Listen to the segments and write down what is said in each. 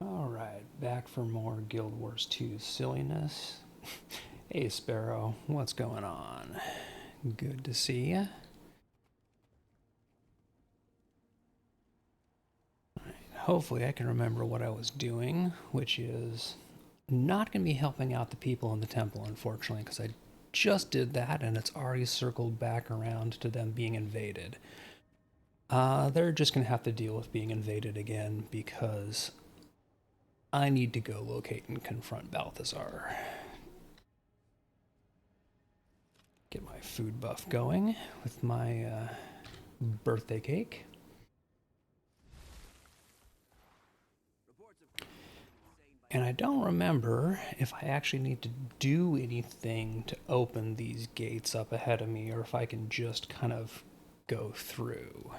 Alright, back for more Guild Wars 2 silliness. Hey Sparrow, what's going on? Good to see ya. Hopefully I can remember what I was doing, which is not going to be helping out the people in the temple, unfortunately, because I just did that and it's already circled back around to them being invaded. They're just going to have to deal with being invaded again because I need to go locate and confront Balthazar. Get my food buff going with my birthday cake. And I don't remember if I actually need to do anything to open these gates up ahead of me or if I can just kind of go through.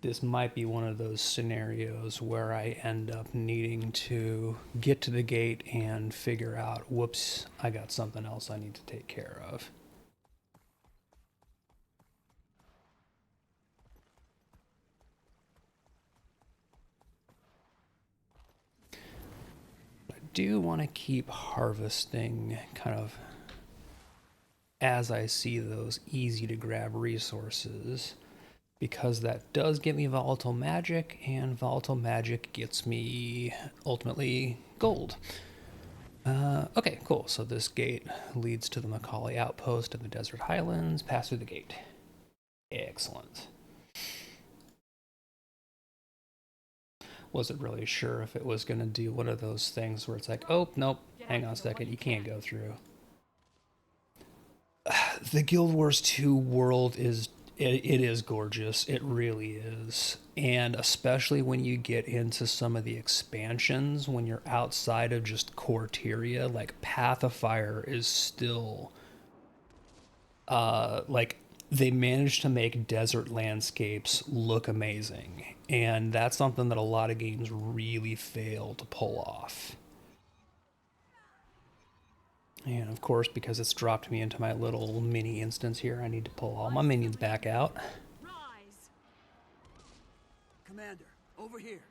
This might be one of those scenarios where I end up needing to get to the gate and figure out, whoops, I got something else I need to take care of. I do want to keep harvesting kind of as I see those easy to grab resources, because that does get me volatile magic, and volatile magic gets me ultimately gold. Okay, cool. So this gate leads to the Macaulay outpost in the Desert Highlands. Pass through the gate. Excellent. Wasn't really sure if it was going to do one of those things where it's like, oh, nope, hang on a second, you can't go through. The Guild Wars 2 world is it is gorgeous. It really is. And especially when you get into some of the expansions, when you're outside of just Corteria, like Path of Fire is still like they managed to make desert landscapes look amazing. And that's something that a lot of games really fail to pull off. And of course, because it's dropped me into my little mini instance here, I need to pull all my minions back out. Rise. Commander, over here.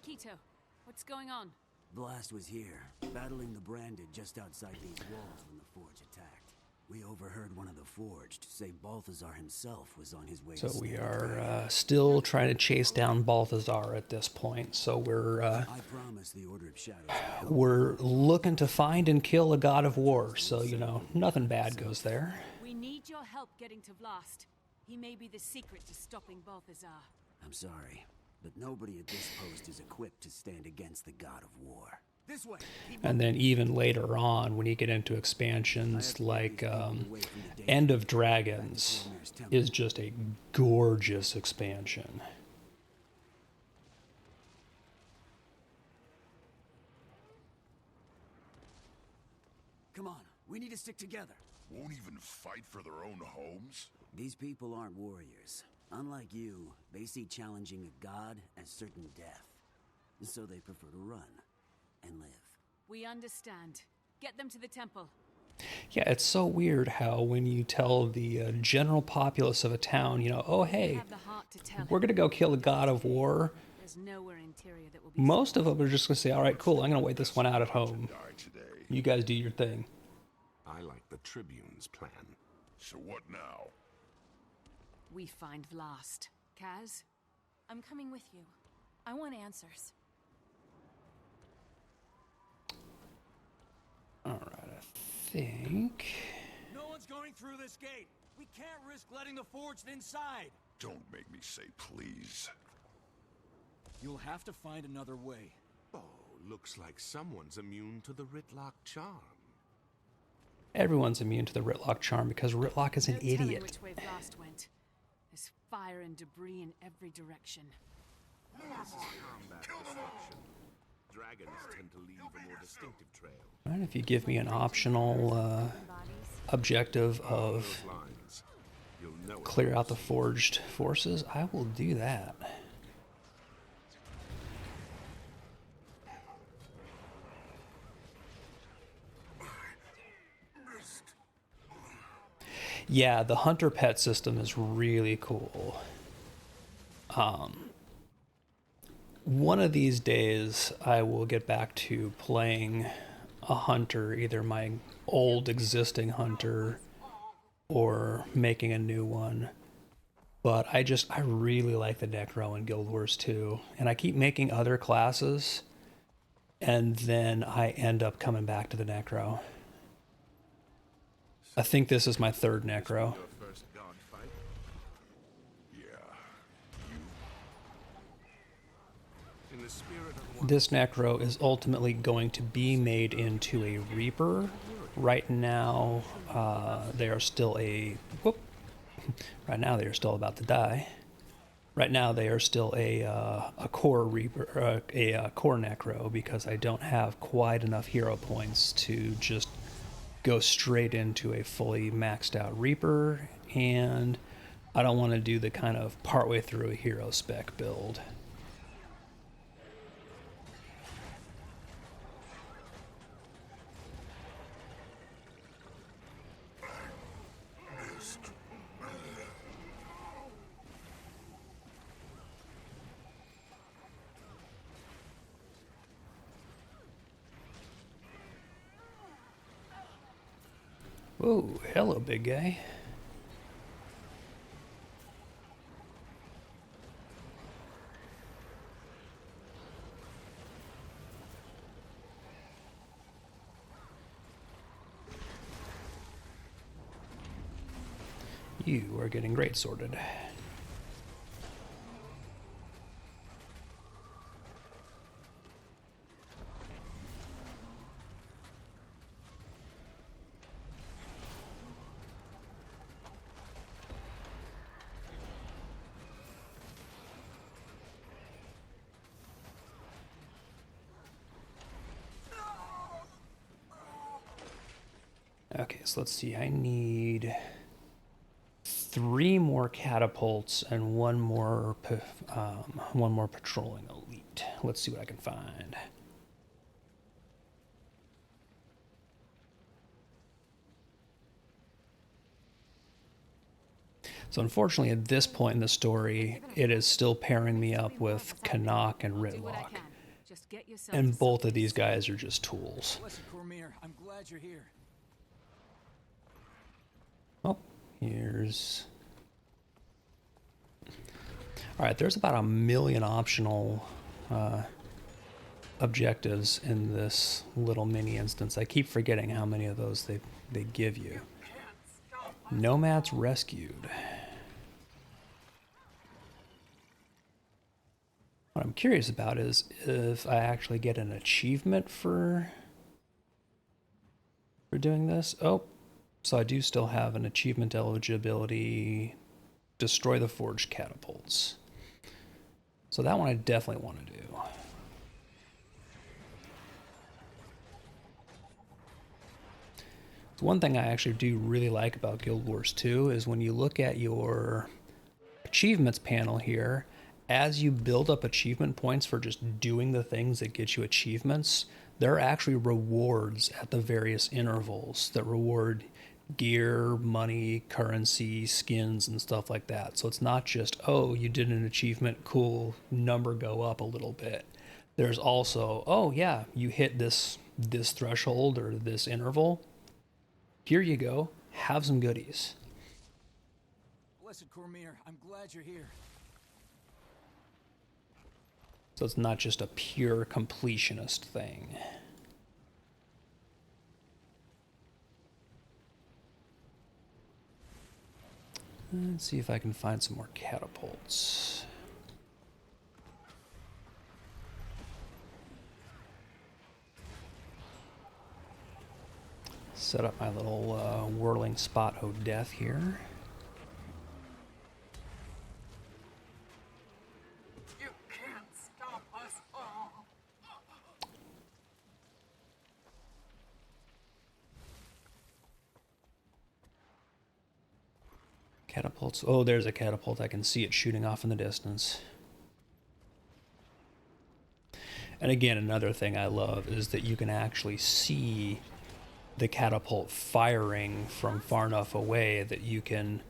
Keto, what's going on? Blast was here, battling the Branded just outside these walls when the Forge attacked. We overheard one of the Forged say Balthazar himself was on his way So to we stand are still trying to chase down Balthazar at this point. So I promise the Order of Shadows will help. we're looking to find and kill a god of war. So, you know, nothing bad goes there. We need your help getting to Blast. He may be the secret to stopping Balthazar. I'm sorry, but nobody at this post is equipped to stand against the God of War. This way. And then even later on, when you get into expansions like End of Dragons is just a gorgeous expansion. Come on, we need to stick together. Won't even fight for their own homes? These people aren't warriors. Unlike you, they see challenging a god as certain death. So they prefer to run and live. We understand. Get them to the temple. Yeah, it's so weird how when you tell the general populace of a town, you know, oh hey, Have the heart to tell we're him. gonna go kill the god of war, There's nowhere in Tyria that will be most of them are just gonna say, all right, cool, I'm gonna wait this one out at home. Die today. You guys do your thing. I like the Tribune's plan. So what now? We find Blast. Kaz? I'm coming with you. I want answers. All right, I think. No one's going through this gate. We can't risk letting the Forged inside. Don't make me say please. You'll have to find another way. Oh, looks like someone's immune to the Ritlock charm. Everyone's immune to the Ritlock charm because Ritlock is an No telling idiot. which way Blast went. There's fire and debris in every direction. Combat destruction. Dragons tend to leave a more distinctive trail. Right, if you give me an optional objective of Those lines. You'll know it. clear out the forged forces, I will do that. Yeah, the hunter pet system is really cool. One of these days, I will get back to playing a hunter, either my old existing hunter or making a new one. But I really like the Necro in Guild Wars 2. And I keep making other classes, and then I end up coming back to the Necro. I think this is my third Necro. Your first guard fight? Yeah. In the spirit of one This Necro is ultimately going to be made into a Reaper. Right now, they are still right now they are still about to die. Right now they are still a core Reaper, a core Necro, because I don't have quite enough hero points to just go straight into a fully maxed out Reaper, and I don't want to do the kind of partway through a hero spec build. Whoa, hello, big guy. You are getting great sorted. Okay, so let's see. I need 3 more catapults and one more patrolling elite. Let's see what I can find. So unfortunately, at this point in the story, it is still pairing me up with Canuck and Do what I Ritlock. can. Just get yourself And to both of someplace these guys are just tools. Blessed Cormier, I'm glad you're here. Oh, here's... Alright, there's about 1 million optional objectives in this little mini instance. I keep forgetting how many of those they give you. Nomads rescued. What I'm curious about is if I actually get an achievement for doing this. Oh, so I do still have an achievement eligibility. Destroy the forged catapults. So that one I definitely want to do. One thing I actually do really like about Guild Wars 2 is when you look at your achievements panel here, as you build up achievement points for just doing the things that get you achievements, there are actually rewards at the various intervals that reward gear, money, currency, skins, and stuff like that. So it's not just, oh, you did an achievement, cool, number go up a little bit. There's also, oh yeah, you hit this threshold or this interval. Here you go, have some goodies. Blessed Cormier, I'm glad you're here. So it's not just a pure completionist thing. Let's see if I can find some more catapults. Set up my little whirling spot of death here. You can't stop us all. Catapults. Oh, there's a catapult. I can see it shooting off in the distance. And again, another thing I love is that you can actually see the catapult firing from far enough away that you can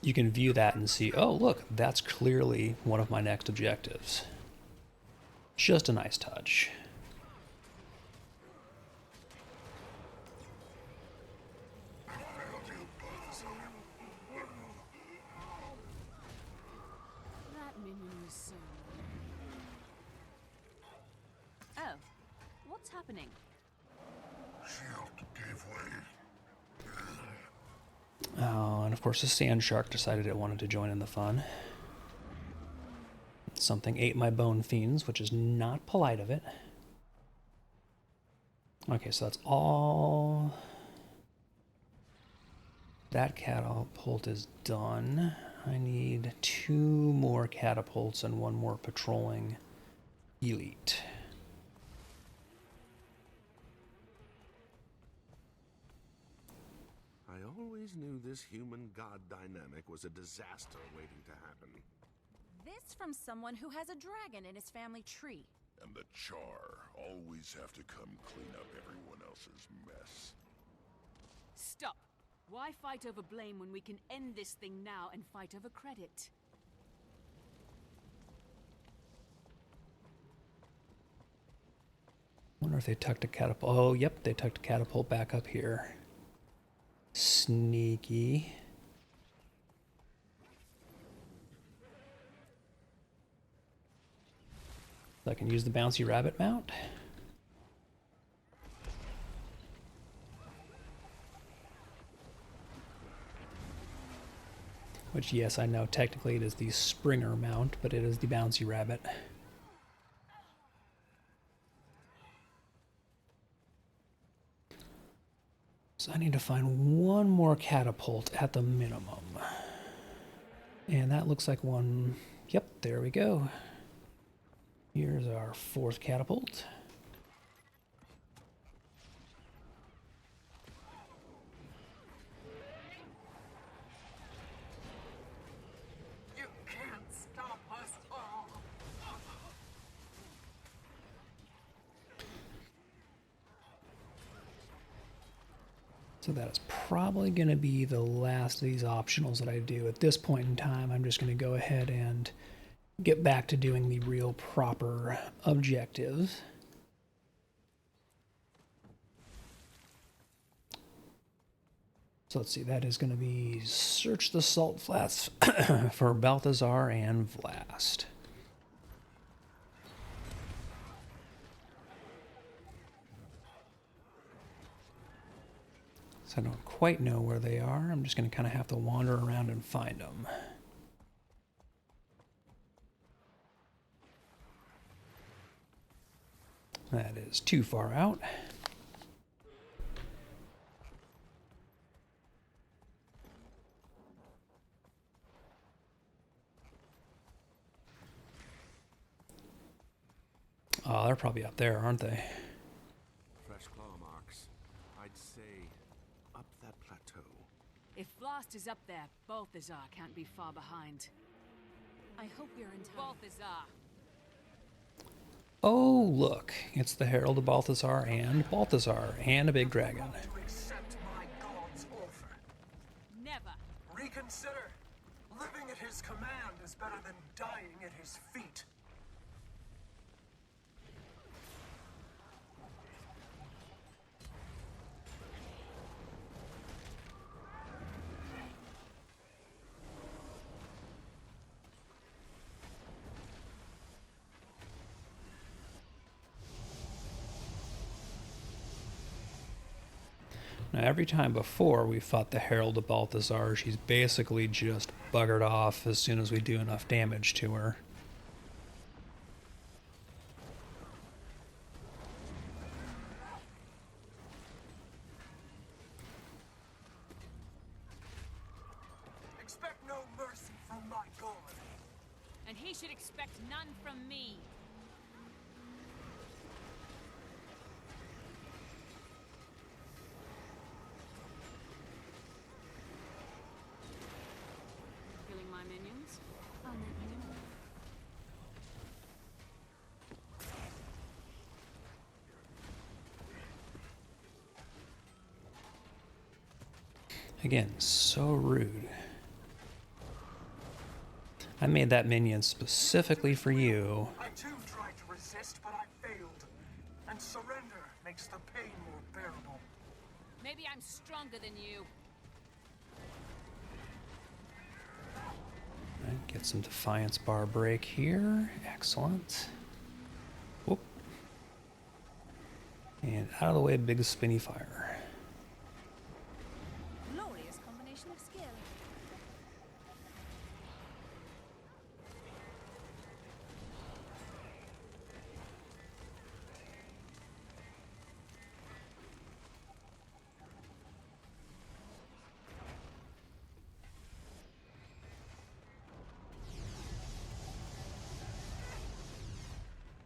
you can view that and see, oh, look, that's clearly one of my next objectives. Just a nice touch. That minion was so... Oh, what's happening? Shield gave way. Oh, and of course the sand shark decided it wanted to join in the fun. Something ate my bone fiends, which is not polite of it. Okay, so that's all. That catapult is done. I need 2 more catapults and 1 more patrolling elite. I always knew this human-god dynamic was a disaster waiting to happen. This from someone who has a dragon in his family tree. And the Char always have to come clean up everyone else's mess. Stop! Why fight over blame when we can end this thing now and fight over credit? Wonder if they tucked a catapult. Oh, yep, they tucked a catapult back up here. Sneaky. So I can use the bouncy rabbit mount. Which, yes, I know technically it is the Springer mount, but it is the bouncy rabbit. So I need to find 1 more catapult at the minimum. And that looks like one. Yep, there we go. Here's our 4th catapult. You can't stop us all. So that is probably going to be the last of these optionals that I do. At this point in time, I'm just going to go ahead and get back to doing the real proper objectives. So let's see, that is going to be search the salt flats for Balthazar and Vlast. So I don't quite know where they are. I'm just going to kind of have to wander around and find them. That is too far out. Oh, they're probably up there, aren't they? Fresh claw marks. I'd say up that plateau. If Blast is up there, Balthazar can't be far behind. I hope we're in time. Balthazar! Oh, look. It's the Herald of Balthazar and a big dragon. To accept my god's offer. Never! Reconsider. Living at his command is better than dying at his feet. Now, every time before we fought the Herald of Balthazar, she's basically just buggered off as soon as we do enough damage to her. Expect no mercy from my god. And he should expect none from me. Killing my minions? Again, so rude. I made that minion specifically for you. I too tried to resist, but I failed. And surrender makes the pain more bearable. Maybe I'm stronger than you. Right, get some Defiance bar break here. Excellent. Whoop. And out of the way, big spinny fire. Glorious combination of skill.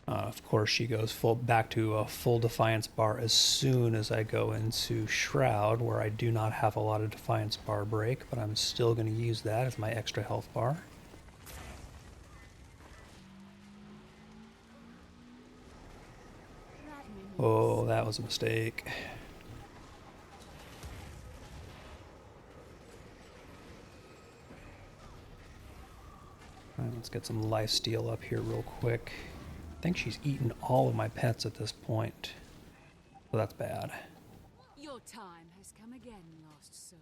Of course, she goes back to a full Defiance bar as soon as I go into Shroud, where I do not have a lot of Defiance bar break, but I'm still going to use that as my extra health bar. Oh, that was a mistake. All right, let's get some lifesteal up here real quick. I think she's eaten all of my pets at this point. So that's bad. Your time has come again, lost soul.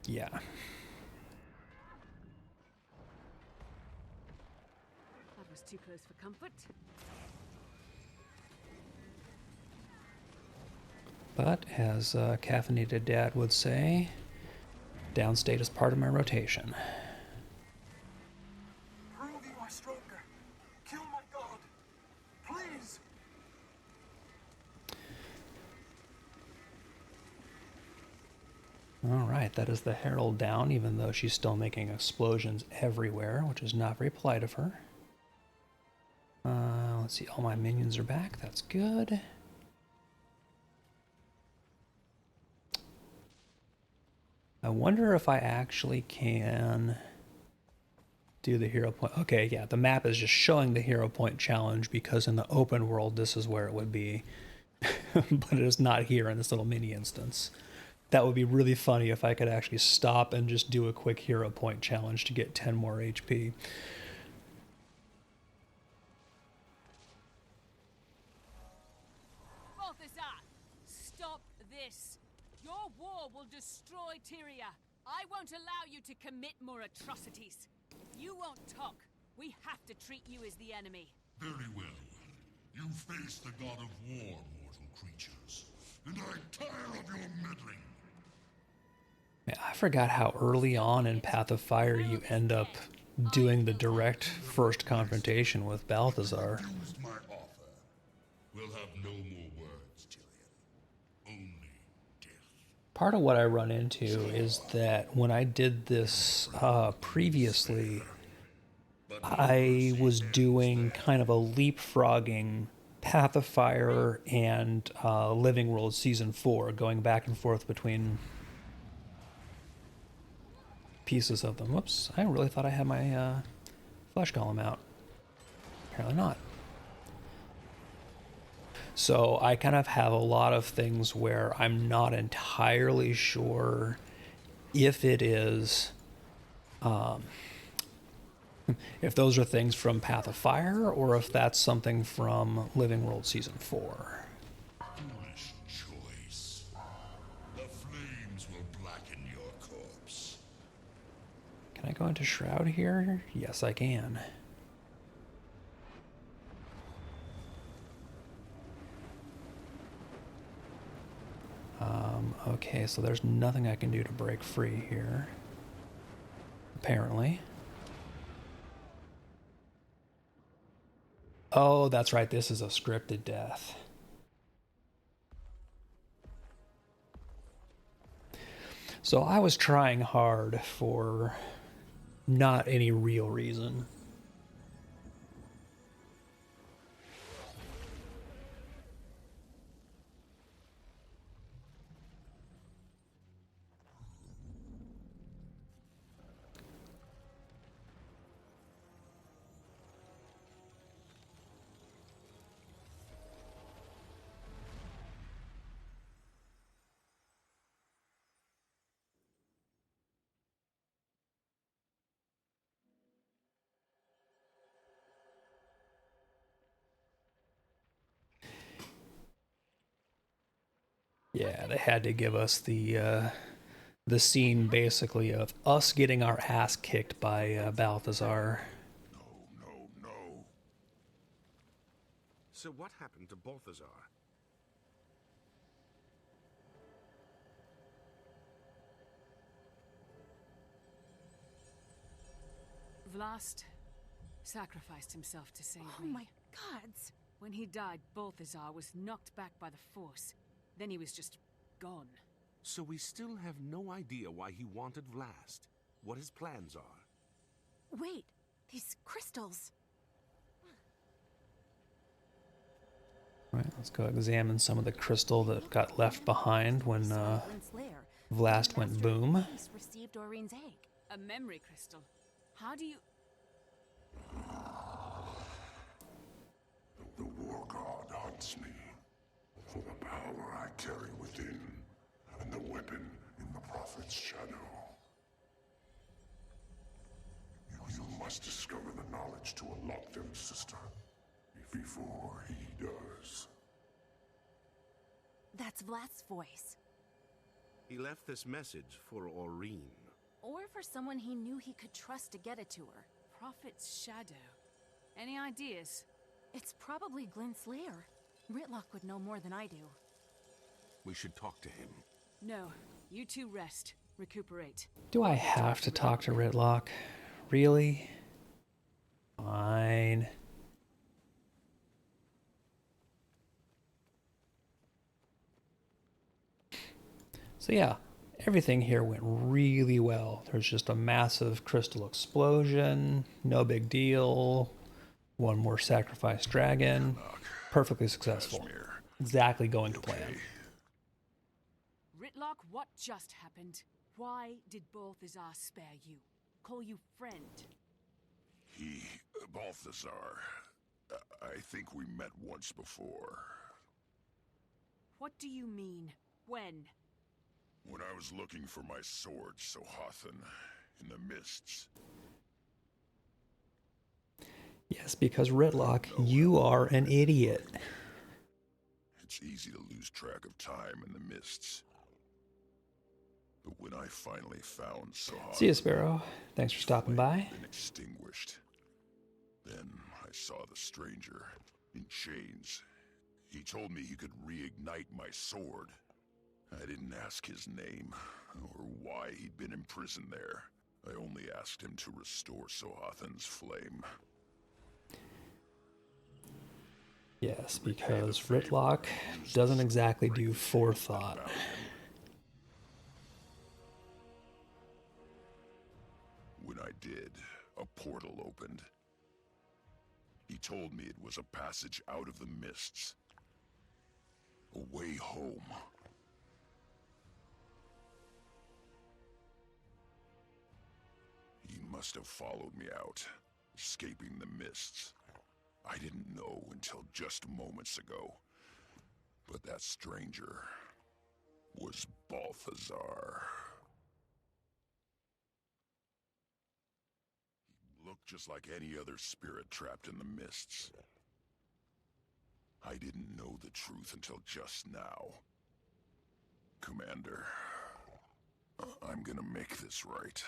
Yeah. That was too close for comfort. But as Caffeinated Dad would say, downstate is part of my rotation. Prove you are stronger. Kill my god. Please. Alright, that is the Herald down, even though she's still making explosions everywhere, which is not very polite of her. Let's see, all my minions are back. That's good. I wonder if I actually can do the hero point. Okay, yeah, the map is just showing the hero point challenge because in the open world, this is where it would be. But it is not here in this little mini instance. That would be really funny if I could actually stop and just do a quick hero point challenge to get 10 more HP. Balthazar, stop this. Your war will destroy Tyria. I won't allow you to commit more atrocities. You won't talk. We have to treat you as the enemy. Very well. You face the god of war, mortal creatures. And I tire of your meddling. Man, I forgot how early on in Path of Fire you end up doing the direct first confrontation with Balthazar. Refused my offer. We'll have no more words, Tyrion. Only death. Part of what I run into is that when I did this previously, I was doing kind of a leapfrogging Path of Fire and Living World Season 4, going back and forth between pieces of them. Whoops, I really thought I had my flesh golem out. Apparently not. So I kind of have a lot of things where I'm not entirely sure if it is, if those are things from Path of Fire or if that's something from Living World Season 4. Foolish choice. The flames will blacken your corpse. Can I go into Shroud here? Yes, I can. Okay, so there's nothing I can do to break free here. Apparently. Oh, that's right. This is a scripted death. So I was trying hard for not any real reason. Yeah, they had to give us the scene basically of us getting our ass kicked by Balthazar. No. So what happened to Balthazar? Vlast sacrificed himself to save Oh me. my gods! When he died, Balthazar was knocked back by the Force. Then he was just gone. So we still have no idea why he wanted Vlast, what his plans are. Wait, these crystals. Right, let's go examine some of the crystal that got left behind when Glint's lair. Vlast went Master boom. Peace received Doreen's egg. A memory crystal. How do you... The war god hunts me for the power I carry within and the weapon in the prophet's shadow. You must discover the knowledge to unlock them, sister, before he does. That's Vlad's voice. He left this message for Aureen. Or for someone he knew he could trust to get it to her. Prophet's shadow. Any ideas? It's probably Glint's lair. Ritlock would know more than I do. We should talk to him. No. You two rest. Recuperate. Do I have to talk to Ritlock? Really? Fine. So yeah, everything here went really well. There's just a massive crystal explosion, no big deal. One more sacrificed dragon. Perfectly successful. Exactly going to plan. Ritlock, what just happened? Why did Balthazar spare you? Call you friend? Balthazar, I think we met once before. What do you mean? When? When I was looking for my sword, Sohathan, in the mists. Yes, because Ritlock, you are an idiot. It's easy to lose track of time in the mists. But when I finally found Sohathan... See you, Sparrow. Thanks for stopping by. ...been extinguished. Then I saw the stranger, in chains. He told me he could reignite my sword. I didn't ask his name, or why he'd been imprisoned there. I only asked him to restore Sohathan's flame. Yes, because Ritlock doesn't exactly do forethought. When I did, a portal opened. He told me it was a passage out of the mists. A way home. He must have followed me out, escaping the mists. I didn't know until just moments ago. But that stranger was Balthazar. He looked just like any other spirit trapped in the mists. I didn't know the truth until just now. Commander, I'm gonna make this right.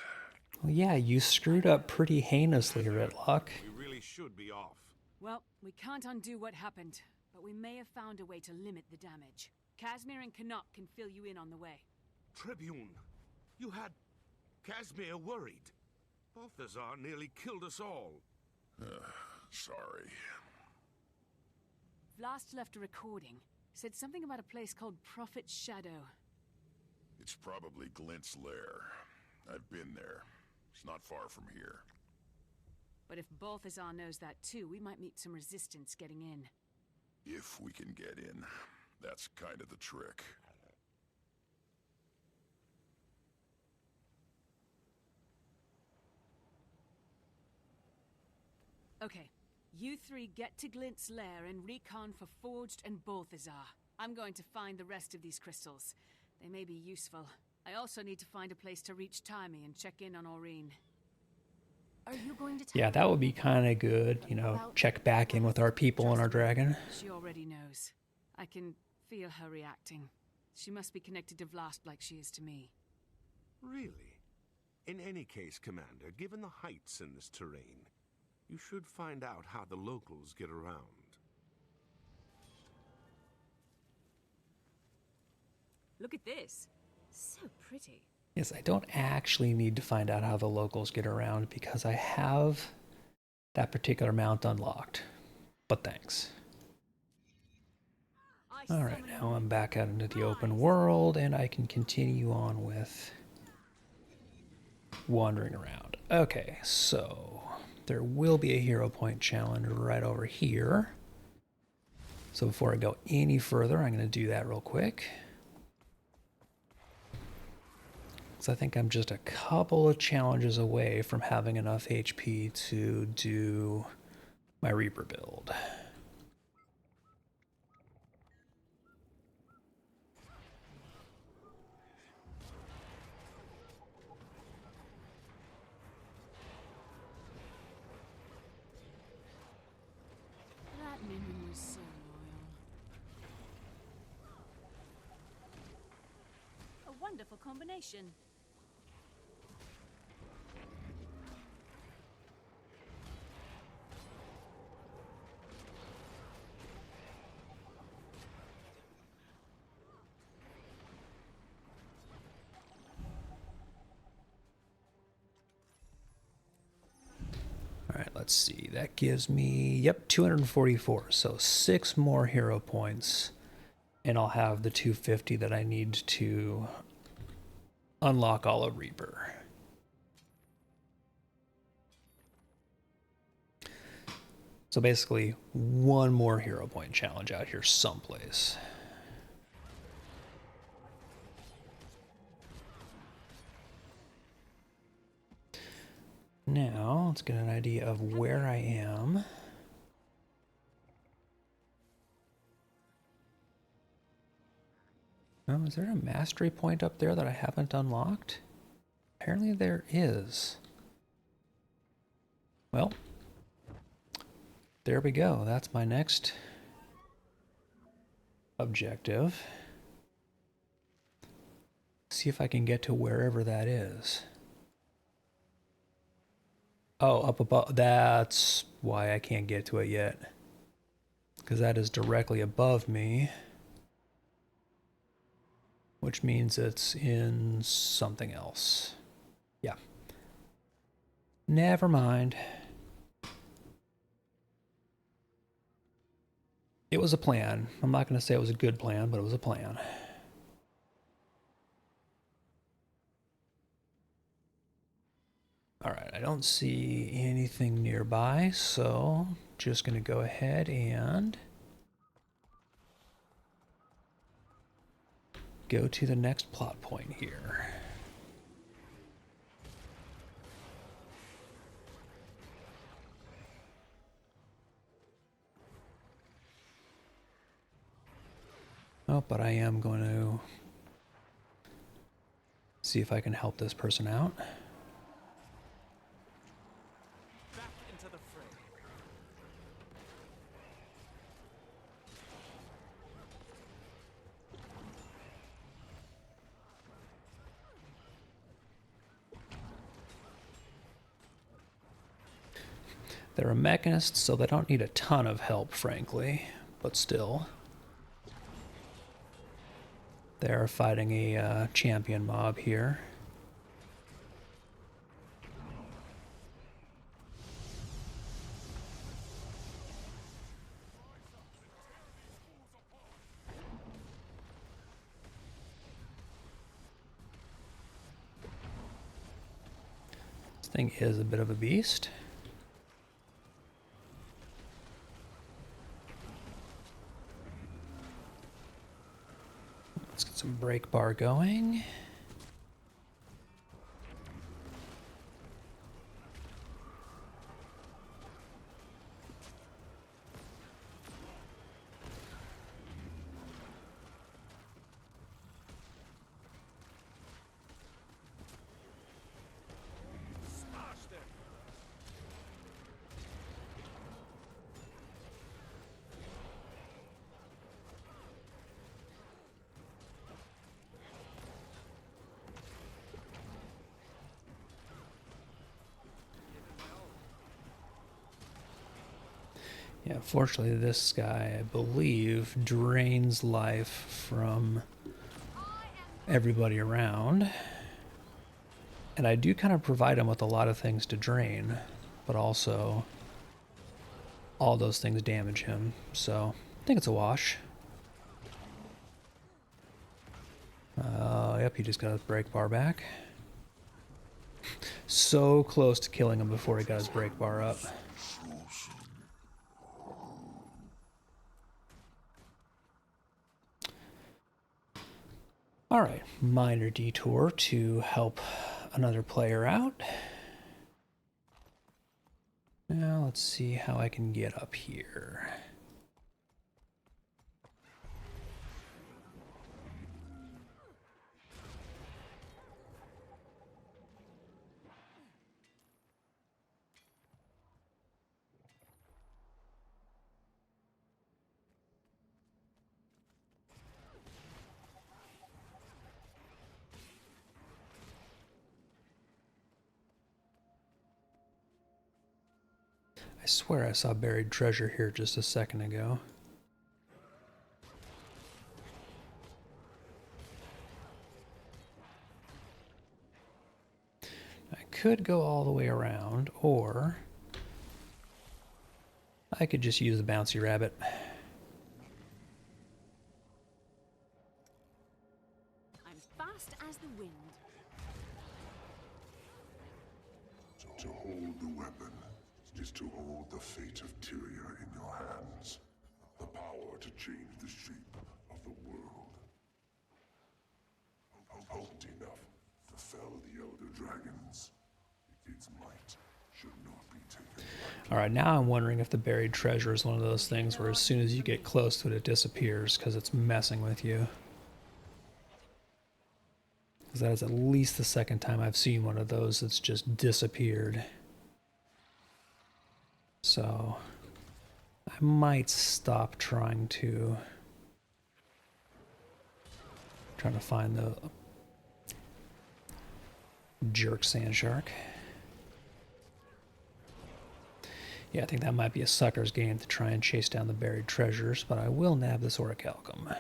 Well, yeah, you screwed up pretty heinously, Ritlock. We really should be off. Well, we can't undo what happened, but we may have found a way to limit the damage. Casimir and Canuck can fill you in on the way. Tribune, you had Casimir worried. Balthazar nearly killed us all. Sorry. Vlast left a recording. Said something about a place called Prophet's Shadow. It's probably Glint's lair. I've been there. It's not far from here. But if Balthazar knows that too, we might meet some resistance getting in. If we can get in, that's kind of the trick. Okay, you three get to Glint's lair and recon for Forged and Balthazar. I'm going to find the rest of these crystals. They may be useful. I also need to find a place to reach Timey and check in on Aureen. Are you going to tell Yeah, that would be kind of good, you know, check back in with our people and our dragon. She already knows. I can feel her reacting. She must be connected to Vlast like she is to me. Really? In any case, Commander, given the heights in this terrain, you should find out how the locals get around. Look at this. So pretty. Yes, I don't actually need to find out how the locals get around because I have that particular mount unlocked. But thanks. Alright, now I'm back out into the open world and I can continue on with wandering around. Okay, so there will be a hero point challenge right over here. So before I go any further, I'm going to do that real quick. So I think I'm just a couple of challenges away from having enough HP to do my Reaper build. That minion was so loyal. A wonderful combination. Alright, let's see. That gives me, yep, 244. So 6 more hero points. And I'll have the 250 that I need to unlock all of Reaper. So basically, one more hero point challenge out here someplace. Now, let's get an idea of where I am. Oh, is there a mastery point up there that I haven't unlocked? Apparently there is. Well, there we go. That's my next objective. See if I can get to wherever that is. Oh, up above. That's why I can't get to it yet. Because that is directly above me. Which means it's in something else. Yeah. Never mind. It was a plan. I'm not going to say it was a good plan, but it was a plan. Alright, I don't see anything nearby, so just going to go ahead and go to the next plot point here. Oh, but I am going to see if I can help this person out. Back into the fray. They're a mechanist, so they don't need a ton of help, frankly, but still. They're fighting a champion mob here. This thing is a bit of a beast. Let's get some break bar going. Yeah, fortunately this guy, I believe, drains life from everybody around. And I do kind of provide him with a lot of things to drain, but also all those things damage him. So I think it's a wash. Yep, he just got his break bar back. So close to killing him before he got his break bar up. Alright, minor detour to help another player out. Now let's see how I can get up here. I swear I saw buried treasure here just a second ago. I could go all the way around, or I could just use the bouncy rabbit. I'm fast as the wind. To hold the weapon is to hold the fate of Tyria in your hands. The power to change the shape of the world. Hoped enough to fell the elder dragons. Its might should not be taken. Alright, now I'm wondering if the buried treasure is one of those things where as soon as you get close to it, it disappears because it's messing with you. Because that is at least the second time I've seen one of those that's just disappeared. So I might stop trying to find the jerk sand shark. Yeah, I think that might be a sucker's game to try and chase down the buried treasures, but I will nab this orichalcum.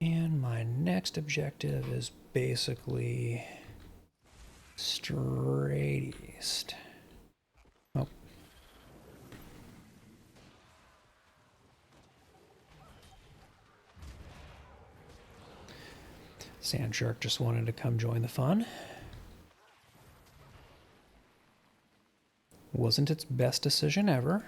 And my next objective is basically straight east. Oh. Sand Shark just wanted to come join the fun. Wasn't its best decision ever.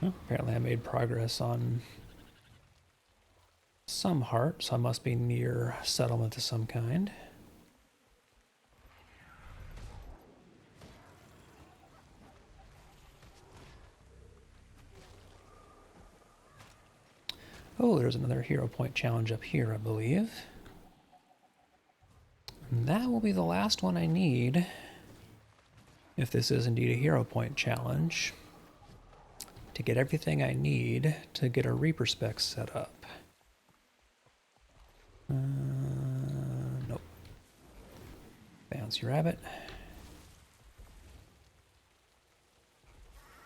Well, apparently I made progress on some heart, so I must be near settlement of some kind. Oh, there's another hero point challenge up here, I believe. And that will be the last one I need, if this is indeed a hero point challenge, to get everything I need to get a Reaper spec set up. Nope. Bouncy rabbit.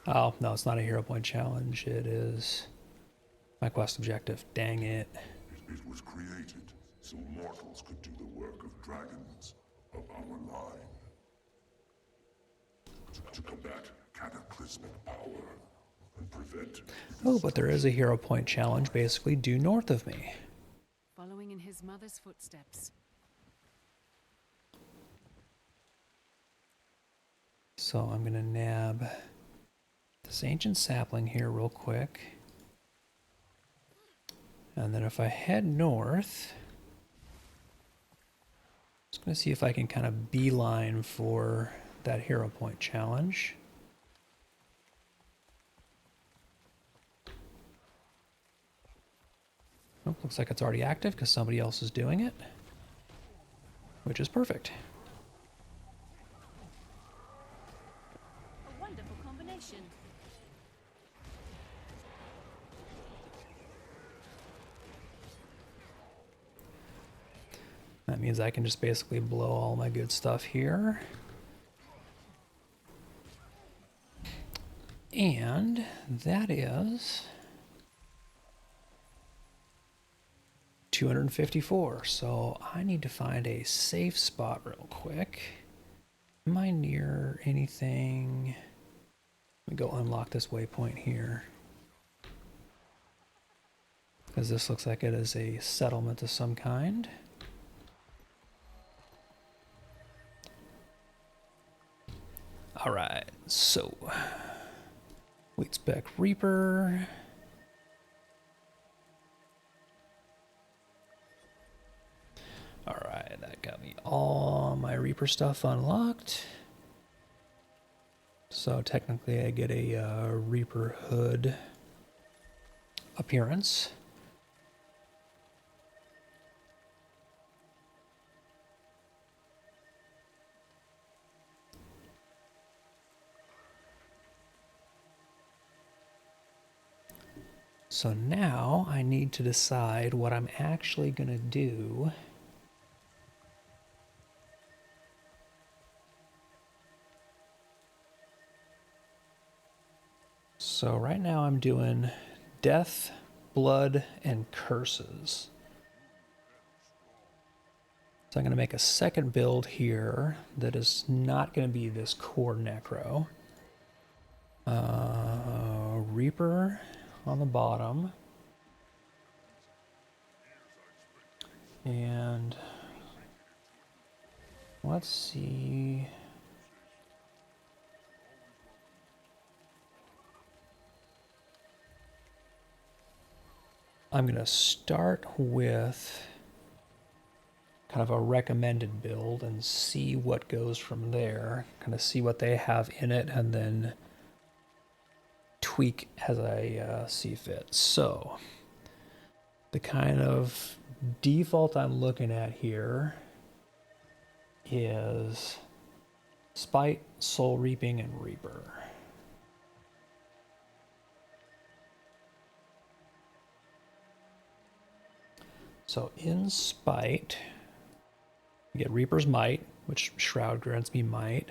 Oh, no, it's not a hero point challenge. It is my quest objective. Dang it. It was created so mortals could do the work of dragons of our line. To combat cataclysmic power and prevent... Oh, but there is a hero point challenge basically due north of me. Following in mother's footsteps. So I'm going to nab this ancient sapling here real quick. And then if I head north, just going to see if I can kind of beeline for that hero point challenge. Oh, looks like it's already active because somebody else is doing it, which is perfect. A wonderful combination. That means I can just basically blow all my good stuff here. And that is 254. So I need to find a safe spot real quick. Am I near anything? Let me go unlock this waypoint here. Because this looks like it is a settlement of some kind. Alright, so Wheat Spec Reaper. Alright, that got me all my Reaper stuff unlocked. So technically I get a Reaper hood appearance. So now I need to decide what I'm actually going to do. So right now I'm doing death, blood, and curses. So I'm going to make a second build here that is not going to be this core Necro. Reaper on the bottom. And let's see. I'm going to start with kind of a recommended build and see what goes from there. Kind of see what they have in it and then tweak as I see fit. So the kind of default I'm looking at here is Spite, Soul Reaping, and Reaper. So in Spite, you get Reaper's Might, which Shroud grants me Might.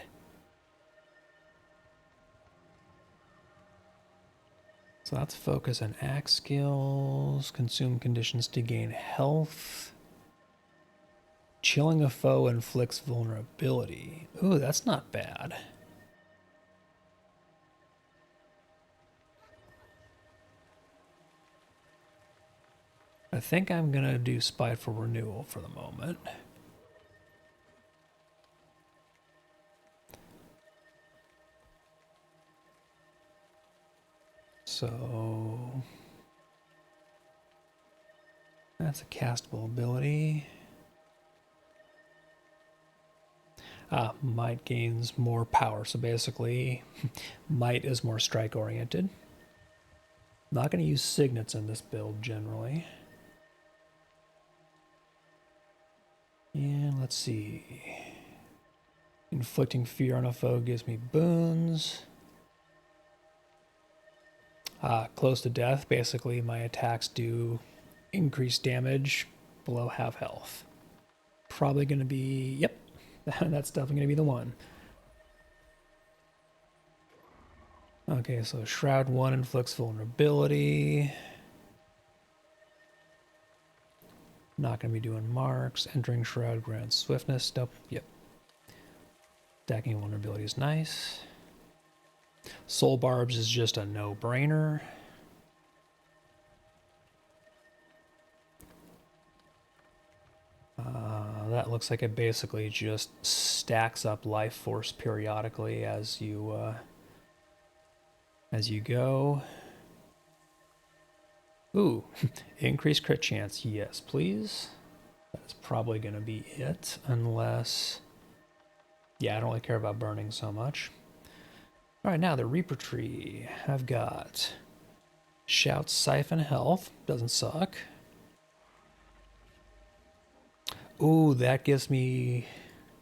So that's focus and axe skills, consume conditions to gain health. Chilling a foe inflicts vulnerability. Ooh, that's not bad. I think I'm gonna do Spiteful Renewal for the moment. So that's a castable ability. Might gains more power. So basically, Might is more strike oriented. Not going to use Signets in this build generally. And let's see. Inflicting fear on a foe gives me boons. Close to death. Basically, my attacks do increased damage below half health. Probably going to be, yep, that's definitely going to be the one. Okay, so Shroud 1 inflicts vulnerability. Not going to be doing marks. Entering Shroud grants swiftness. Nope, yep. Stacking vulnerability is nice. Soul Barbs is just a no-brainer. looks like it basically just stacks up life force periodically as you go. Ooh, increased crit chance. Yes, please. That's probably going to be it, unless... Yeah, I don't really care about burning so much. Alright, now the Reaper Tree. I've got Shout, Siphon, Health. Doesn't suck. Ooh, that gives me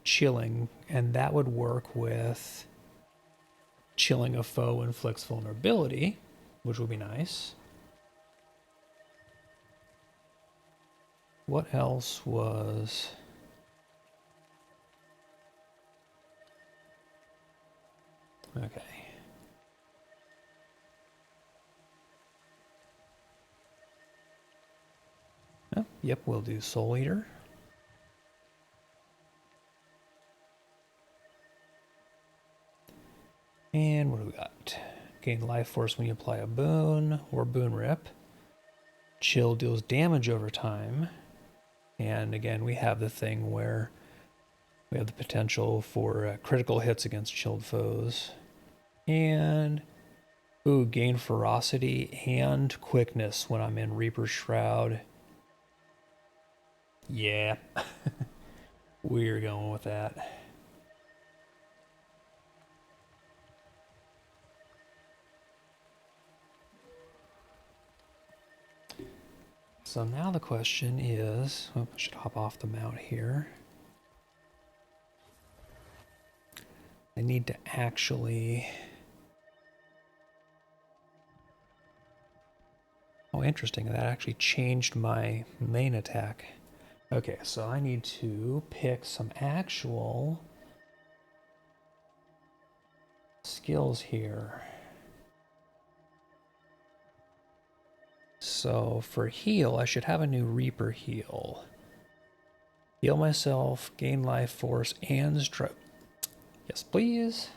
Chilling, and that would work with Chilling a foe inflicts vulnerability, which would be nice. What else was... Okay. Oh, yep, we'll do Soul Eater. And what do we got? Gain life force when you apply a boon or boon rip. Chill deals damage over time. And again, we have the thing where we have the potential for critical hits against chilled foes. And, ooh, gain ferocity and quickness when I'm in Reaper's Shroud. Yeah, we're going with that. So now the question is, oh, I should hop off the mount here. I need to actually... Oh, interesting. That actually changed my main attack. Okay, so I need to pick some actual skills here. So for heal, I should have a new Reaper heal. Heal myself, gain life force, and stroke. Yes, please.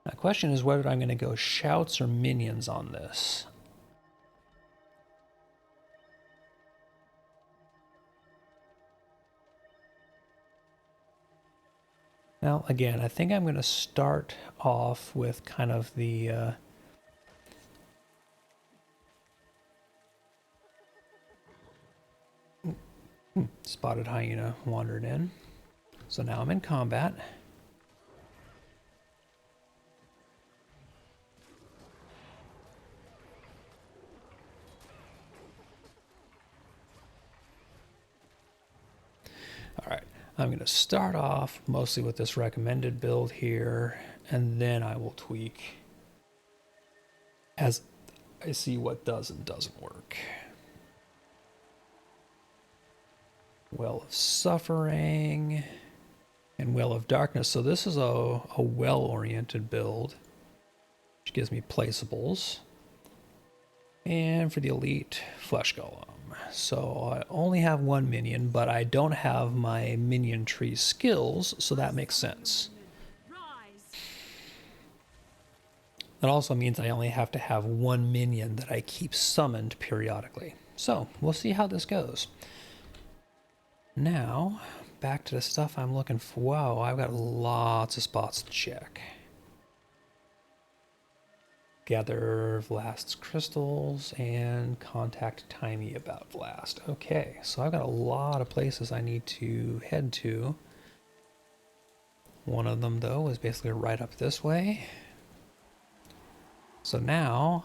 The question is whether I'm going to go shouts or minions on this. Now, again, I think I'm going to start off with kind of the... spotted hyena wandered in. So now I'm in combat. Alright, I'm going to start off mostly with this recommended build here, and then I will tweak as I see what does and doesn't work. Well of Suffering and Well of Darkness. So this is a well-oriented build, which gives me placeables. And for the elite, Flesh Golem. So I only have one minion, but I don't have my minion tree skills, so that makes sense. That also means I only have to have one minion that I keep summoned periodically. So we'll see how this goes. Now, back to the stuff I'm looking for. Wow, I've got lots of spots to check. Gather Vlast's crystals and contact Timey about Vlast. Okay, so I've got a lot of places I need to head to. One of them, though, is basically right up this way. So now,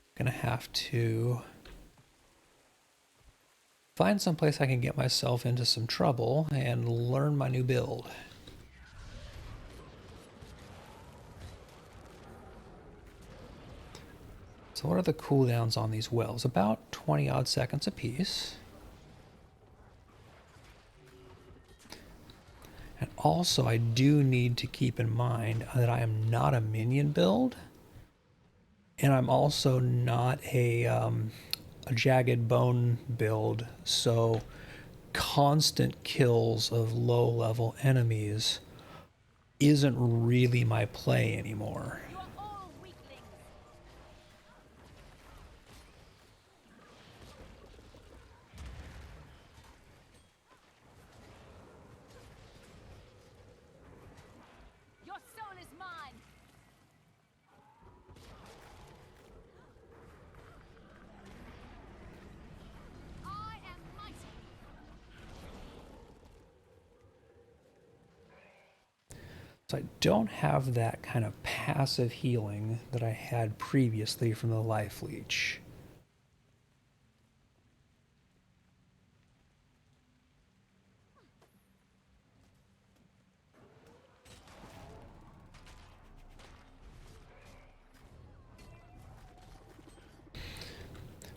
I'm gonna have to find some place I can get myself into some trouble and learn my new build. So what are the cooldowns on these wells? About 20 odd seconds apiece. And also I do need to keep in mind that I am not a minion build. And I'm also not a jagged bone build. So constant kills of low level enemies isn't really my play anymore. So I don't have that kind of passive healing that I had previously from the life leech.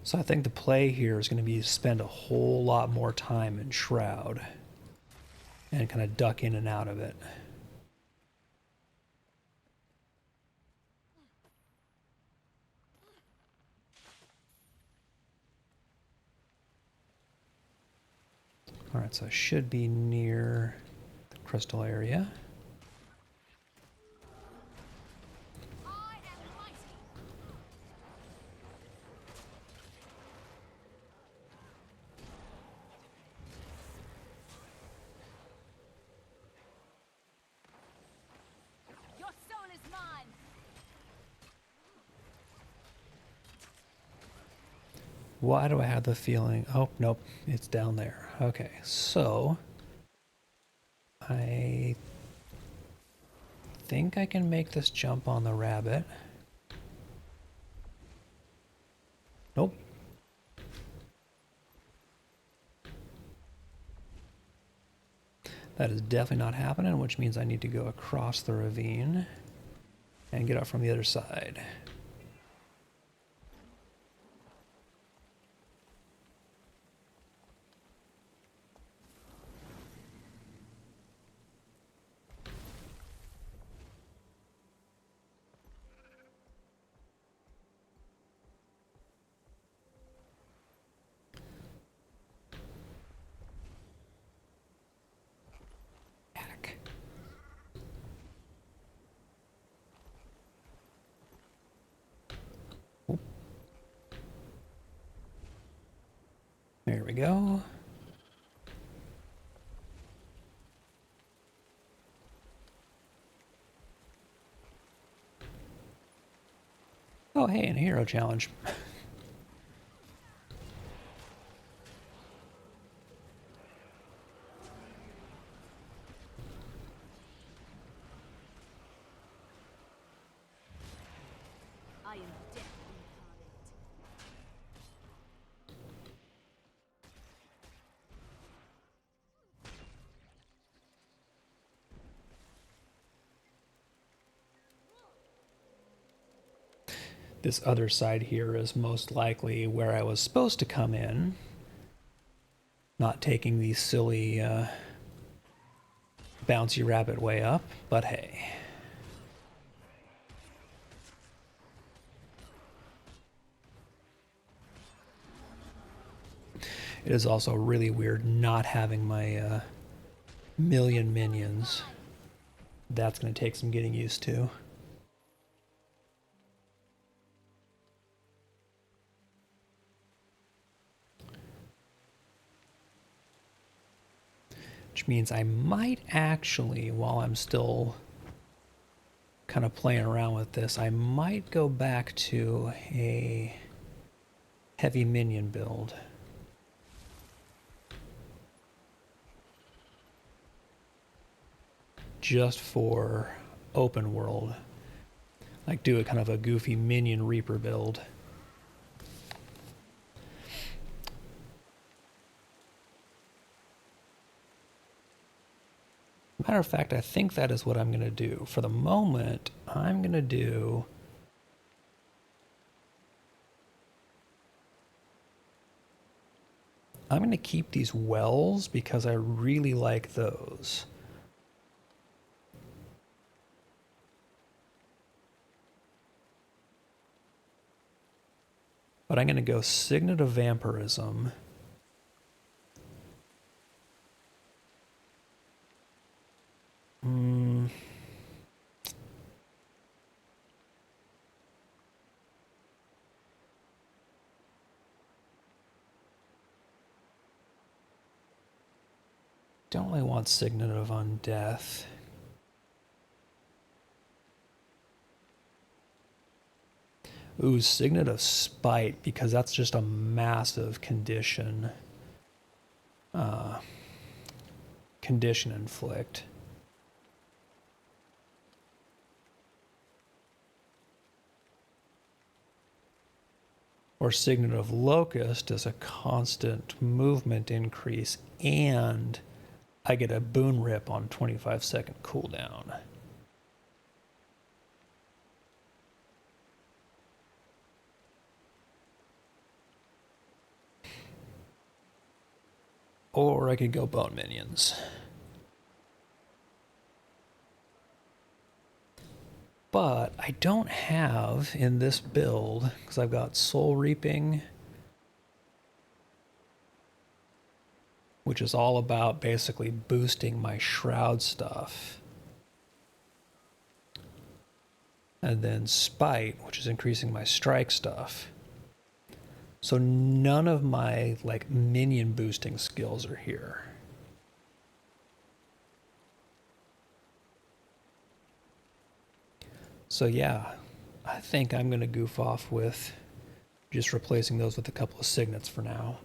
So I think the play here is going to be to spend a whole lot more time in Shroud and kind of duck in and out of it. Alright, so I should be near the crystal area. I am mighty. Your soul is mine. Why do I have the feeling? Oh, nope, it's down there. Okay, so I think I can make this jump on the rabbit. Nope. That is definitely not happening, which means I need to go across the ravine and get out from the other side. Heck. Oop. There we go. Oh, hey, and a hero challenge. I am death incarnate. This other side here is most likely where I was supposed to come in. Not taking the silly bouncy rabbit way up, but hey. It is also really weird not having my million minions. That's going to take some getting used to. Which means I might actually, while I'm still kind of playing around with this, I might go back to a heavy minion build. Just for open world. Like do a kind of a goofy minion reaper build. Matter of fact, I think that is what I'm going to do. For the moment, I'm going to do... I'm going to keep these wells because I really like those. But I'm going to go Signet of Vampirism. Don't really want Signet of Undeath. Ooh, Signet of Spite, because that's just a massive condition. Condition inflict. or Signet of Locust is a constant movement increase, and I get a boon rip on 25-second cooldown. Or I could go bone minions. But I don't have in this build, because I've got Soul Reaping, which is all about basically boosting my Shroud stuff. And then Spite, which is increasing my strike stuff. So none of my like minion boosting skills are here. So yeah, I think I'm going to goof off with just replacing those with a couple of signets for now.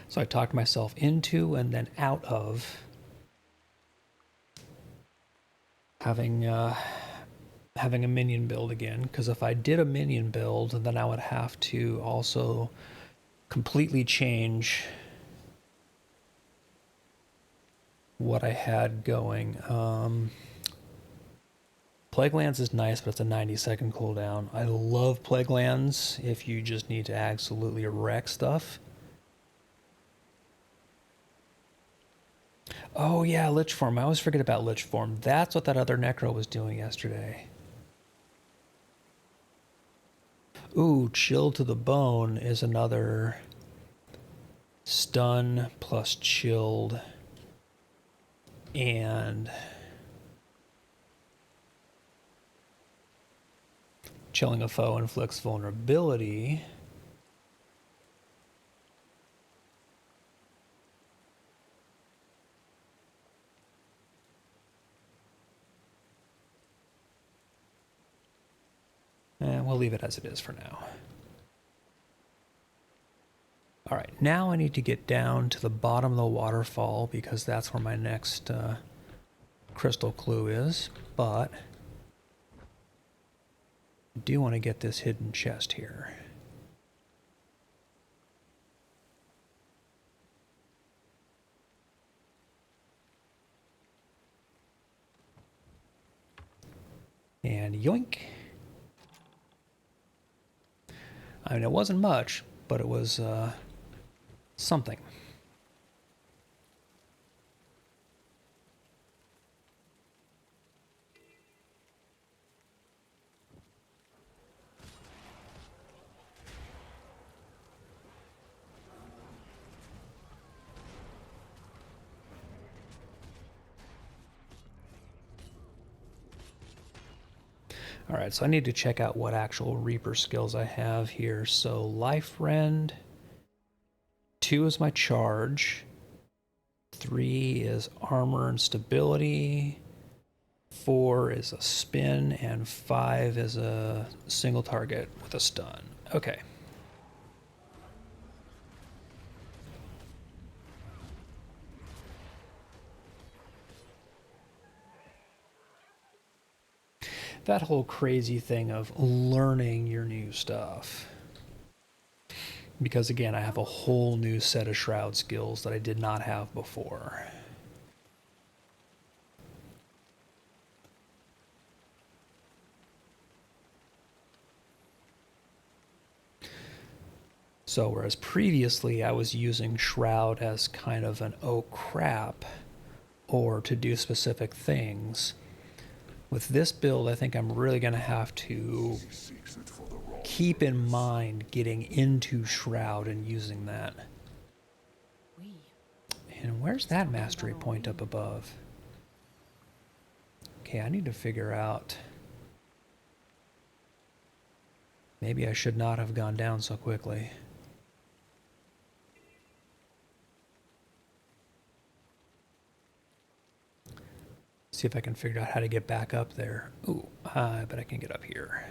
So I talked myself into and then out of having a minion build again, because if I did a minion build, then I would have to also completely change what I had going. Plague Lands is nice, but it's a 90-second cooldown. I love Plague Lands if you just need to absolutely wreck stuff. Oh yeah, Lich Form. I always forget about Lich Form. That's what that other Necro was doing yesterday. Ooh, Chill to the Bone is another stun plus chilled and chilling a foe inflicts vulnerability. And we'll leave it as it is for now. All right, now I need to get down to the bottom of the waterfall because that's where my next crystal clue is, but I do want to get this hidden chest here. And yoink. I mean, it wasn't much, but it was something. All right, so I need to check out what actual Reaper skills I have here. So Life Rend, 2 is my charge, 3 is armor and stability, 4 is a spin, and 5 is a single target with a stun. Okay. That whole crazy thing of learning your new stuff. Because again, I have a whole new set of Shroud skills that I did not have before. So whereas previously I was using Shroud as kind of an oh crap, or to do specific things, with this build I think I'm really going to have to keep in mind getting into Shroud and using that. And where's that mastery point up above? Okay, I need to figure out. Maybe I should not have gone down so quickly. See if I can figure out how to get back up there. Ooh, I bet I can get up here.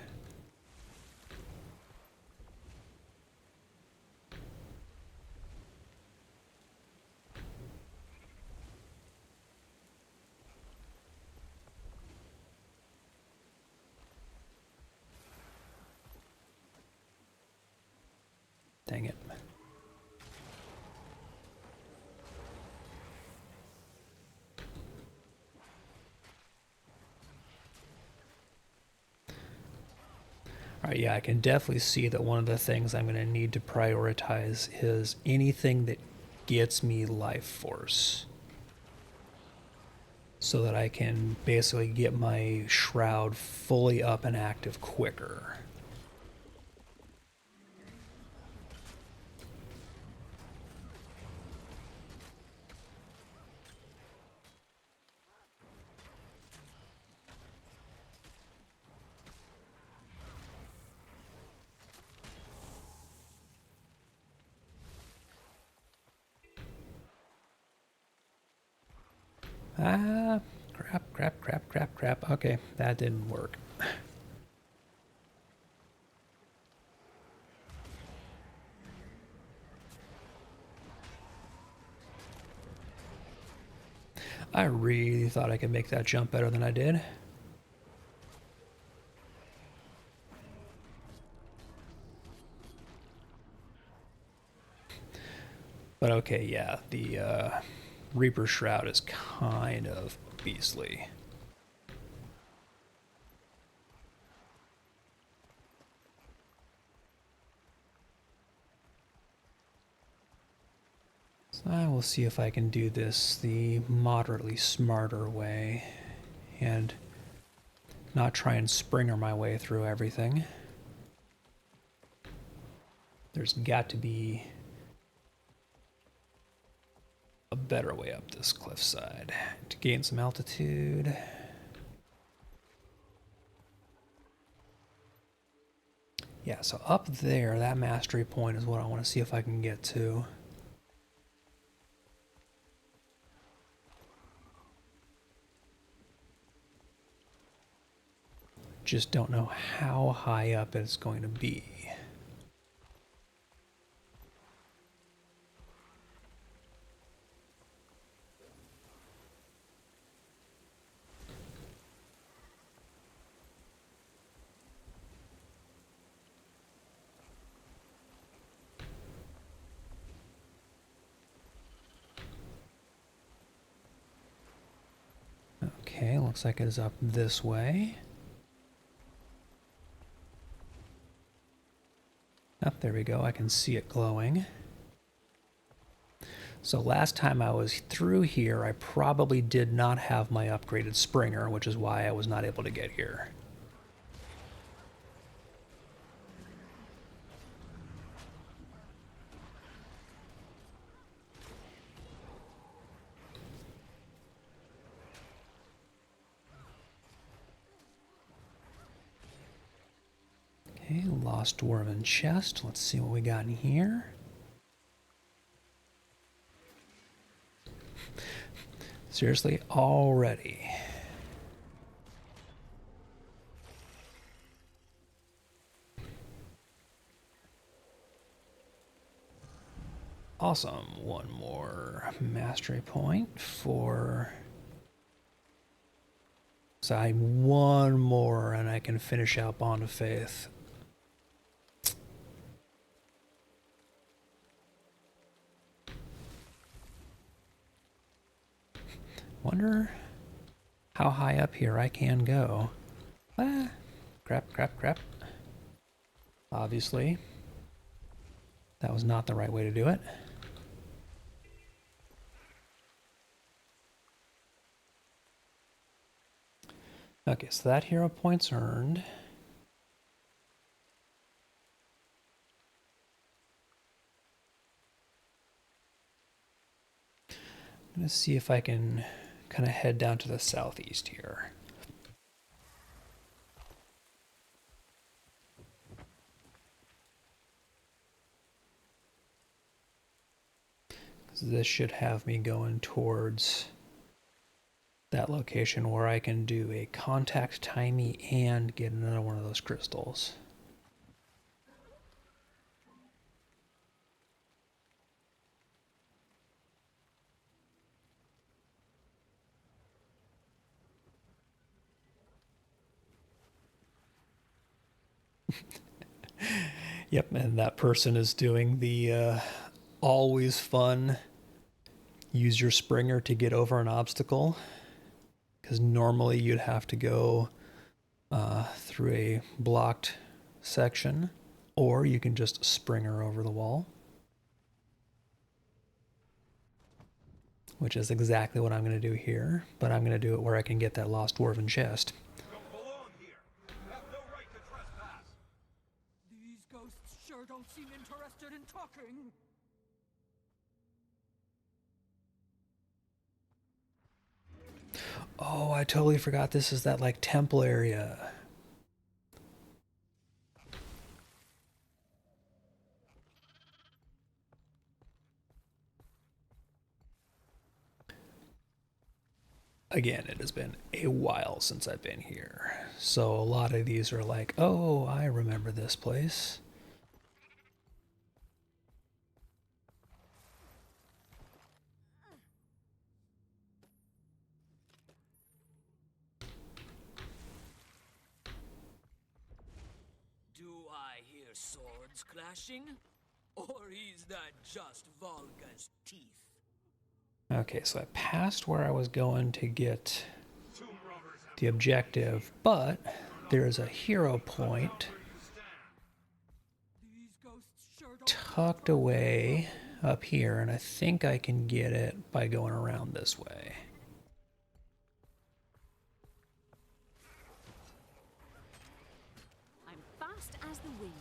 Dang it. Alright, yeah, I can definitely see that one of the things I'm going to need to prioritize is anything that gets me life force. So that I can basically get my shroud fully up and active quicker. Ah, crap. Okay, that didn't work. I really thought I could make that jump better than I did. But okay, yeah, the Reaper Shroud is kind of beastly. So I will see if I can do this the moderately smarter way and not try and Springer my way through everything. There's got to be a better way up this cliffside to gain some altitude. Yeah, so up there, that mastery point is what I want to see if I can get to. Just don't know how high up it's going to be. Okay, looks like it is up this way. Up there we go, I can see it glowing. So last time I was through here, I probably did not have my upgraded Springer, which is why I was not able to get here. Okay, Lost Dwarven Chest. Let's see what we got in here. Seriously, already. Awesome. One more mastery point for... So I one more and I can finish out Bond of Faith. Wonder how high up here I can go. Ah, crap. Obviously, that was not the right way to do it. Okay, so that hero point's earned. I'm going to see if I can kind of head down to the southeast here. This should have me going towards that location where I can do a contact timey and get another one of those crystals. Yep, and that person is doing the always fun use your springer to get over an obstacle. Because normally you'd have to go through a blocked section, or you can just springer over the wall. Which is exactly what I'm going to do here, but I'm going to do it where I can get that lost dwarven chest. These ghosts sure don't seem interested in talking. Oh, I totally forgot this is that like temple area. Again, it has been a while since I've been here. So a lot of these are like, oh, I remember this place. Do I hear swords clashing? Or is that just Volga's teeth? Okay, so I passed where I was going to get the objective, but there is a hero point tucked away up here, and I think I can get it by going around this way. I'm fast as the wind.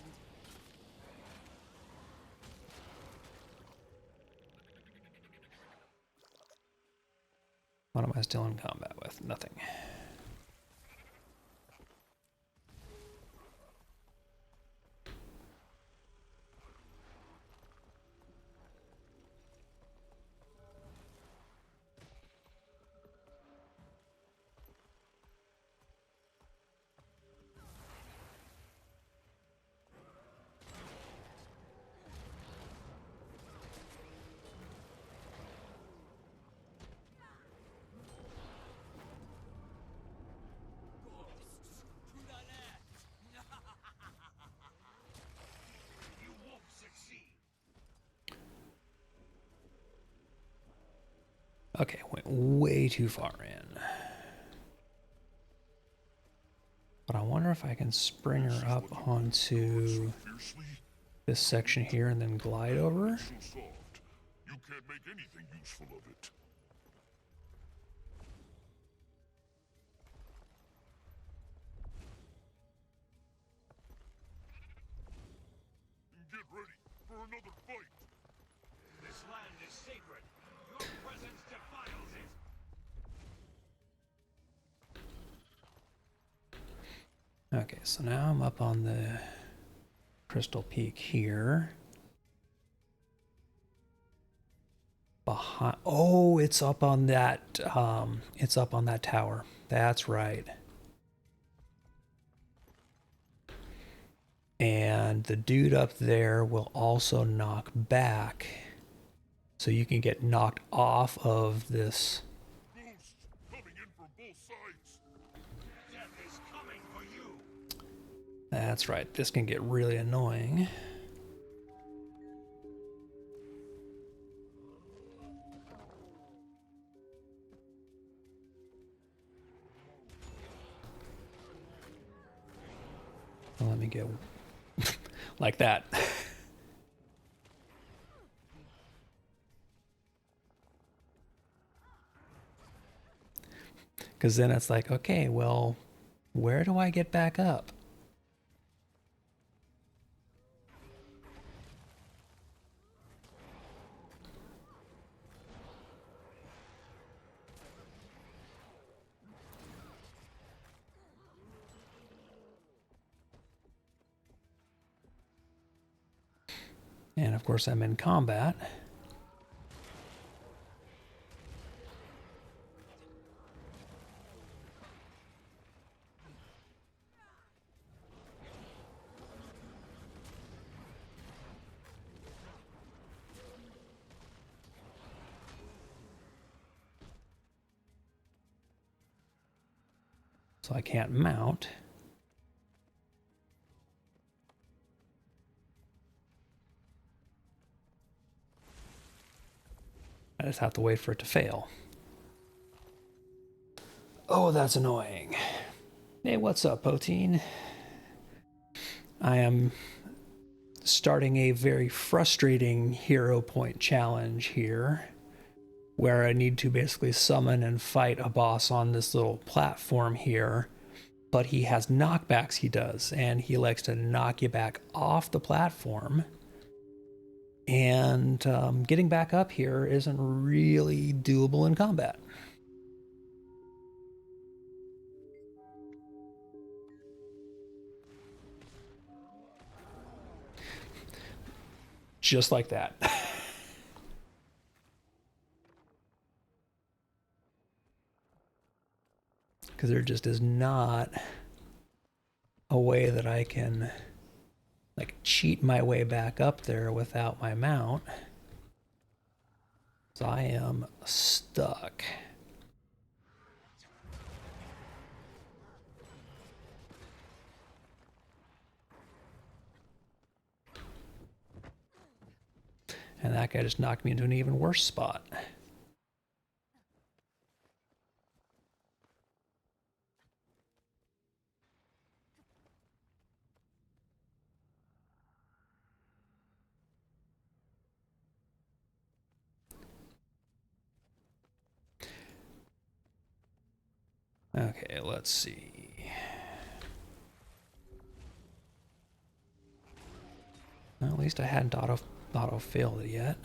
What am I still in combat with? Nothing. Okay, went way too far in. But I wonder if I can spring her up onto this section here and then glide over. So soft, you can't make anything useful of it. Get ready for another fight. This land is sacred. Your presence defiles it. Okay, so now I'm up on the Crystal Peak here. Behind, oh, it's up on that tower. That's right. And the dude up there will also knock back. So you can get knocked off of this. Ghosts coming in from both sides. Death is coming for you. That's right. This can get really annoying. Let me get like that. Because then it's like, okay, well, where do I get back up? And of course, I'm in combat. So I can't mount. I just have to wait for it to fail. Oh, that's annoying. Hey, what's up, Poteen? I am starting a very frustrating hero point challenge here, where I need to basically summon and fight a boss on this little platform here, but he has knockbacks he does, and he likes to knock you back off the platform, and getting back up here isn't really doable in combat. Just like that. Because there just is not a way that I can like cheat my way back up there without my mount. So I am stuck. And that guy just knocked me into an even worse spot. Okay, let's see. Well, at least I hadn't auto-failed it yet.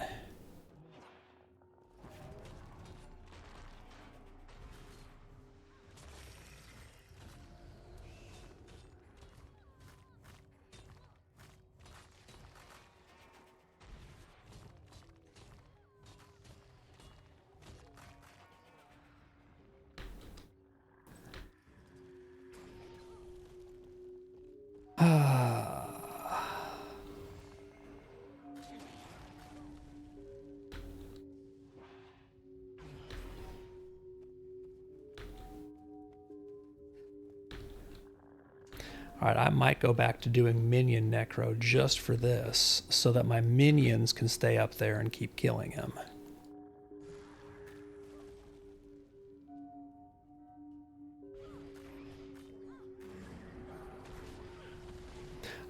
Alright, I might go back to doing minion necro just for this, so that my minions can stay up there and keep killing him.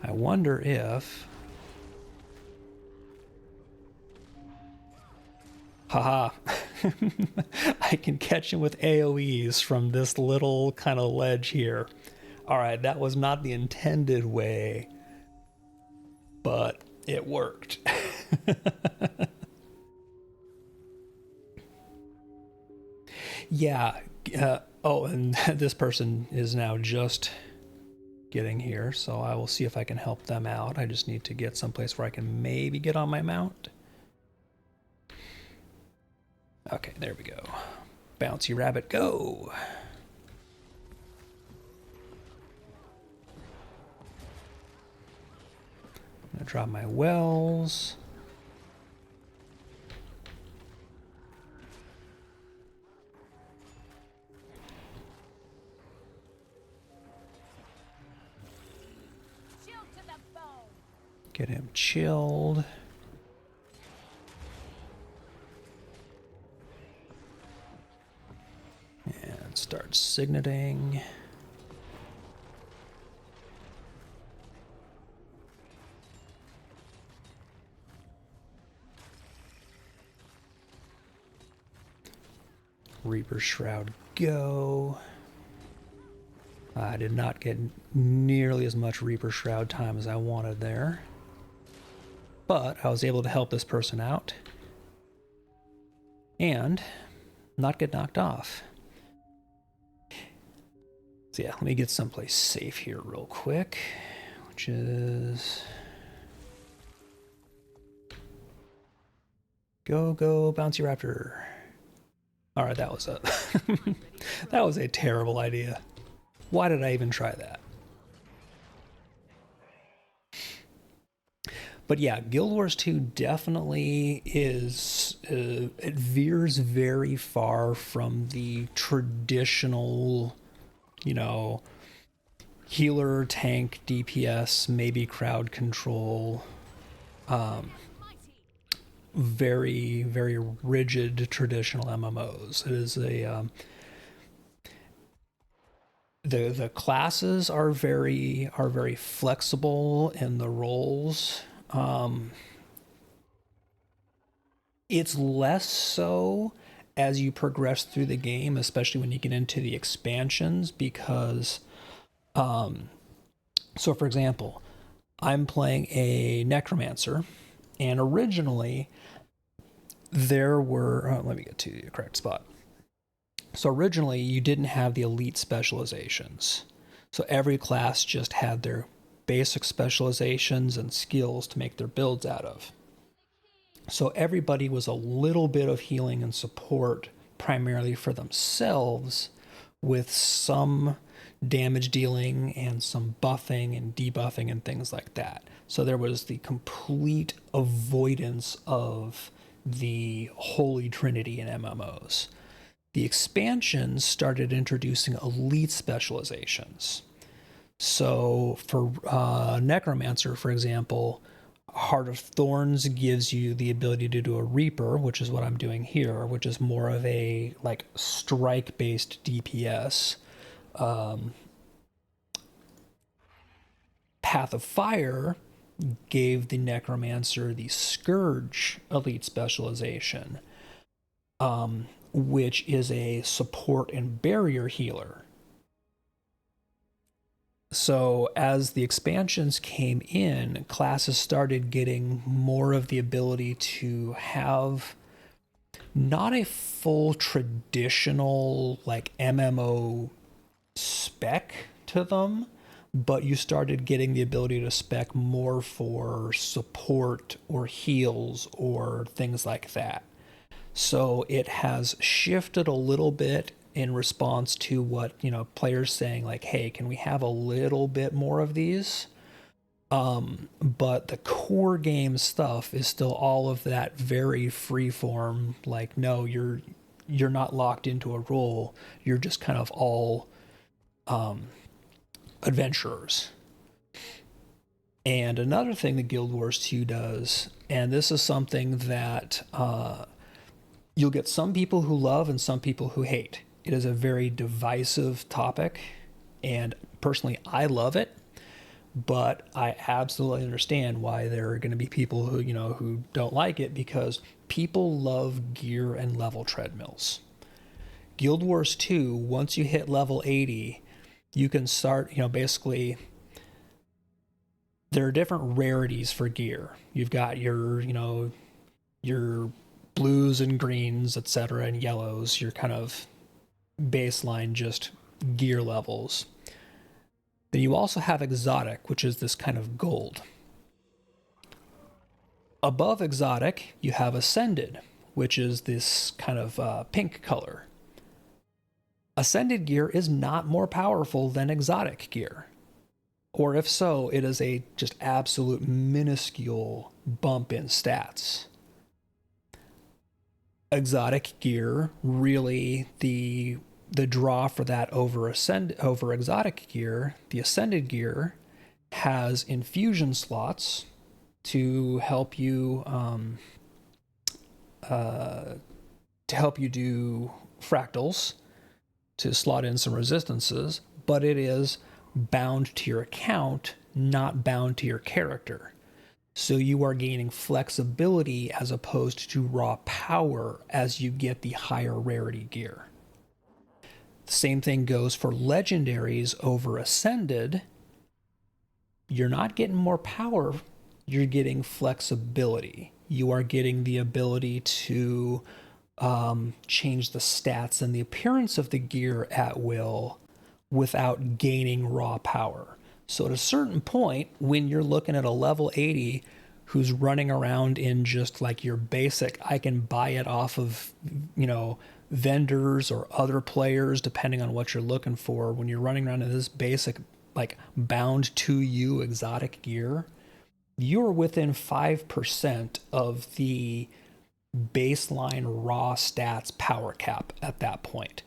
I wonder if... Haha. I can catch him with AoEs from this little kind of ledge here. Alright, that was not the intended way, but it worked. Yeah. Oh, and this person is now just getting here, so I will see if I can help them out. I just need to get someplace where I can maybe get on my mount. Okay, there we go. Bouncy rabbit, go! I'm gonna drop my wells. Get him chilled. And start signating. Reaper Shroud, go. I did not get nearly as much Reaper Shroud time as I wanted there. But I was able to help this person out and not get knocked off. So yeah, let me get someplace safe here real quick, which is... Go, Bouncy Raptor. Alright, that was a... that was a terrible idea. Why did I even try that? But yeah, Guild Wars 2 definitely is... it veers very far from the traditional, you know, healer, tank, DPS, maybe crowd control, very, very rigid traditional MMOs. It is a the classes are very flexible in the roles. It's less so as you progress through the game, especially when you get into the expansions, because so for example, I'm playing a necromancer, and originally there were let me get to the correct spot. So originally you didn't have the elite specializations. So every class just had their basic specializations and skills to make their builds out of. So everybody was a little bit of healing and support primarily for themselves, with some damage dealing and some buffing and debuffing and things like that. So there was the complete avoidance of the Holy Trinity in MMOs. The expansions started introducing elite specializations. So for Necromancer, for example, Heart of Thorns gives you the ability to do a Reaper, which is what I'm doing here, which is more of a like strike-based DPS. Path of Fire gave the Necromancer the Scourge elite specialization, which is a support and barrier healer. So as the expansions came in, classes started getting more of the ability to have not a full traditional like MMO spec to them, but you started getting the ability to spec more for support or heals or things like that. So it has shifted a little bit in response to what, players saying like, hey, can we have a little bit more of these? But the core game stuff is still all of that very free form. Like, no, you're not locked into a role. You're just kind of all adventurers. And another thing that Guild Wars 2 does, and this is something that you'll get some people who love and some people who hate. It is a very divisive topic, and personally, I love it, but I absolutely understand why there are going to be people who, who don't like it, because people love gear and level treadmills. Guild Wars 2, once you hit level 80, you can start, basically, there are different rarities for gear. You've got your blues and greens, etc., and yellows, your kind of baseline just gear levels. Then you also have exotic, which is this kind of gold. Above exotic, you have ascended, which is this kind of pink color. Ascended gear is not more powerful than exotic gear. Or if so, it is a just absolute minuscule bump in stats. Exotic gear, really the draw for that over exotic gear, the ascended gear has infusion slots to help you do fractals, to slot in some resistances, but it is bound to your account, not bound to your character. So you are gaining flexibility as opposed to raw power as you get the higher rarity gear. The same thing goes for legendaries over ascended. You're not getting more power, you're getting flexibility. You are getting the ability to change the stats and the appearance of the gear at will without gaining raw power. So at a certain point, when you're looking at a level 80 who's running around in just like your basic, I can buy it off of, vendors or other players, depending on what you're looking for. When you're running around in this basic, like bound to you exotic gear, you're within 5% of the baseline raw stats power cap at that point.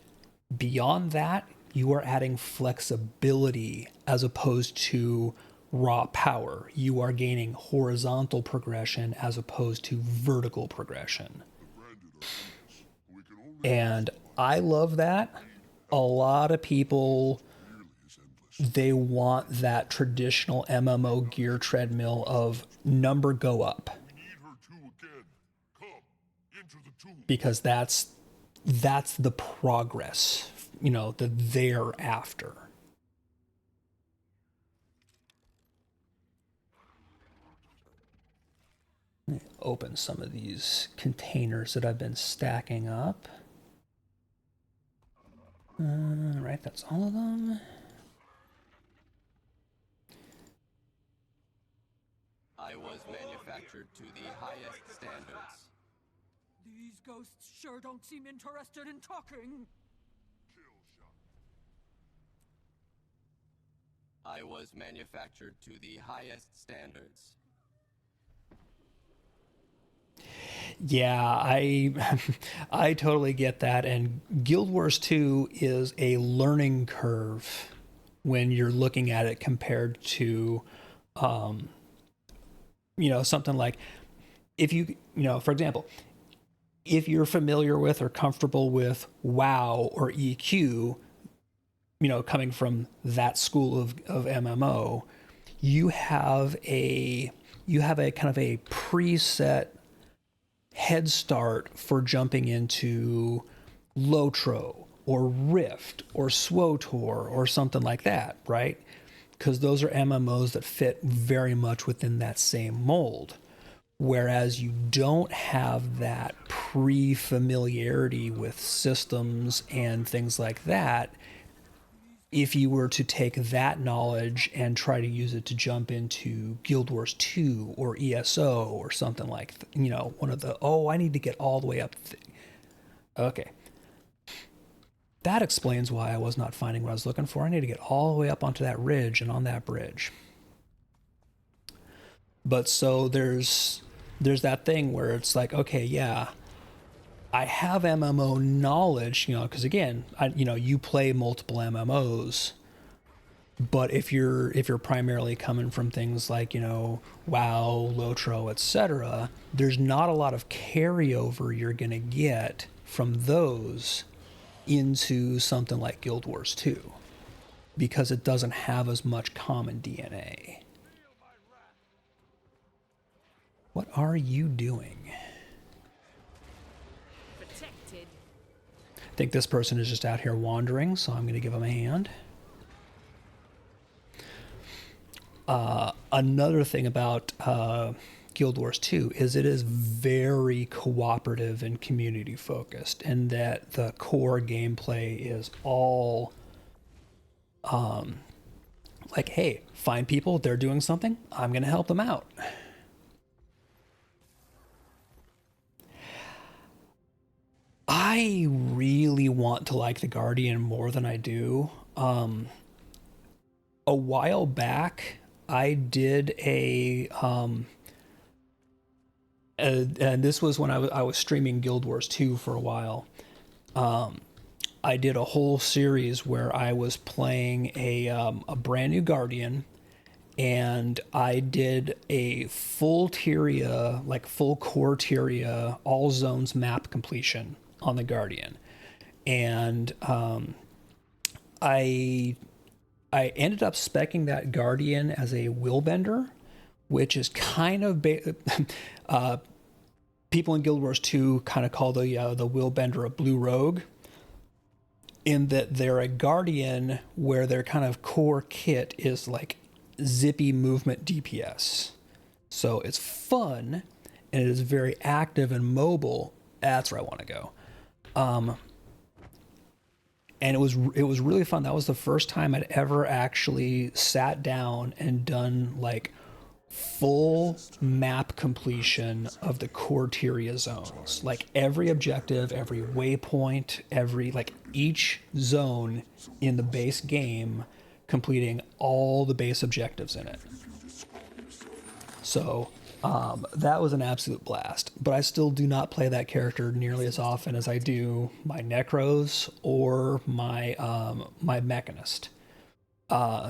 Beyond that, you are adding flexibility as opposed to raw power. You are gaining horizontal progression as opposed to vertical progression. And I love that. A lot of people, they want that traditional MMO gear treadmill of number go up. Because that's the progress, the thereafter. Let me open some of these containers that I've been stacking up. Right, that's all of them. I was manufactured to the highest standards. These ghosts sure don't seem interested in talking. I was manufactured to the highest standards. Yeah, I totally get that. And Guild Wars 2 is a learning curve when you're looking at it compared to, something like if for example, if you're familiar with or comfortable with WoW or EQ, coming from that school of MMO, you have a kind of a preset head start for jumping into Lotro or Rift or SWOTOR or something like that, right? Because those are MMOs that fit very much within that same mold. Whereas you don't have that pre-familiarity with systems and things like that. If you were to take that knowledge and try to use it to jump into Guild Wars 2 or ESO or something like, one of the, I need to get all the way up. Okay. That explains why I was not finding what I was looking for. I need to get all the way up onto that ridge and on that bridge. But so there's that thing where it's like, okay, yeah, I have MMO knowledge, because again, you play multiple MMOs, but if you're primarily coming from things like, WoW, Lotro, etc., there's not a lot of carryover you're going to get from those into something like Guild Wars 2 because it doesn't have as much common DNA. What are you doing? Protected. I think this person is just out here wandering, so I'm going to give him a hand. Another thing about Guild Wars 2 is it is very cooperative and community focused, and that the core gameplay is all like, hey, find people, they're doing something, I'm going to help them out. I really want to like the Guardian more than I do. A while back, I did and this was when I was streaming Guild Wars 2 for a while. I did a whole series where I was playing a brand new Guardian, and I did a full Tyria, like full core Tyria, all zones map completion on the Guardian. And I ended up speccing that Guardian as a willbender, which is kind of people in Guild Wars 2 kind of call the willbender a blue rogue, in that they're a Guardian where their kind of core kit is like zippy movement DPS. So it's fun and it is very active and mobile. That's where I want to go. And it was really fun. That was the first time I'd ever actually sat down and done like full map completion of the core Tyria zones. Like every objective, every waypoint, each zone in the base game, completing all the base objectives in it. So that was an absolute blast, but I still do not play that character nearly as often as I do my Necros or my Mechanist.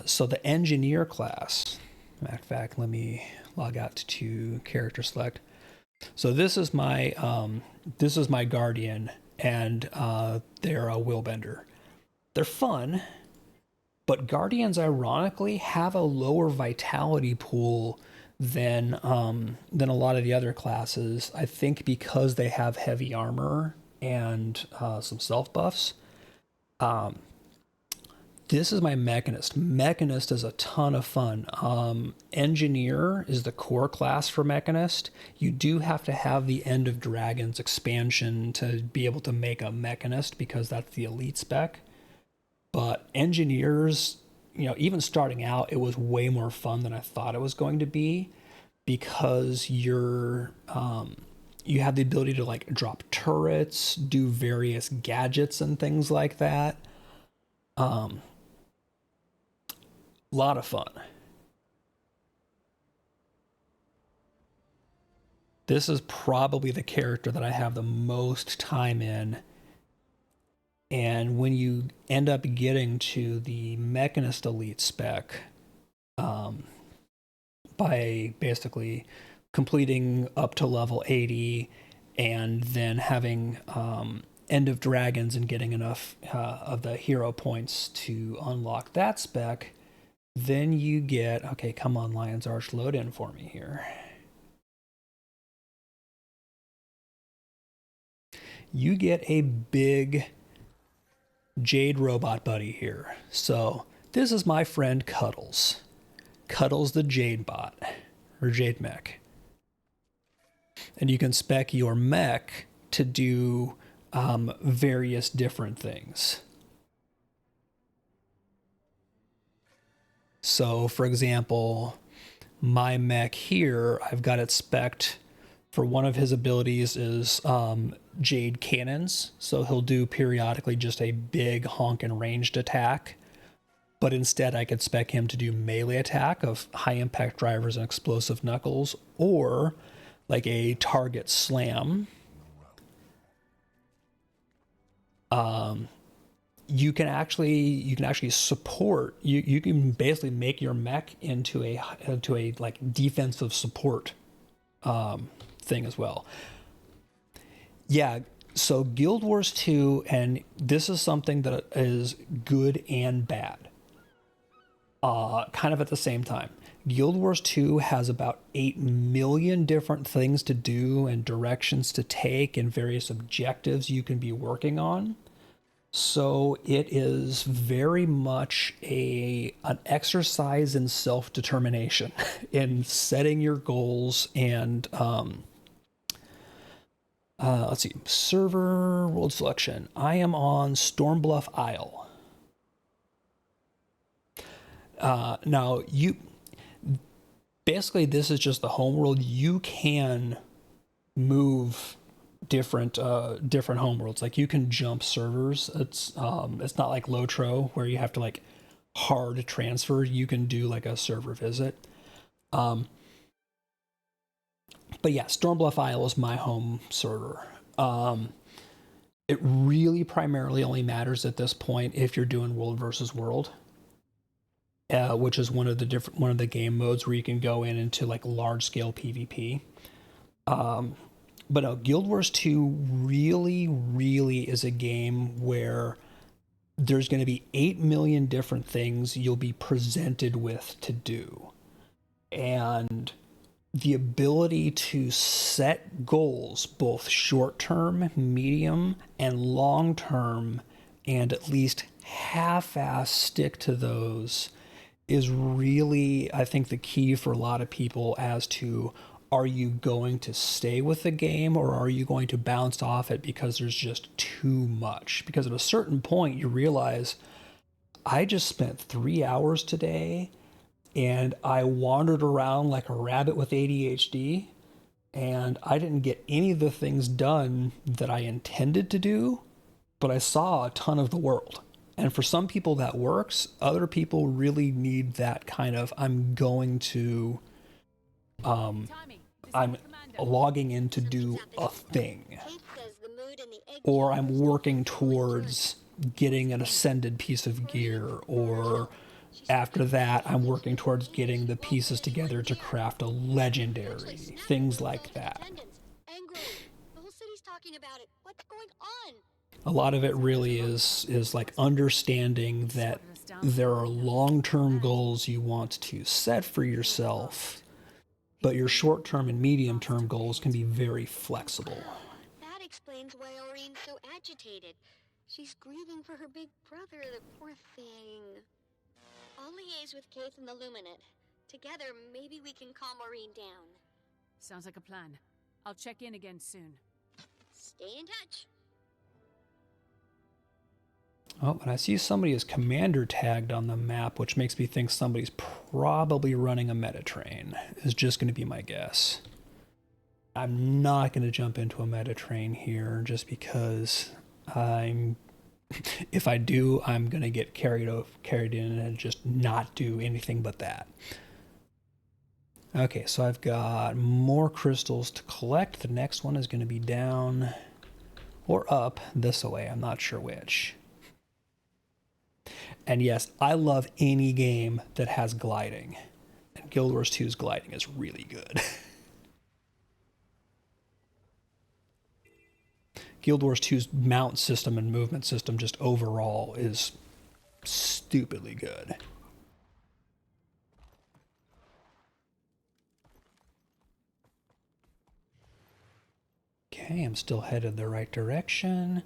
So the Engineer class, Matter of fact, let me log out to character select. So this is my guardian, and they're a willbender. They're fun, but guardians ironically have a lower vitality pool than a lot of the other classes. I think because they have heavy armor and some self buffs. This is my Mechanist. Mechanist is a ton of fun. Engineer is the core class for Mechanist. You do have to have the End of Dragons expansion to be able to make a Mechanist because that's the elite spec. But Engineers, even starting out, it was way more fun than I thought it was going to be because you have the ability to like drop turrets, do various gadgets and things like that. Lot of fun. This is probably the character that I have the most time in. And when you end up getting to the Mechanist Elite spec, by basically completing up to level 80 and then having End of Dragons and getting enough of the hero points to unlock that spec, then you get, okay, come on, Lion's Arch, load in for me here. You get a big Jade robot buddy here. So this is my friend Cuddles. Cuddles the Jade bot, or Jade mech. And you can spec your mech to do various different things. So, for example, my mech here, I've got it spec'd for one of his abilities is Jade Cannons. So he'll do periodically just a big honkin' ranged attack. But instead I could spec him to do melee attack of high impact drivers and explosive knuckles, or like a target slam. You can actually support, you can basically make your mech into a like defensive support thing as well. Yeah, so Guild Wars 2, and this is something that is good and bad, kind of at the same time. Guild Wars 2 has about 8 million different things to do and directions to take and various objectives you can be working on. So it is very much an exercise in self-determination, in setting your goals and let's see, server world selection. I am on Stormbluff Isle. Now basically this is just the home world. You can move different home worlds. Like you can jump servers. It's not like Lotro where you have to like hard transfer. You can do like a server visit. But yeah, Stormbluff Isle is my home server. It really primarily only matters at this point if you're doing world versus world, which is one of the game modes where you can go into like large scale PvP. But no, Guild Wars 2 really, really is a game where there's going to be 8 million different things you'll be presented with to do. And the ability to set goals, both short-term, medium, and long-term, and at least half-ass stick to those is really, I think, the key for a lot of people as to, are you going to stay with the game or are you going to bounce off it because there's just too much? Because at a certain point you realize, I just spent 3 hours today and I wandered around like a rabbit with ADHD and I didn't get any of the things done that I intended to do, but I saw a ton of the world. And for some people that works. Other people really need that kind of, I'm logging in to do a thing, or I'm working towards getting an ascended piece of gear, or After that, I'm working towards getting the pieces together to craft a legendary, things like that. The whole city's talking about it. What's going on? A lot of it really is like understanding that there are long-term goals you want to set for yourself, but your short-term and medium-term goals can be very flexible. That explains why Aureen's so agitated. She's grieving for her big brother, the poor thing. I'll liaise with Keith and the Luminate. Together, maybe we can calm Aureen down. Sounds like a plan. I'll check in again soon. Stay in touch. Oh, and I see somebody is commander tagged on the map, which makes me think somebody's probably running a meta train, is just going to be my guess. I'm not going to jump into a meta train here just because if I do, I'm going to get carried in and just not do anything but that. Okay, so I've got more crystals to collect. The next one is going to be down or up this way. I'm not sure which. And yes, I love any game that has gliding. And Guild Wars 2's gliding is really good. Guild Wars 2's mount system and movement system just overall is stupidly good. Okay, I'm still headed the right direction.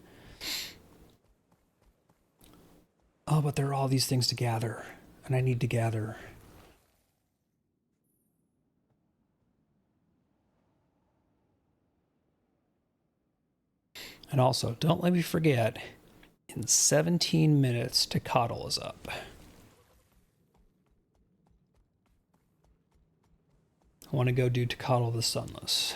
Oh, but there are all these things to gather, and I need to gather. And also, don't let me forget, in 17 minutes, Tecatl is up. I want to go do Tecatl the Sunless.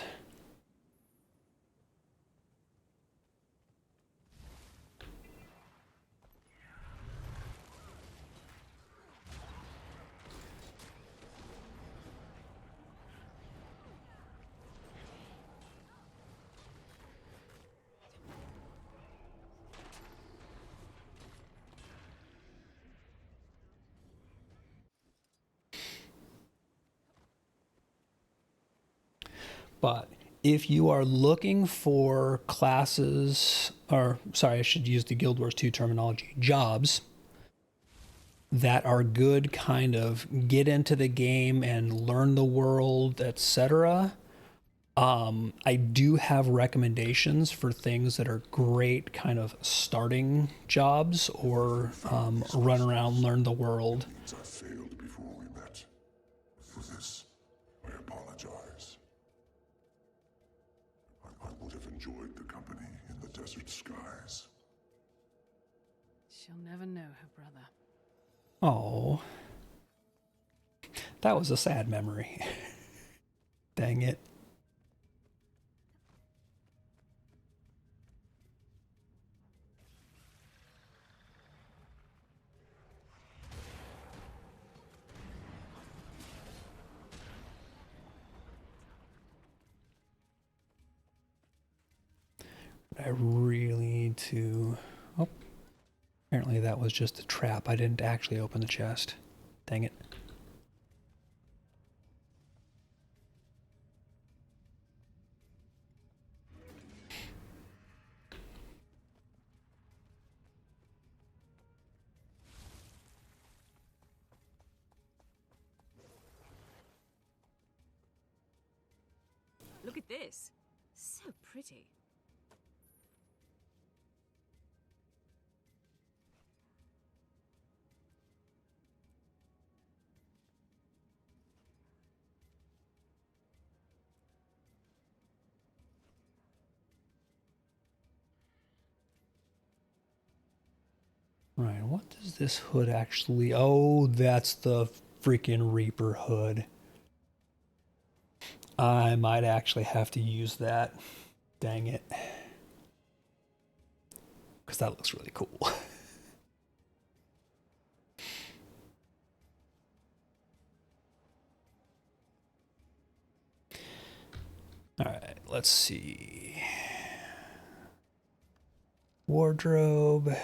But if you are looking for classes, or sorry, I should use the Guild Wars 2 terminology, jobs that are good, kind of get into the game and learn the world, etc. I do have recommendations for things that are great kind of starting jobs or run around, learn the world. I failed before we met. For this, I apologize. I would have enjoyed the company in the desert skies. She'll never know her brother. Oh, that was a sad memory. Dang it. I really need to... Oh, apparently that was just a trap. I didn't actually open the chest. Dang it. Look at this. So pretty. Right, what does this hood actually... Oh, that's the freaking Reaper hood. I might actually have to use that. Dang it. Because that looks really cool. Alright, let's see. Wardrobe,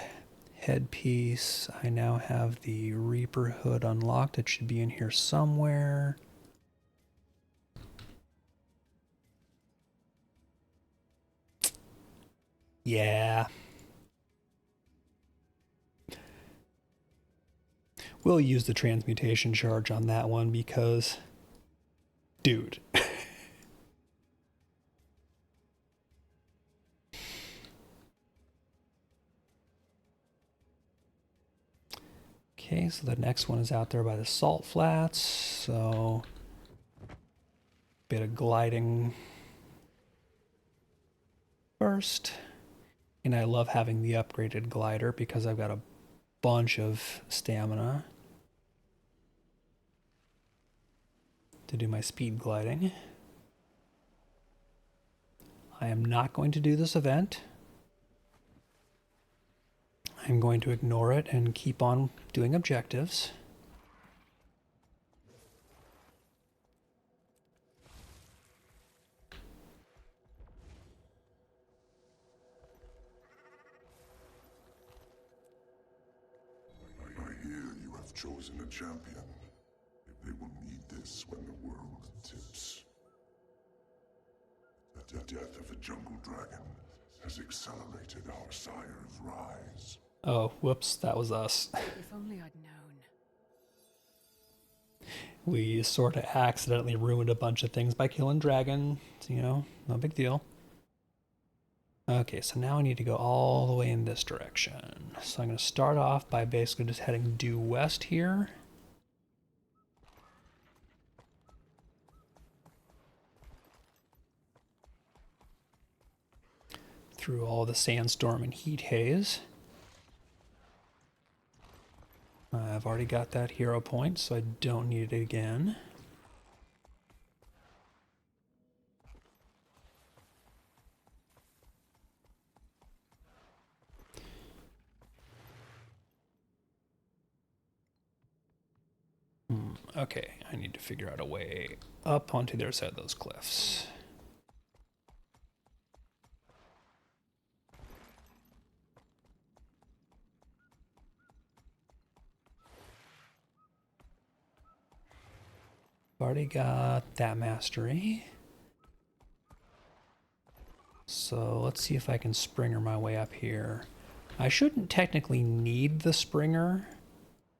headpiece. I now have the Reaper hood unlocked. It should be in here somewhere. Yeah. We'll use the transmutation charge on that one because, dude. Okay, so the next one is out there by the salt flats, so bit of gliding first. And I love having the upgraded glider because I've got a bunch of stamina to do my speed gliding. I am not going to do this event. I'm going to ignore it and keep on doing objectives. I hear you have chosen a champion. They will need this when the world tips. The death of a jungle dragon has accelerated our sire's rise. Oh, whoops, that was us. If only I'd known. We sort of accidentally ruined a bunch of things by killing dragons, you know, no big deal. Okay, so now I need to go all the way in this direction. So I'm going to start off by basically just heading due west here. Through all the sandstorm and heat haze. I've already got that hero point, so I don't need it again. Okay, I need to figure out a way up onto the other side of those cliffs. Already got that mastery. So let's see if I can springer my way up here. I shouldn't technically need the springer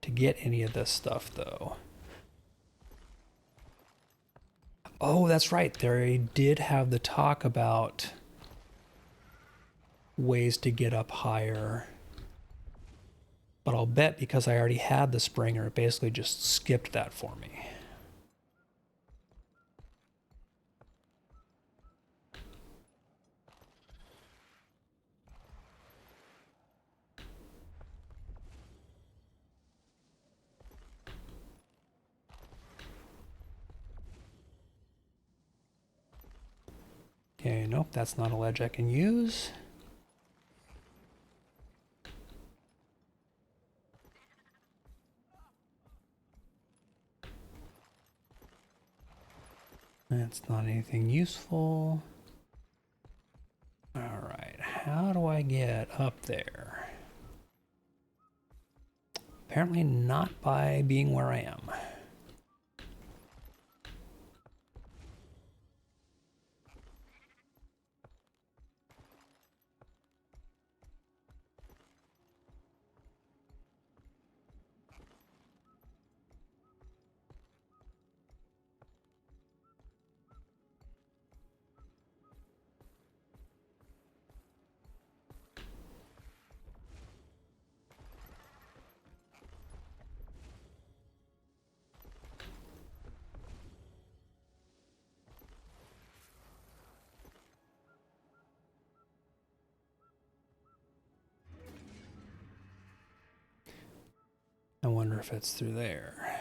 to get any of this stuff though. Oh, that's right. They did have the talk about ways to get up higher. But I'll bet because I already had the springer, it basically just skipped that for me. Okay, nope, that's not a ledge I can use. That's not anything useful. Alright, how do I get up there? Apparently not by being where I am. I wonder if it's through there.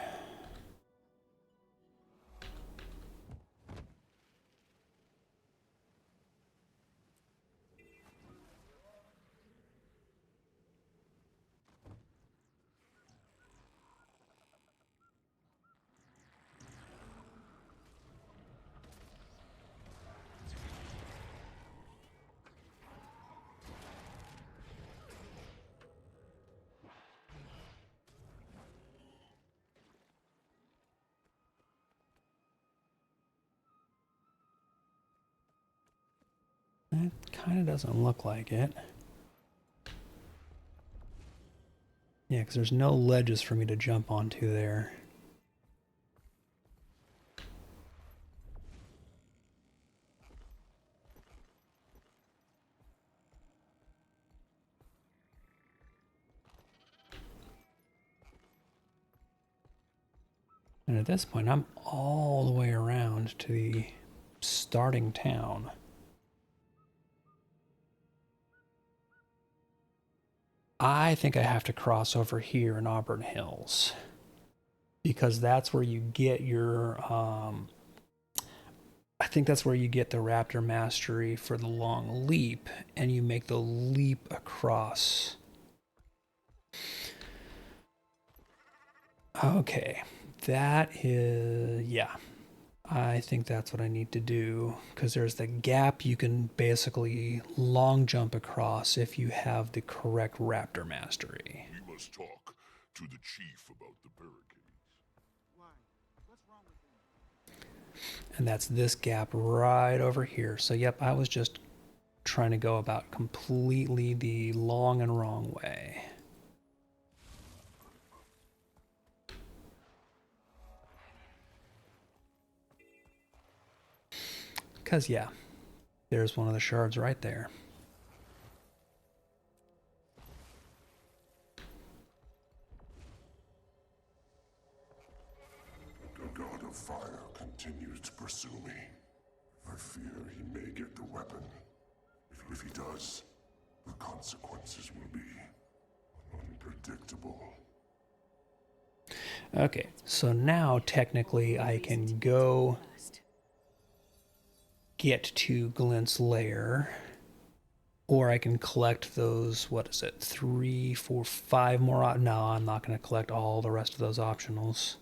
kind of doesn't look like it. Yeah, because there's no ledges for me to jump onto there. And at this point, I'm all the way around to the starting town. I think I have to cross over here in Auburn Hills, because that's where you get your, I think that's where you get the Raptor Mastery for the long leap, and you make the leap across. Okay, that is, yeah. I think that's what I need to do, because there's the gap you can basically long jump across if you have the correct Raptor Mastery. We must talk to the chief about the barricades. Why? What's wrong with them? And that's this gap right over here. So yep, I was just trying to go about completely the long and wrong way. Because, yeah, there's one of the shards right there. The god of fire continues to pursue me. I fear he may get the weapon. If he does, the consequences will be unpredictable. Okay, so now technically I can go get to Glint's lair, or I can collect those, what is it, 3, 4, 5 more. No, I'm not going to collect all the rest of those optionals.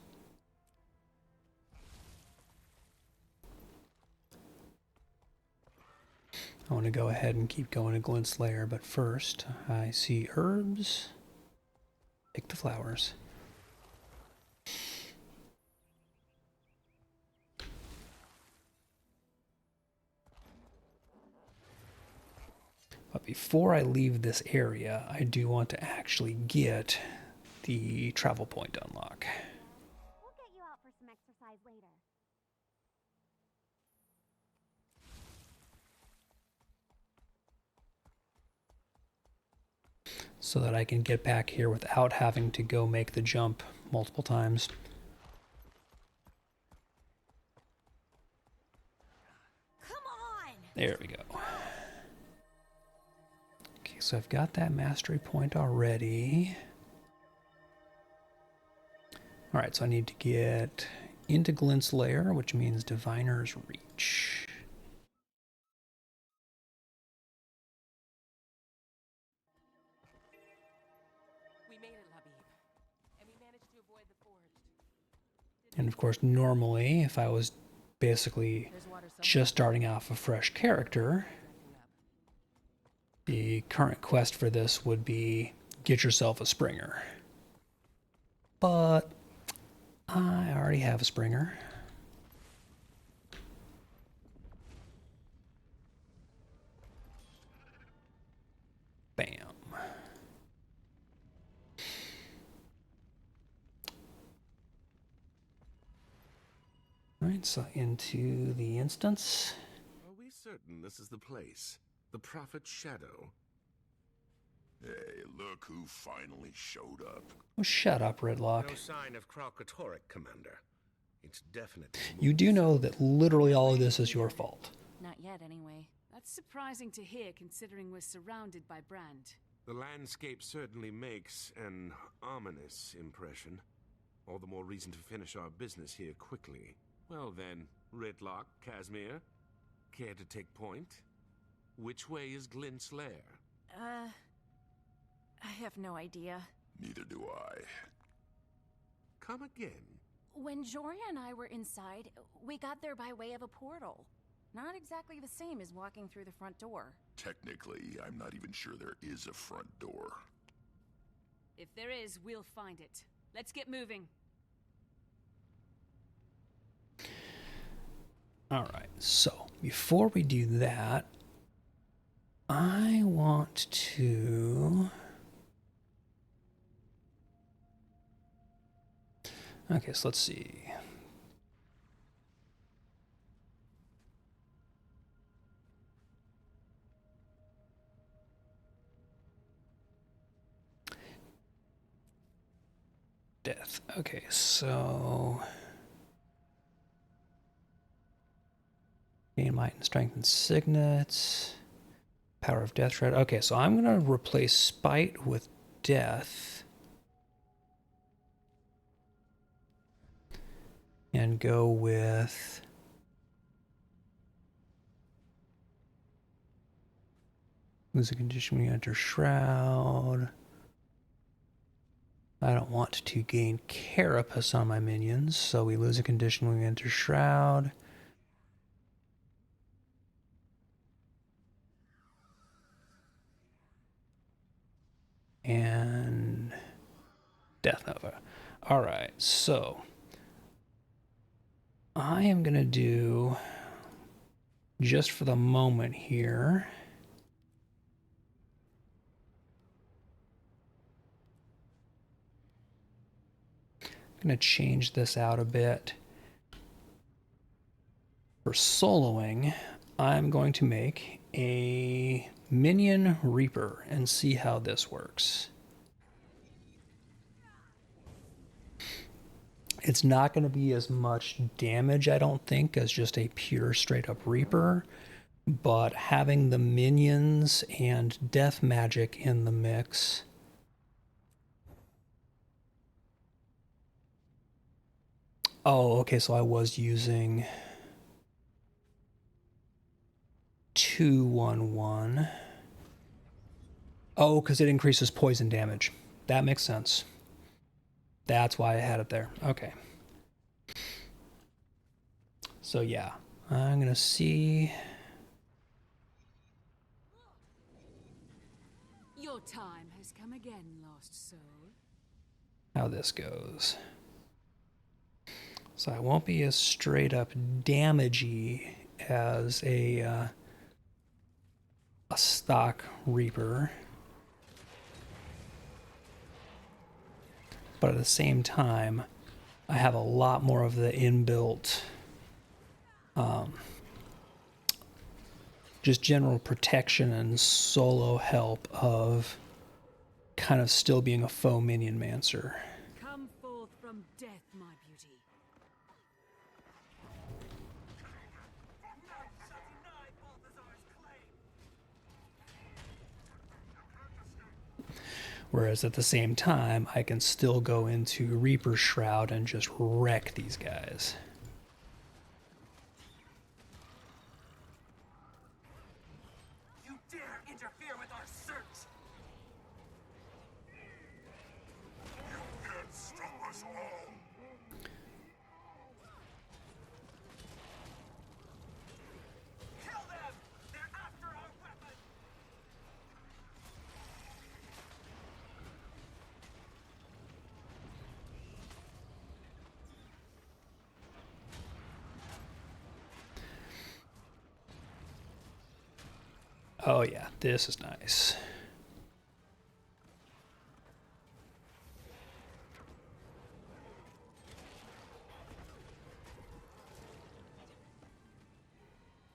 I want to go ahead and keep going to Glint's lair, but first I see herbs. Pick the flowers. But before I leave this area, I do want to actually get the travel point unlock. We'll get you out for some exercise later. So that I can get back here without having to go make the jump multiple times. Come on! There we go. Okay, so I've got that mastery point already. Alright, so I need to get into Glint's lair, which means Diviner's Reach. We made it, Labib, and we managed to avoid the forge. And of course, normally, if I was basically just starting off a fresh character, the current quest for this would be get yourself a Springer. But I already have a Springer. Bam. Alright, so into the instance. Are we certain this is the place? The Prophet's Shadow? Hey, look who finally showed up. Oh, shut up, Ridlock. No sign of Kralkatoric, Commander. It's definitely... You do know that literally all of this is your fault. Not yet, anyway. That's surprising to hear, considering we're surrounded by Brand. The landscape certainly makes an ominous impression. All the more reason to finish our business here quickly. Well then, Ridlock, Casimir, care to take point? Which way is Glint's lair? I have no idea. Neither do I. Come again. When Joria and I were inside, we got there by way of a portal. Not exactly the same as walking through the front door. Technically, I'm not even sure there is a front door. If there is, we'll find it. Let's get moving. Alright, so before we do that, I want to... Okay, so let's see. Death. Okay, so... Gain might and strength and signets. Power of death shred. Okay, so I'm going to replace spite with death. And go with... Lose a condition when you enter shroud. I don't want to gain carapace on my minions, so we lose a condition when we enter shroud. And Death Nova. All right, so I am going to do, just for the moment here, I'm going to change this out a bit. For soloing, I'm going to make a Minion Reaper and see how this works. It's not going to be as much damage, I don't think, as just a pure straight-up Reaper, but having the minions and death magic in the mix... Oh, okay, so I was using 2/1/1. Oh, because it increases poison damage. That makes sense. That's why I had it there. Okay. So yeah, I'm gonna see. Your time has come again, lost soul. How this goes. So I won't be as straight up damagey as a stock Reaper. But at the same time, I have a lot more of the inbuilt just general protection and solo help of kind of still being a faux minion mancer. Come forth from death, my beauty. Whereas at the same time, I can still go into Reaper's Shroud and just wreck these guys. You dare interfere with our search! You can't stop us all! Kill them! They're after our weapon! Oh yeah, this is nice.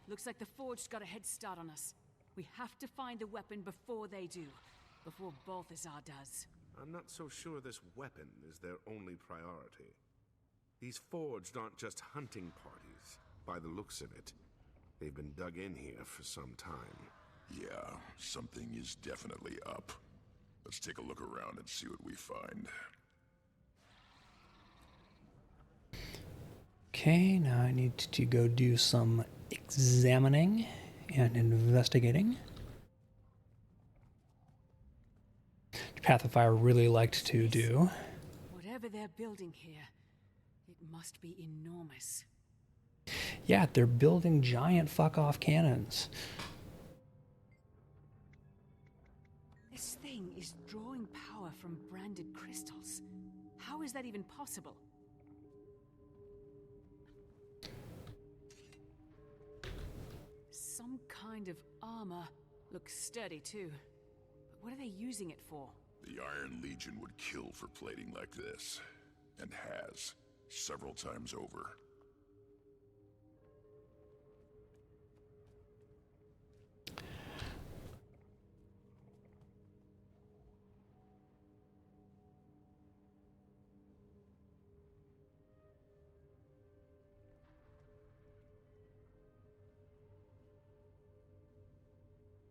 Looks like the Forged got a head start on us. We have to find the weapon before they do. Before Balthazar does. I'm not so sure this weapon is their only priority. These Forged aren't just hunting parties. By the looks of it, they've been dug in here for some time. Yeah, something is definitely up. Let's take a look around and see what we find. Okay, now I need to go do some examining and investigating. Path of Fire really liked to do. Whatever they're building here, it must be enormous. Yeah, they're building giant fuck-off cannons. This thing is drawing power from branded crystals. How is that even possible? Some kind of armor Looks sturdy too. But what are they using it for? The Iron Legion would kill for plating like this, and has, several times over.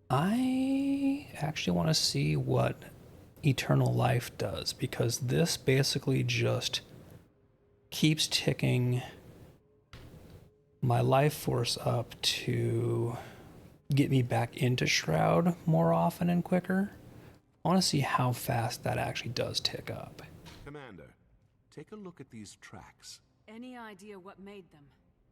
I actually want to see what eternal life does, because this basically just keeps ticking my life force up to get me back into Shroud more often and quicker. I want to see how fast that actually does tick up. Commander, take a look at these tracks. Any idea what made them?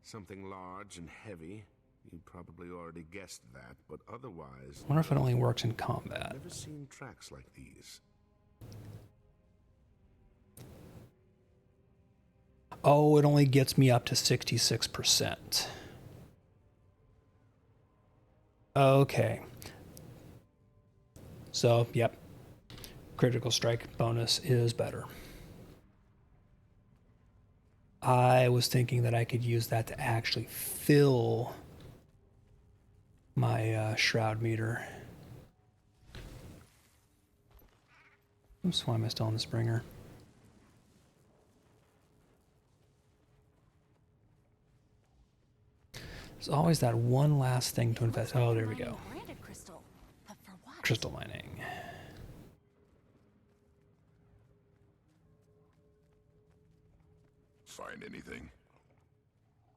Something large and heavy. You probably already guessed that, but otherwise... I wonder if it only works in combat. I've never seen tracks like these. Oh, it only gets me up to 66%. Okay. So, yep. Critical strike bonus is better. I was thinking that I could use that to actually fill my shroud meter. Oops, why am I still on the Springer? There's always that one last thing to invest. Oh, there we go. Branded crystal. But for what? Crystal mining. Find anything?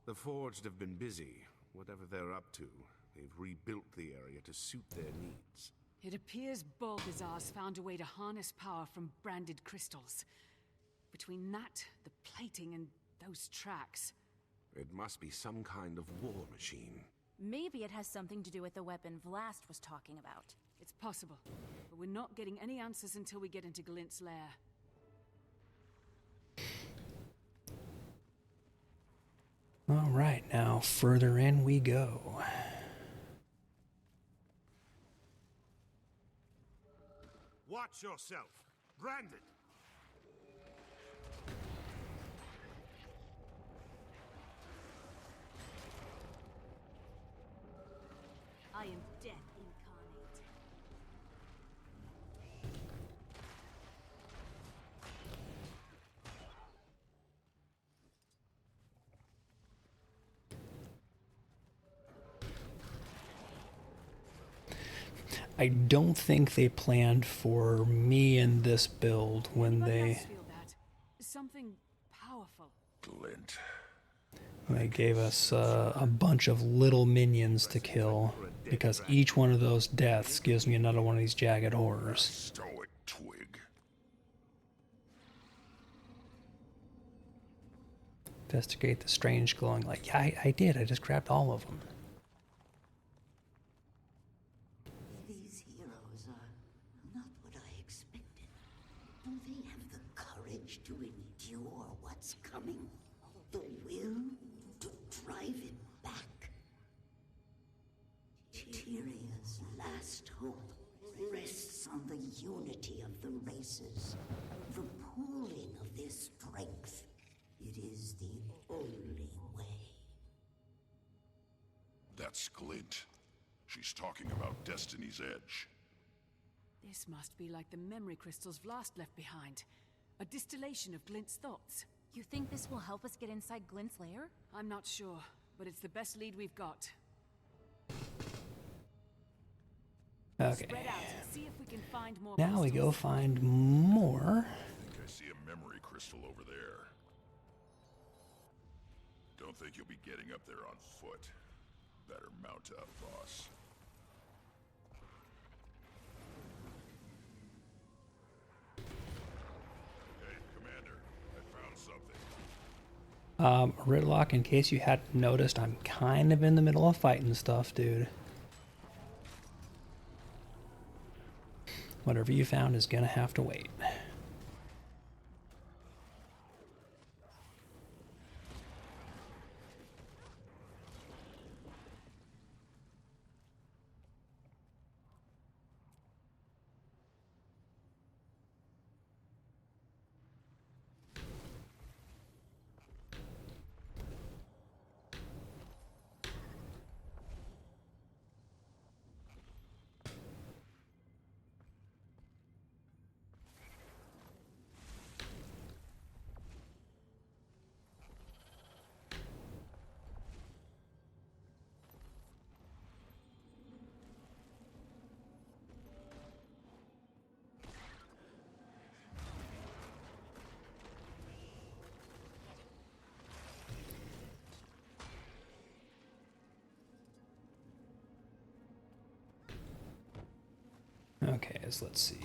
The Forged have been busy. Whatever they're up to, they've rebuilt the area to suit their needs. It appears Balgazar's found a way to harness power from branded crystals. Between that, the plating, and those tracks. It must be some kind of war machine. Maybe it has something to do with the weapon Vlast was talking about. It's possible, but we're not getting any answers until we get into Glint's lair. All right, now further in we go. Watch yourself! Branded! I am death incarnate. I don't think they planned for me in this build when Anybody else feel that? Something powerful. Glint. they gave us a bunch of little minions to kill, because each one of those deaths gives me another one of these jagged horrors. Stoic twig. Investigate the strange glowing light. Yeah, I did. I just grabbed all of them. These heroes are not what I expected. Do they have the courage to endure what's coming? The will to drive it back? Tyria's last hope rests on the unity of the races, the pooling of their strength. It is the only way. That's Glint. She's talking about Destiny's Edge. This must be like the memory crystals Vlast left behind. A distillation of Glint's thoughts. You think this will help us get inside Glint's lair? I'm not sure, but it's the best lead we've got. Okay. Spread out and see if we can find more Now we go crystals. find more. I think I see a memory crystal over there. Don't think you'll be getting up there on foot. Better mount up, boss. Hey, Commander, I found something. Ridlock, in case you hadn't noticed, I'm kind of in the middle of fighting stuff, dude. Whatever you found is gonna have to wait. Okay, so let's see.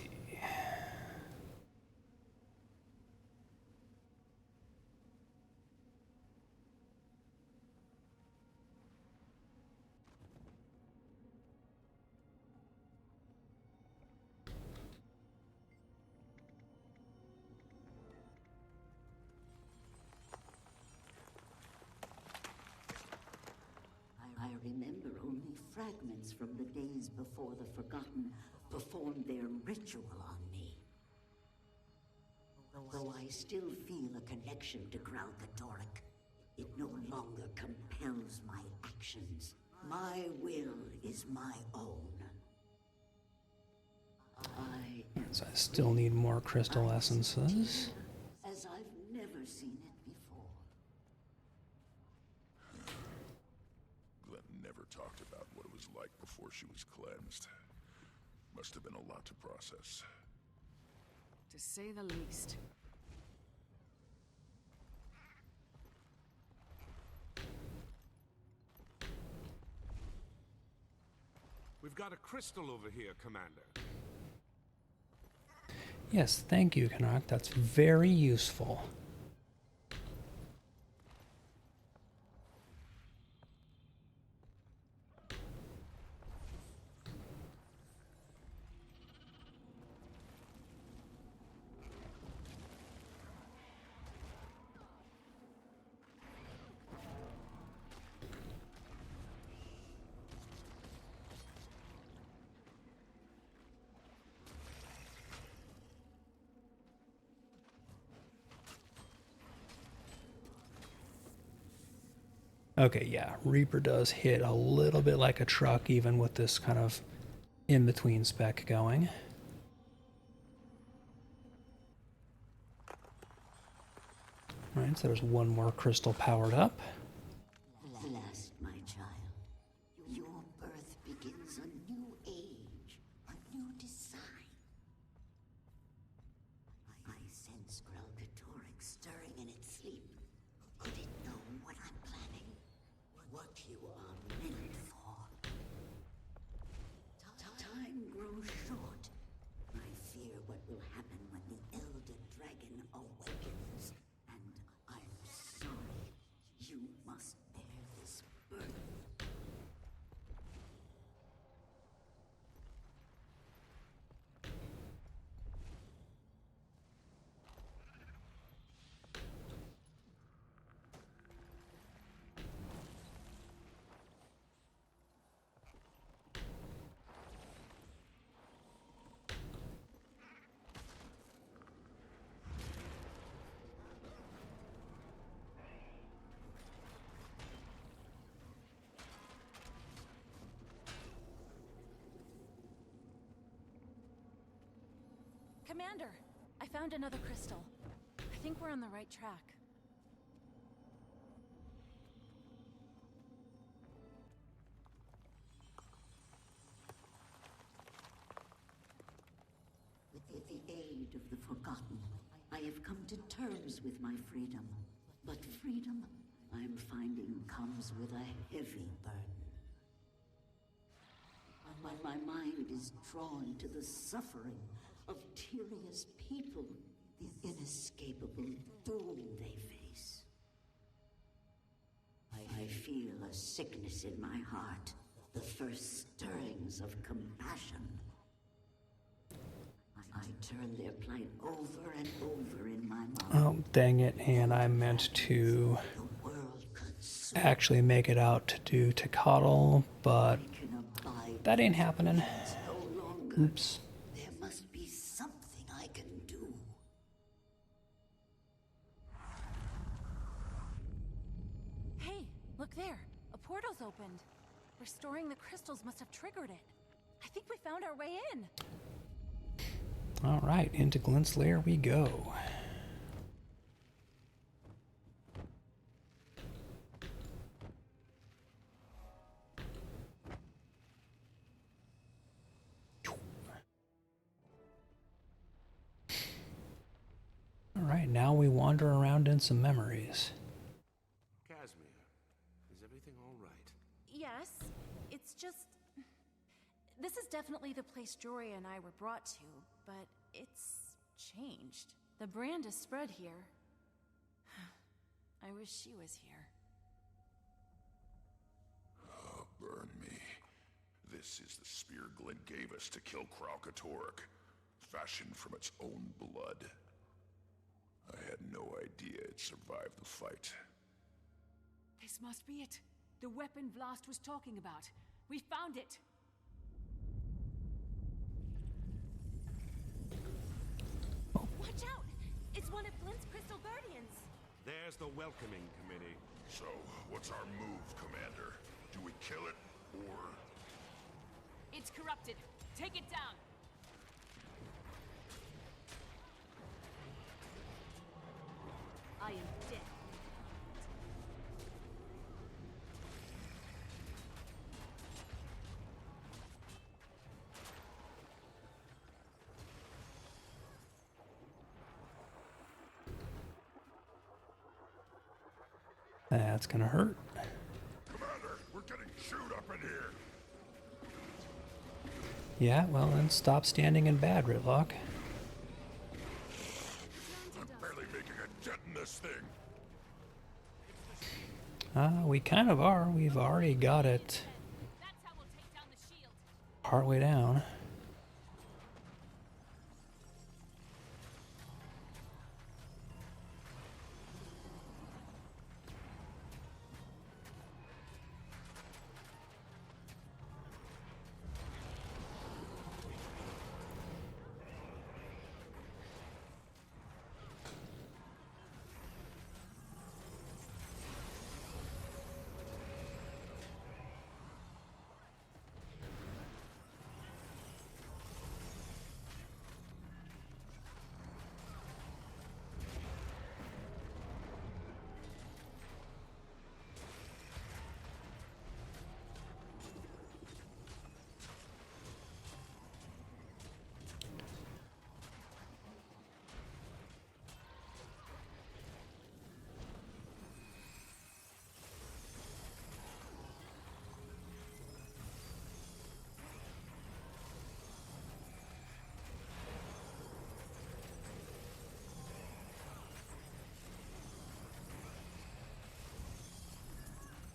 I remember only fragments from the days before the Forgotten performed their ritual on me. Though I still feel a connection to Gralkatoric, it no longer compels my actions. My will is my own. So I still need more crystal essences. As I've never seen it before. Glenn never talked about what it was like before she was cleansed. Must have been a lot to process. To say the least. We've got a crystal over here, Commander. Yes, thank you, Canuck. That's very useful. Okay, yeah, Reaper does hit a little bit like a truck, even with this kind of in-between spec going. Alright, so there's one more crystal powered up. Last, my child, your birth begins a new age, a new design. I sense Gralkatoric stirring in its sleep. Could it know what I'm planning? What you are meant for? Time grows short. I fear what will happen when the Elder Dragon awakens. And I'm sorry. You must bear this burden. Commander, I found another crystal. I think we're on the right track. With the aid of the Forgotten, I have come to terms with my freedom. But freedom, I'm finding, comes with a heavy burden. When my mind is drawn to the suffering of Tyria's people, the inescapable doom they face. I feel a sickness in my heart, the first stirrings of compassion. I turn their plight over and over in my mind. Oh, dang it, and I meant to actually make it out to do Tecatl, but that ain't happening. Oops. There must be something I can do. Hey, look there. A portal's opened. Restoring the crystals must have triggered it. I think we found our way in. Alright, into Glint's Lair we go. Alright, now we wander around in some memories. Casimir, is everything all right? Yes, it's just... This is definitely the place Jory and I were brought to, but it's changed. The brand is spread here. I wish she was here. Oh, burn me. This is the spear Glenn gave us to kill Kralkatork, fashioned from its own blood. I had no idea it survived the fight. This must be it. The weapon Vlast was talking about. We found it. Watch out! It's one of Glenn's Crystal Guardians. There's the welcoming committee. So, what's our move, Commander? Do we kill it, or... It's corrupted. Take it down. I am dead. That's gonna hurt. Commander, we're getting chewed up in here. Yeah, well then stop standing in bad, Ritlock. I'm barely making a dent in this thing. We kind of are. We've already got it That's how we'll take down the shield. partway down.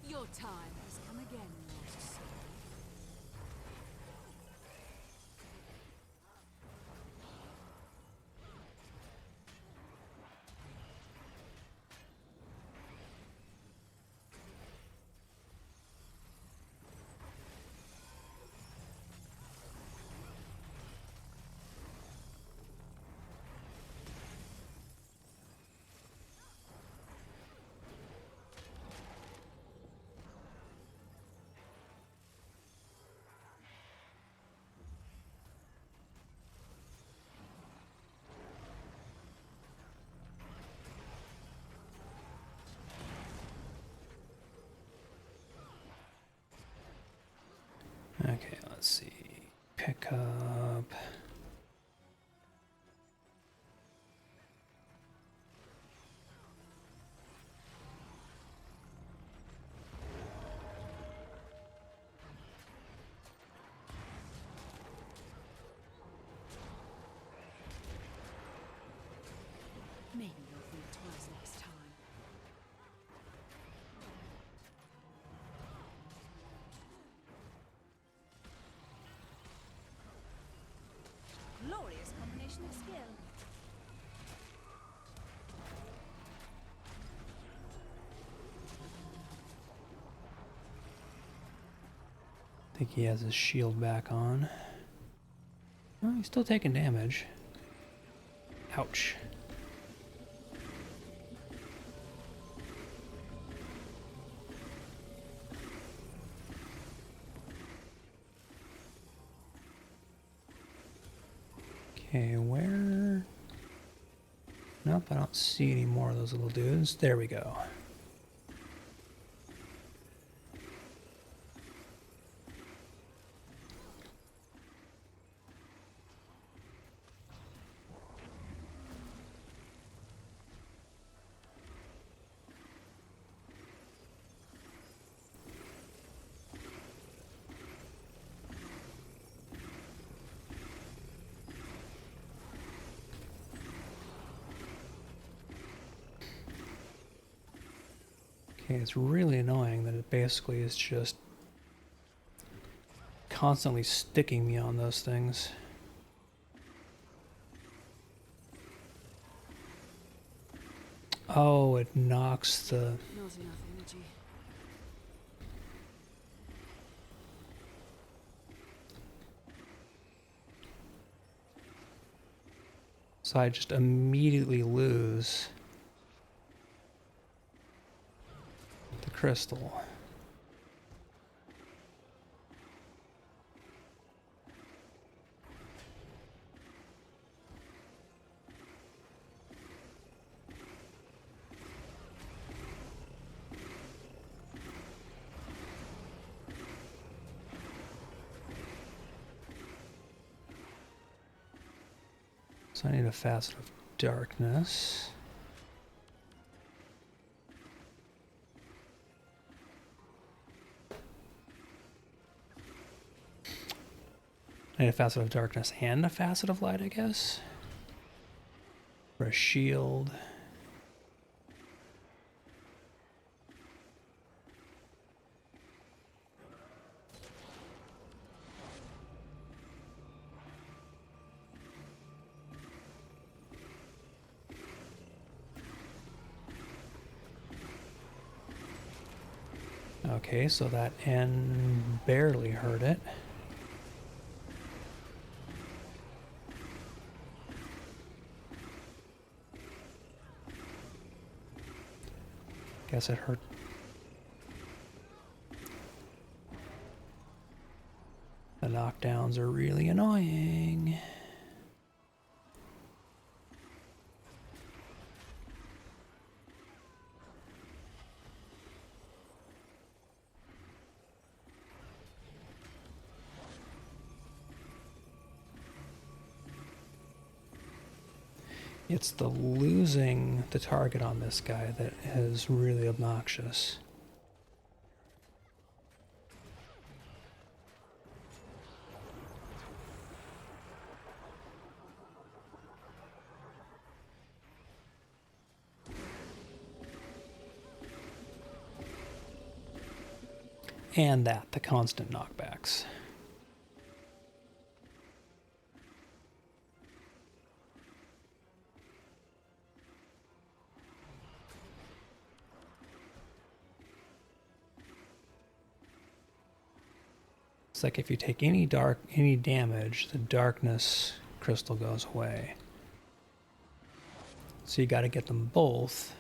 Your time has come again, Lost Soul. Okay, let's see. Pick up. Maybe you'll think twice next time. Glorious combination of skill. I think he has his shield back on. Oh, he's still taking damage. Ouch. Okay, where? Nope, I don't see any more of those little dudes. There we go. Okay, it's really annoying that it basically is just constantly sticking me on those things. Oh, it knocks the... Not enough energy. So I just immediately lose the crystal. So I need a facet of darkness. I need a facet of darkness and a facet of light, I guess. For a shield. Okay, so that N barely hurt it. Guess it hurt. The knockdowns are really annoying. It's the losing the target on this guy that is really obnoxious. And that, the constant knockbacks. It's like if you take any damage, the darkness crystal goes away. So you got to get them both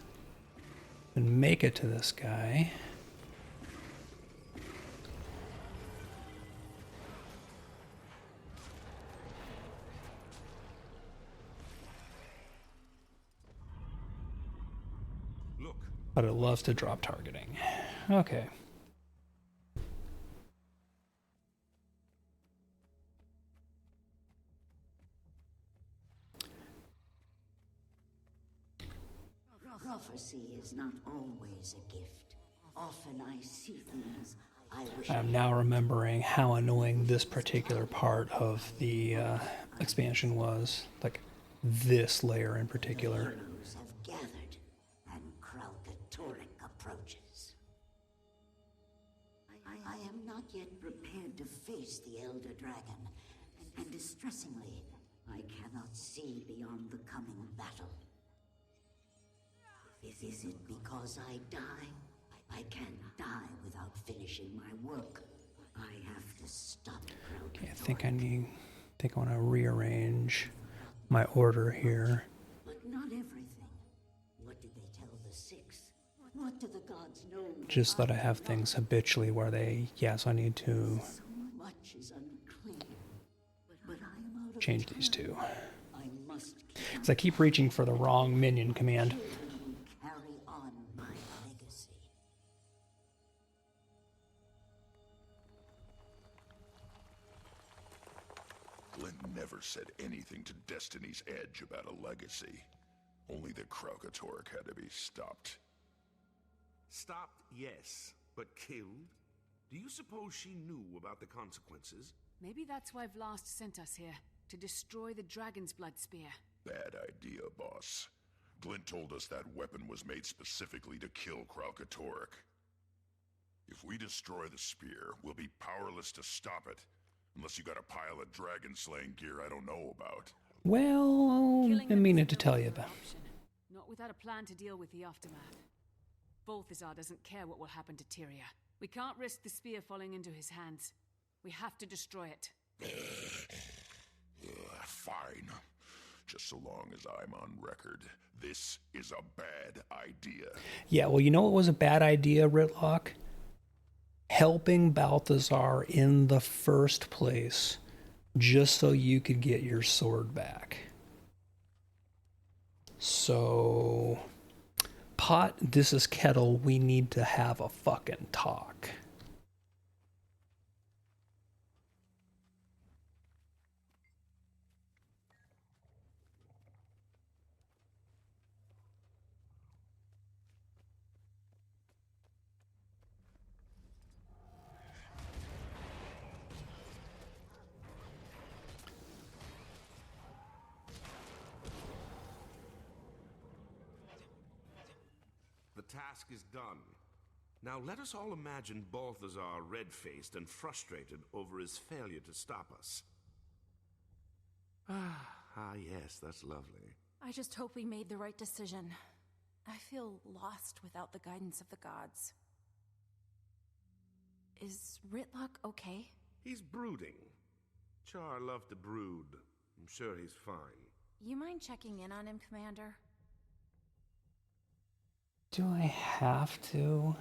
and make it to this guy. Look. But it loves to drop targeting. Okay. Prophecy is not always a gift. Often I see things I wish I'm now remembering how annoying this particular part of the expansion was. Like, this layer in particular. The heroes have gathered, and Kralkatoric approaches. I am not yet prepared to face the Elder Dragon, and distressingly, I cannot see beyond the coming battle. Is it because I die? I can't die without finishing my work. I have to stop Kralkatoric. Okay, I think I want to rearrange my order here. But not everything. What did they tell the Six? What do the gods know? Just that I have things habitually where they, yes, I need to So much is unclear. But I am out of change these two. I must Because I keep reaching for the wrong minion command. carry on my legacy. Glenn never said anything to Destiny's Edge about a legacy. Only that Kralkatoric had to be stopped. Stopped, yes, but killed? Do you suppose she knew about the consequences? Maybe that's why Vlast sent us here, to destroy the Dragon's Blood Spear. Bad idea, boss. Glint told us that weapon was made specifically to kill Kralkatorrik. If we destroy the spear, we'll be powerless to stop it. Unless you got a pile of dragon-slaying gear I don't know about. Well, Killing I them mean is to no tell you longer an about. option. Not without a plan to deal with the aftermath. Balthazar doesn't care what will happen to Tyria. We can't risk the spear falling into his hands. We have to destroy it. Fine. Just so long as I'm on record. This is a bad idea. Yeah, well, you know what was a bad idea, Ritlock? Helping Balthazar in the first place just so you could get your sword back. So, Pot, this is Kettle, we need to have a fucking talk. The task is done. Now let us all imagine Balthazar red-faced and frustrated over his failure to stop us. Yes, that's lovely. I just hope we made the right decision. I feel lost without the guidance of the gods. Is Ritlock okay? He's brooding. Char loved to brood. I'm sure he's fine. You mind checking in on him, Commander? Do I have to?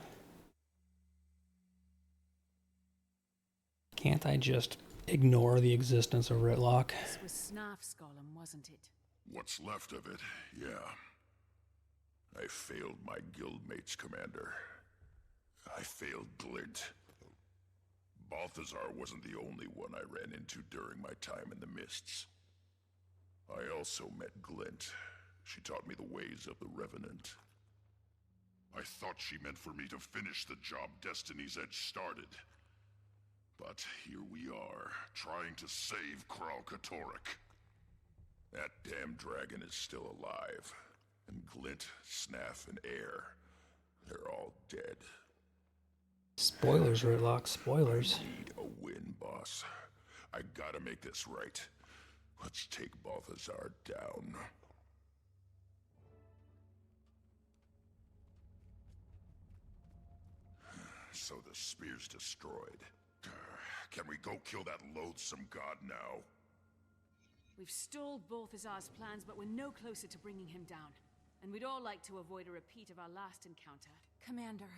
Can't I just ignore the existence of Ritlock? This was Snarf's golem, wasn't it? What's left of it, yeah. I failed my guildmates, Commander. I failed Glint. Balthazar wasn't the only one I ran into during my time in the Mists. I also met Glint. She taught me the ways of the Revenant. I thought she meant for me to finish the job Destiny's Edge started. But here we are, trying to save Kralkatorrik. That damn dragon is still alive. And Glint, Snaff, and Air, they're all dead. Spoilers, Ritlock, spoilers. I need a win, boss. I gotta make this right. Let's take Balthazar down. So the spear's destroyed. Can we go kill that loathsome god now? We've stalled Balthazar's plans, but we're no closer to bringing him down. And we'd all like to avoid a repeat of our last encounter. Commander,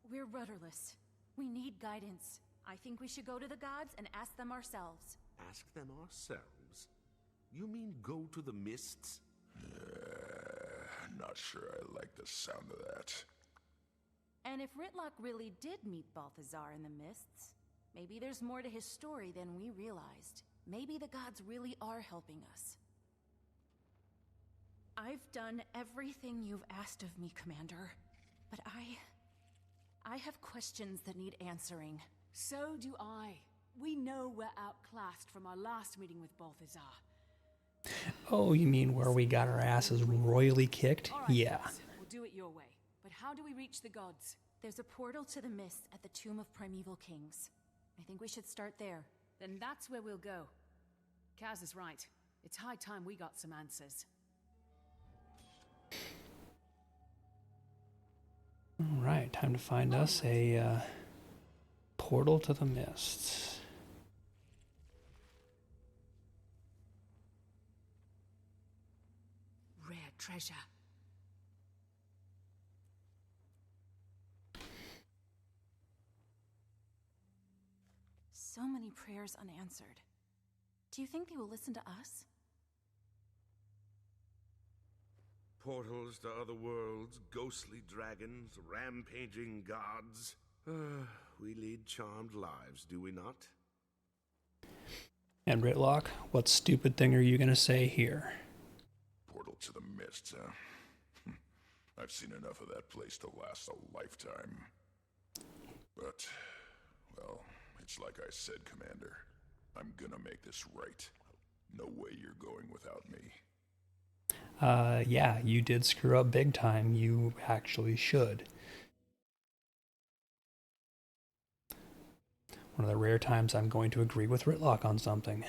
we're rudderless. We need guidance. I think we should go to the gods and ask them ourselves. Ask them ourselves? You mean go to the Mists? Not sure I like the sound of that. And if Ritlock really did meet Balthazar in the Mists, maybe there's more to his story than we realized. Maybe the gods really are helping us. I've done everything you've asked of me, Commander. But I have questions that need answering. So do I. We know we're outclassed from our last meeting with Balthazar. Oh, you mean where we got our asses royally kicked? All right, Yeah. boss, we'll do it your way. But how do we reach the gods? There's a portal to the Mists at the Tomb of Primeval Kings. I think we should start there. Then that's where we'll go. Kaz is right. It's high time we got some answers. All right, time to find us a portal to the Mists. Rare treasure. So many prayers unanswered. Do you think they will listen to us? Portals to other worlds, ghostly dragons, rampaging gods. We lead charmed lives, do we not? And Ritlock, what stupid thing are you going to say here? Portal to the Mists, huh? I've seen enough of that place to last a lifetime. But, well, it's like I said, Commander. I'm gonna make this right. No way you're going without me. Yeah, you did screw up big time. You actually should. One of the rare times I'm going to agree with Ritlock on something.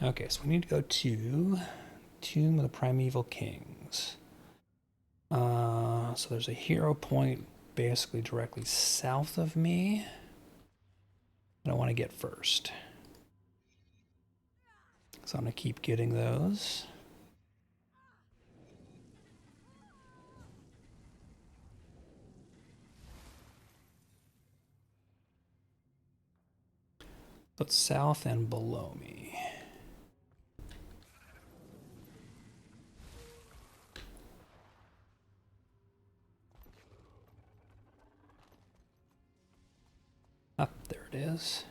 Okay, so we need to go to Tomb of the Primeval Kings. So there's a hero point basically directly south of me that I want to get first. So I'm going to keep getting those. But south and below me. Up there it is.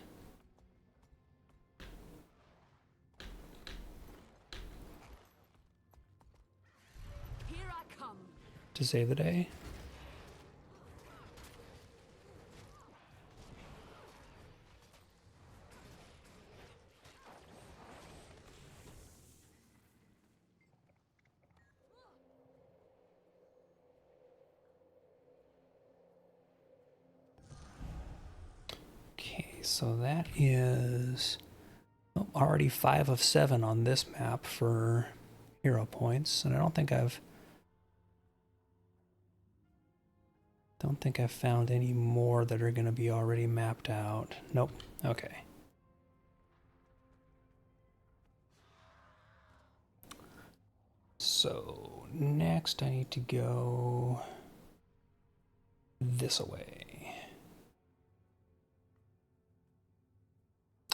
Here I come. To save the day. Okay, so that is already 5 of 7 on this map for hero points, and I don't think I've found any more that are going to be already mapped out. Nope. Okay. So next I need to go this way.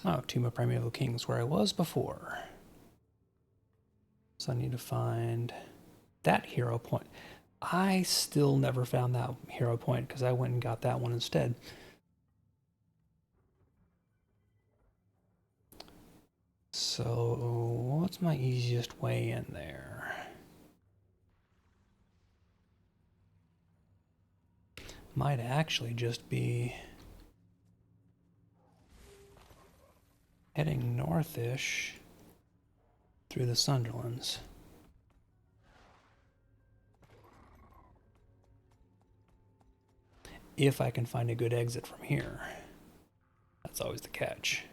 Oh, Tomb of Primeval Kings, where I was before. So I need to find that hero point. I still never found that hero point because I went and got that one instead. So what's my easiest way in there? Might actually just be heading northish through the Sunderlands. If I can find a good exit from here. That's always the catch.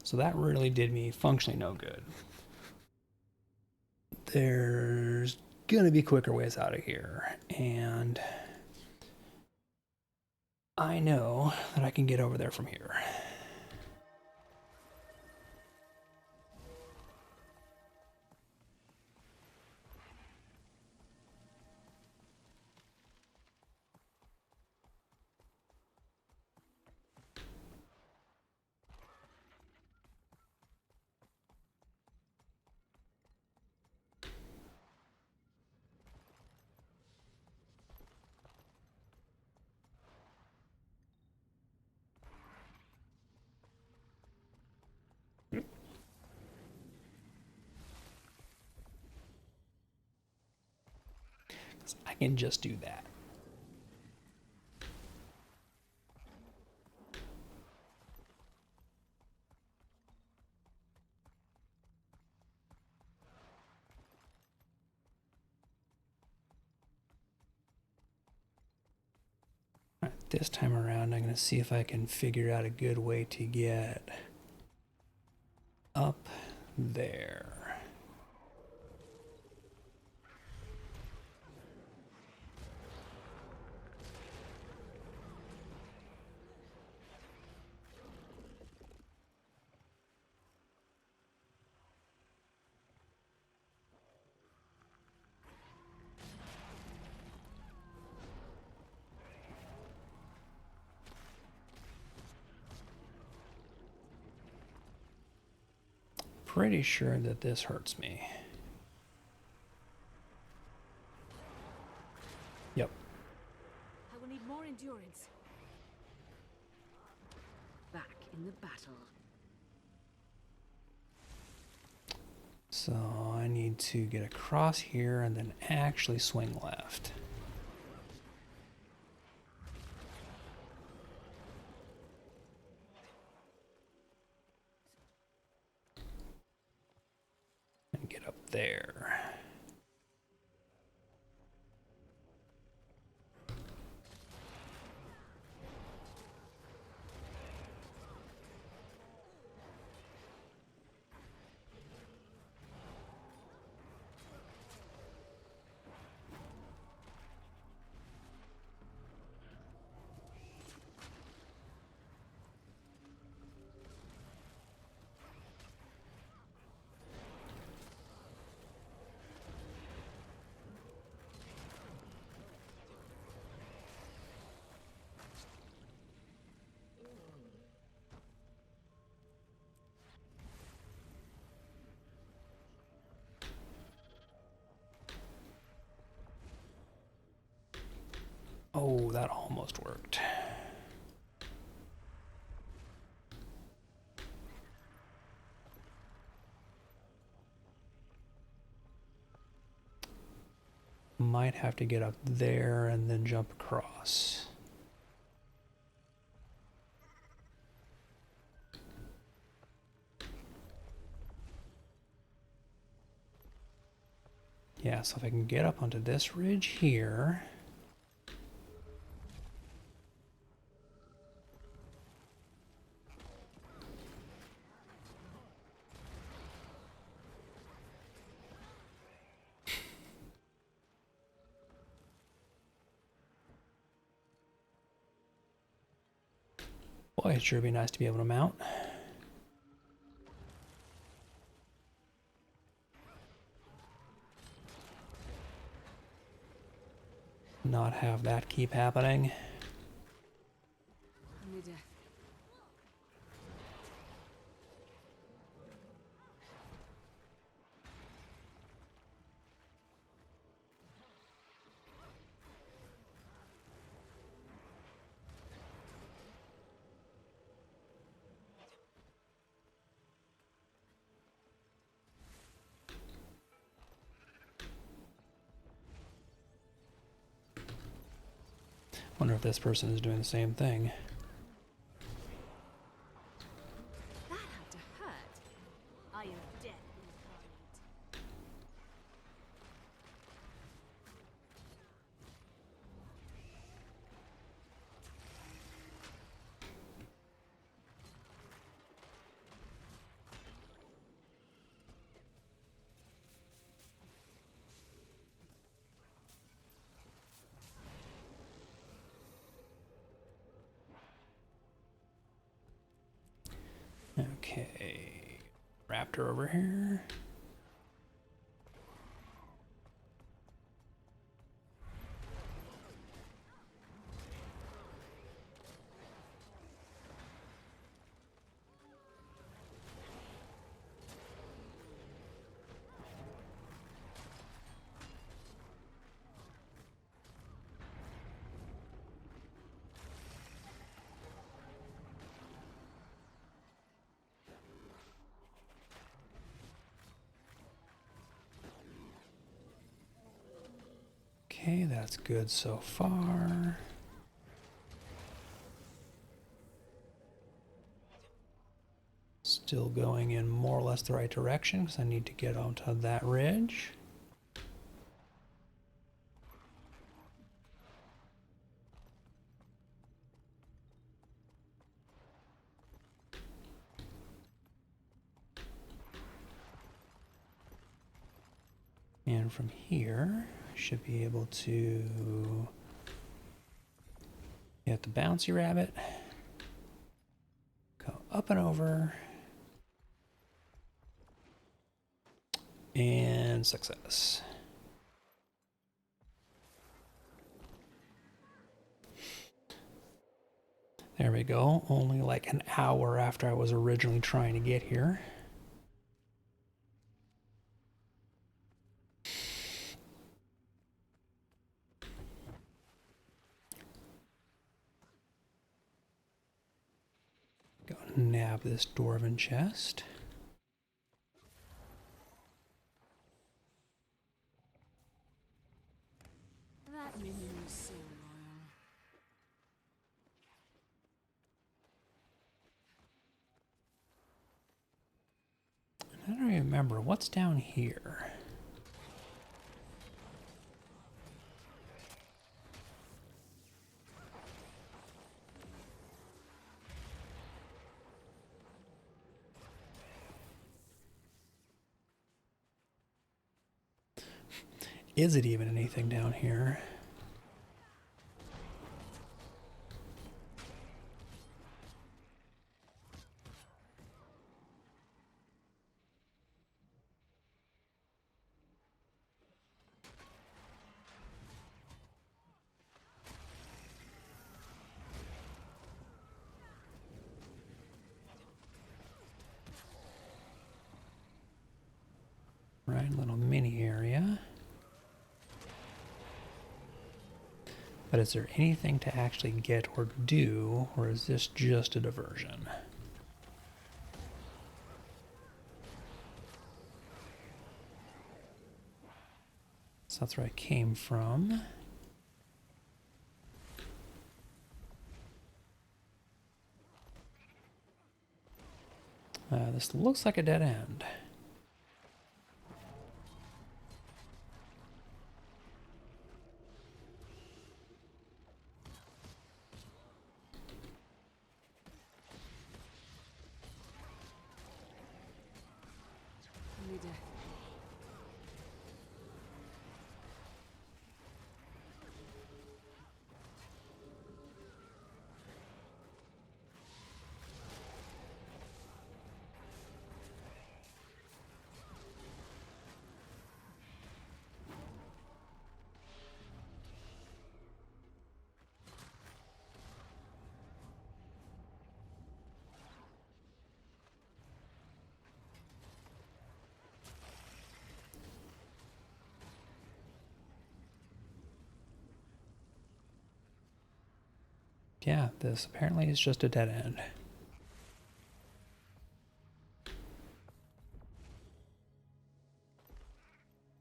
So that really did me functionally no good. There's gonna be quicker ways out of here, and I know that I can get over there from here. I can just do that. This time around, I'm going to see if I can figure out a good way to get up there. Pretty sure that this hurts me. Yep. I will need more endurance. Back in the battle. So I need to get across here and then actually swing left. And get up there. Oh, that almost worked. Might have to get up there and then jump across. Yeah, so if I can get up onto this ridge here. Boy, it'd sure be nice to be able to mount. Not have that keep happening. Wonder if this person is doing the same thing. That had to hurt. I am death incarnate. Okay, raptor over here. Okay, that's good so far. Still going in more or less the right direction because I need to get onto that ridge. And from here, I should be able to get the bouncy rabbit, go up and over, and success. There we go, only like an hour after I was originally trying to get here. Go nab this dwarven chest. That minion is so loyal. I don't remember what's down here. Is it even anything down here? Right, little mini area. But is there anything to actually get or do, or is this just a diversion? So that's where I came from. This looks like a dead end. Leader. Yeah, this apparently is just a dead end.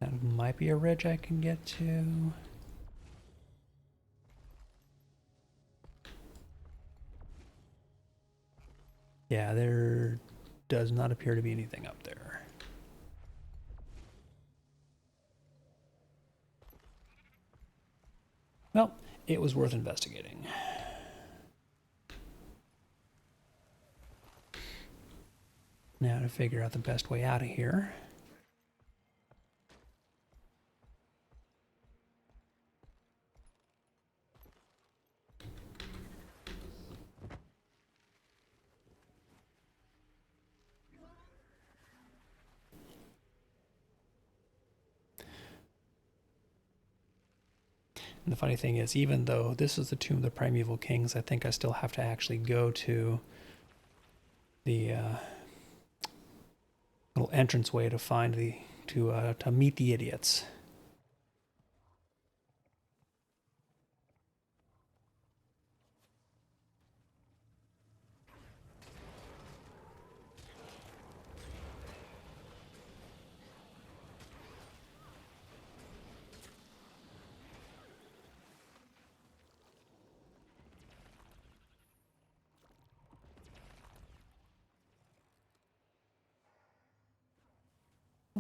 That might be a ridge I can get to. Yeah, there does not appear to be anything up there. Well, it was worth investigating. Now to figure out the best way out of here. And the funny thing is, even though this is the Tomb of the Primeval Kings, I think I still have to actually go to the little entranceway to find the to meet the idiots.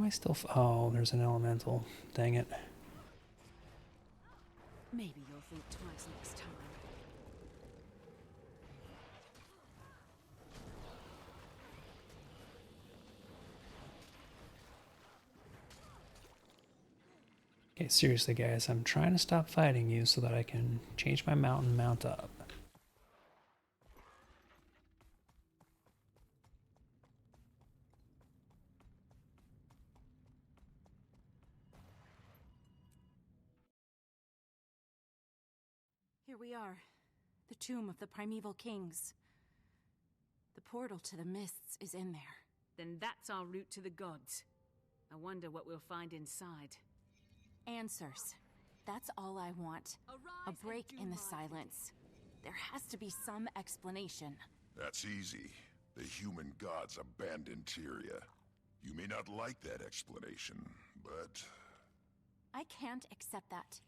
I still... oh, there's an elemental. Dang it. Maybe you'll think twice next time. Okay, seriously, guys, I'm trying to stop fighting you so that I can change my mount and mount up. Here we are, the tomb of the primeval kings. The portal to the mists is in there. Then that's our route to the gods. I wonder what we'll find inside. Answers. That's all I want. A break in the silence. There has to be some explanation. That's easy. The human gods abandoned Tyria. You may not like that explanation, but... I can't accept that.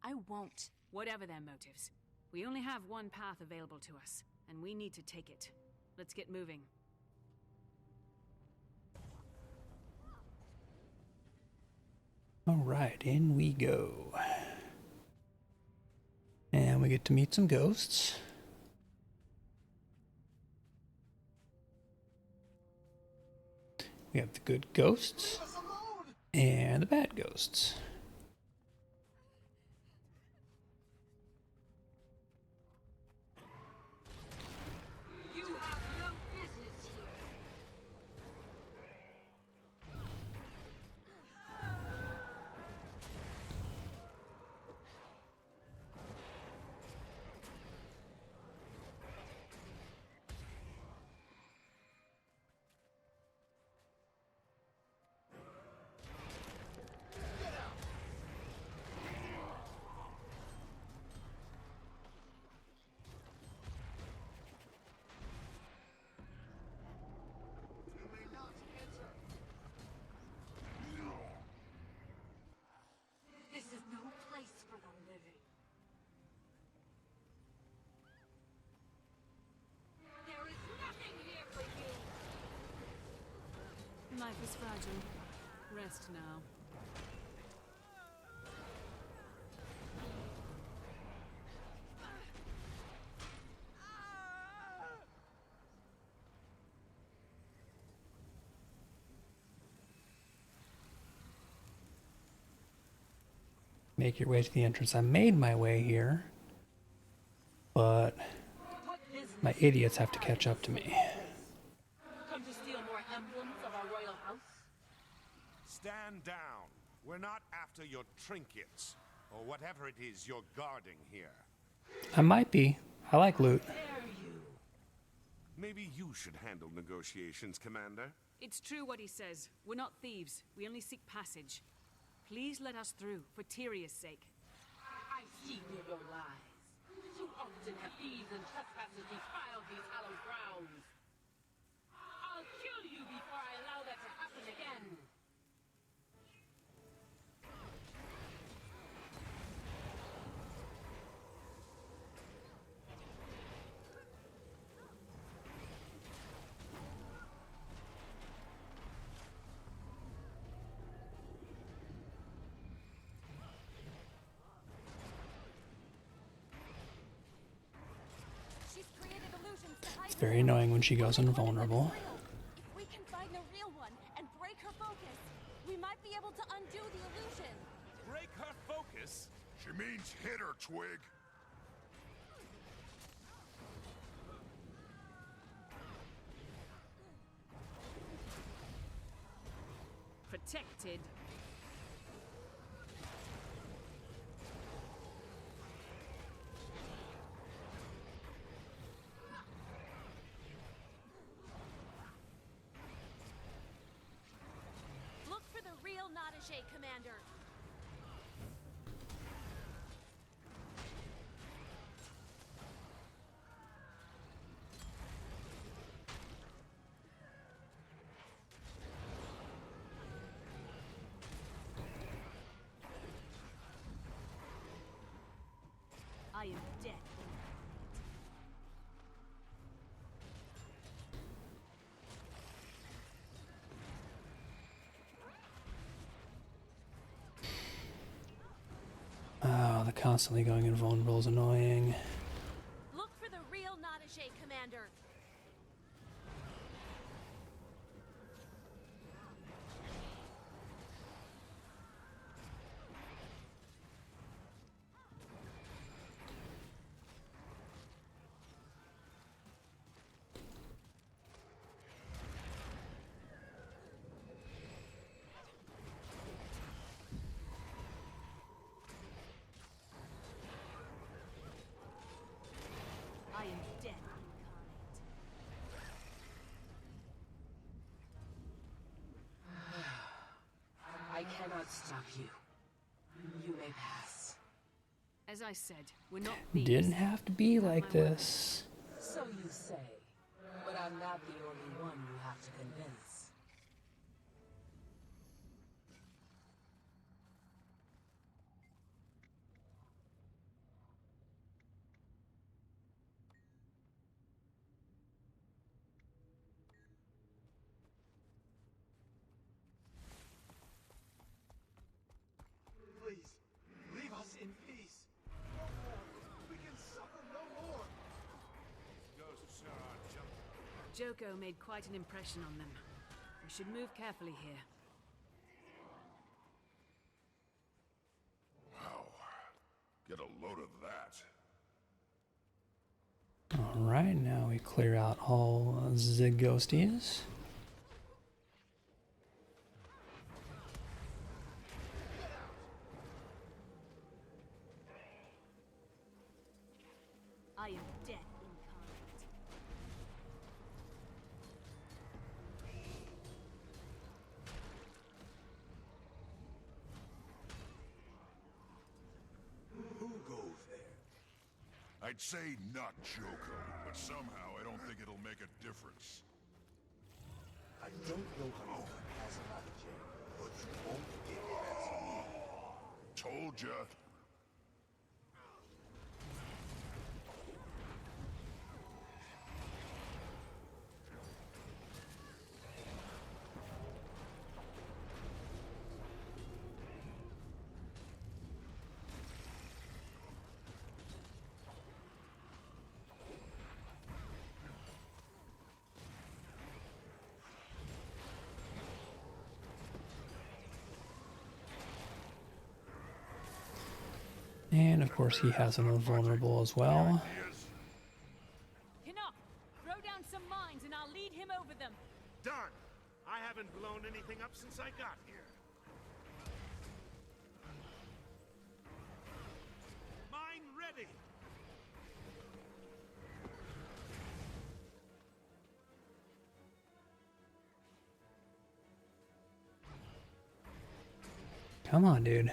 I won't. Whatever their motives, we only have one path available to us, and we need to take it. Let's get moving. Alright, in we go. And we get to meet some ghosts. We have the good ghosts and the bad ghosts. You have no business here. This is no place for the living. There is nothing here for you. Life is fragile. Rest now. Make your way to the entrance. I made my way here, but my idiots have to catch up to me. Come to steal more emblems of our royal house? Stand down. We're not after your trinkets, or whatever it is you're guarding here. I might be. I like loot. Maybe you should handle negotiations, Commander. It's true what he says. We're not thieves. We only seek passage. Please let us through, for Tyria's sake. I see through your lies. Too often have thieves and trespassers defiled these hallowed grounds. I'll kill you before I allow that to happen again. It's very annoying when she goes invulnerable. If we can find the real one and break her focus, we might be able to undo the illusion. Break her focus? She means hit her, Twig. Protected. Look for the real Nadege, Commander. I am dead. the constantly going invulnerable is annoying. Look for the real Nadaje, Commander. I am dead incarnate. I cannot stop you. You may pass. As I said, we're not thieves. Didn't have to be like this. So you say, but I'm not the only one you have to convince. Please, leave us in peace. No more. We can suffer no more. Joko made quite an impression on them. We should move carefully here. Wow. Get a load of that. Alright, now we clear out all the ghosties. I am dead incarnate. Who goes there? I'd say not Joko, but somehow I don't think it'll make a difference. I don't know how you can pass another Jay, but you won't get past me. Told ya. And of course he has an invulnerable as well. Canuck, throw down some mines and I'll lead him over them. Done! I haven't blown anything up since I got here. Mine ready! Come on, dude.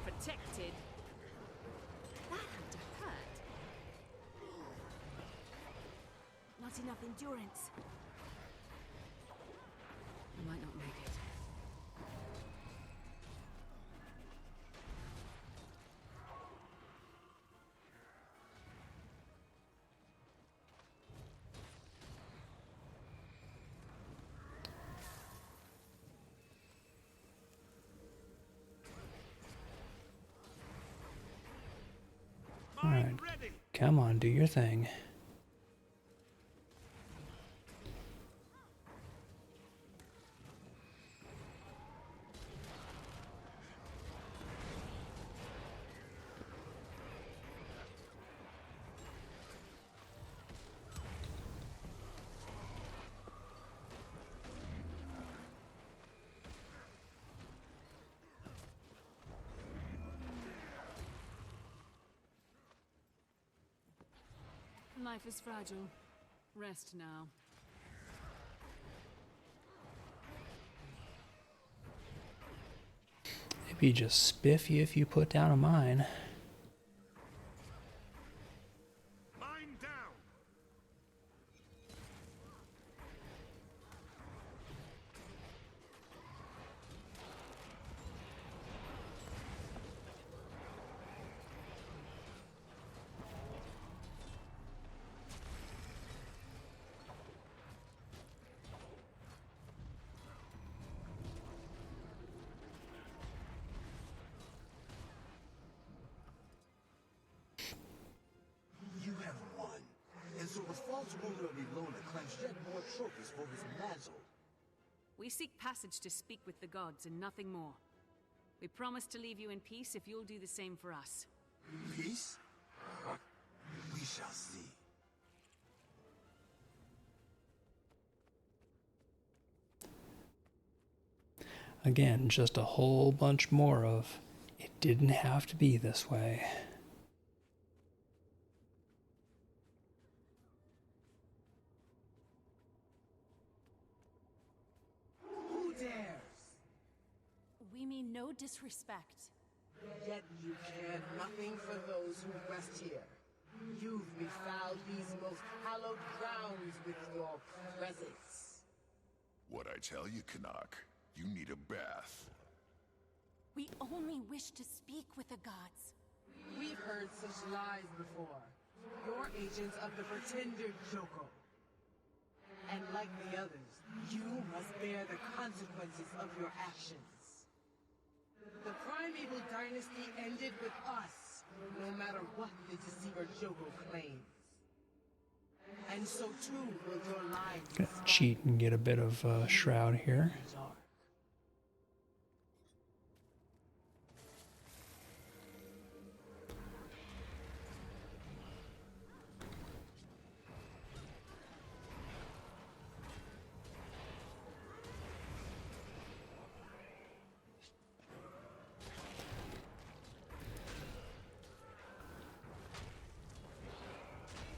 Protected. That had to hurt. Not enough endurance. I might not make it. Alright. Come on, do your thing. Life is fragile. Rest now. Maybe just spiff you if you put down a mine. Mine down! Notoriety Lona claims yet more trophies for his mantle. We seek passage to speak with the gods and nothing more. We promise to leave you in peace if you'll do the same for us. Peace? We shall see. Again, just a whole bunch more of it didn't have to be this way. Who dares? We mean no disrespect. Yet you care nothing for those who rest here. You've befouled these most hallowed grounds with your presence. What I tell you, Canuck, you need a bath. We only wish to speak with the gods. We've heard such lies before. You're agents of the pretender Joko. And like the others, you must bear the consequences of your actions. The primeval dynasty ended with us, no matter what the deceiver Joko claims. And so too will your lives. Gonna cheat and get a bit of shroud here.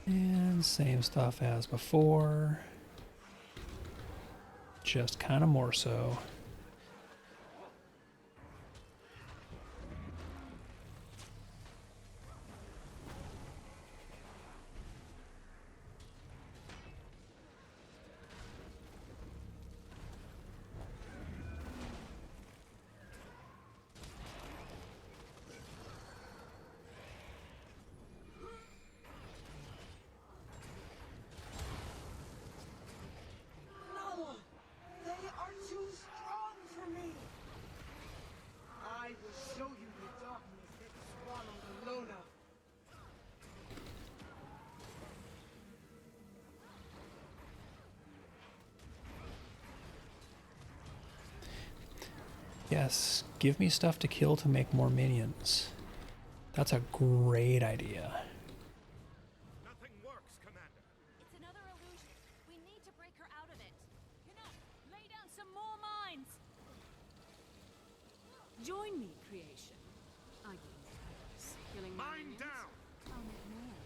And same stuff as before, just kind of more so. No! They are too strong for me! I will show you the darkness that swallowed Alona. Yes, give me stuff to kill to make more minions. That's a great idea. Nothing works, Commander. It's another illusion. We need to break her out of it. Canuck, lay down some more mines. Join me, creation. I gain purpose. Killing my Mine minions. down! I'll make more.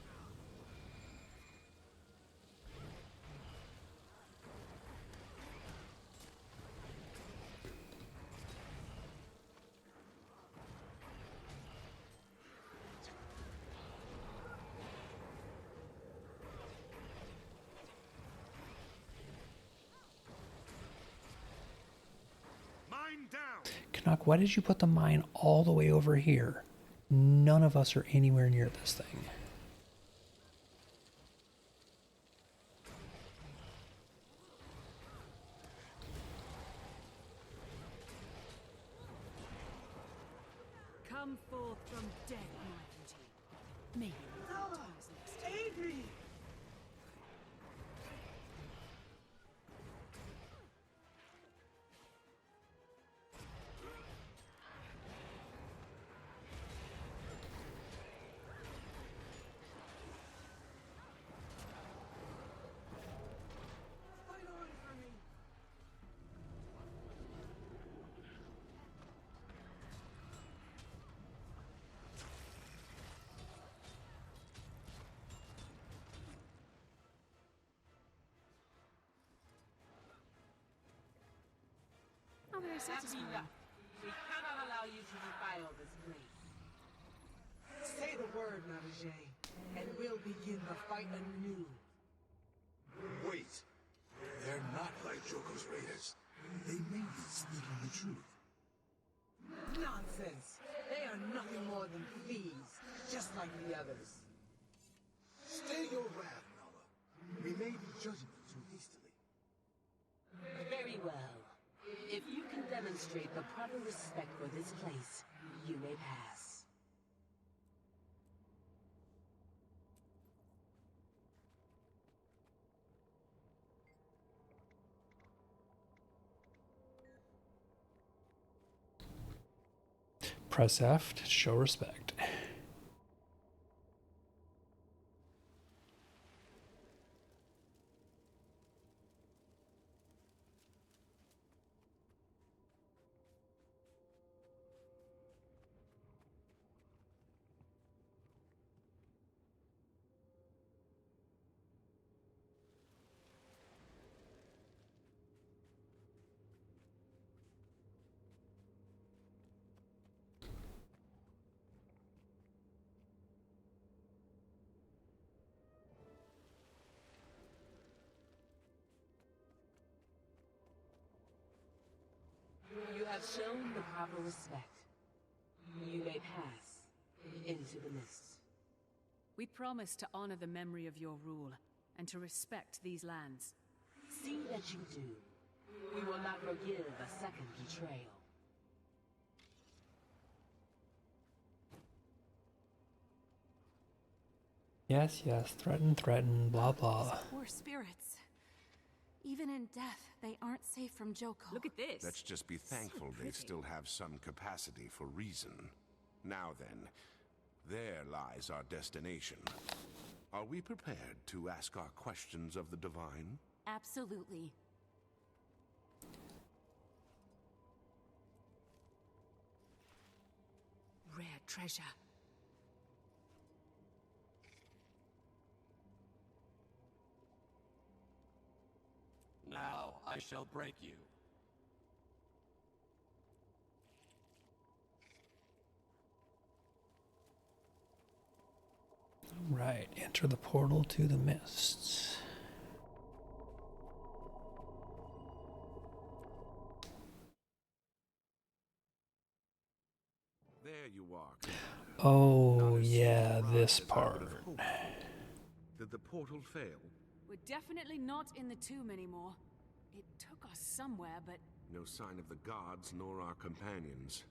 Mine down! Canuck, why did you put the mine all the way over here? None of us are anywhere near this thing. Come forth from dead, my beauty. Maybe Nala, time's next. aid me! Fight on for me! How very That's satisfying. enough. We cannot allow you to defile this place. Say the word, Navajay, and we'll begin the fight anew. Wait. They're not like Joko's raiders. They may be speaking the truth. Nonsense! They are nothing more than thieves, just like the others. Stay your wrath, Nala. We may be judging them too hastily. Very well. If you can demonstrate the proper respect for this place, you may pass. press F to show respect. You have shown the proper respect. You may pass into the mists. We promise to honor the memory of your rule and to respect these lands. See that you do. We will not forgive a second betrayal. Yes, yes, threaten, blah, blah. These poor spirits. Even in death, they aren't safe from Joko. Look at this. Let's just be thankful they still have some capacity for reason. Now then, there lies our destination. Are we prepared to ask our questions of the divine? Absolutely. Rare treasure. Now I shall break you. Right, enter the portal to the mists. There you are. Oh, yeah, this part. Did the portal fail? We're definitely not in the tomb anymore. It took us somewhere, but No sign of the gods nor our companions.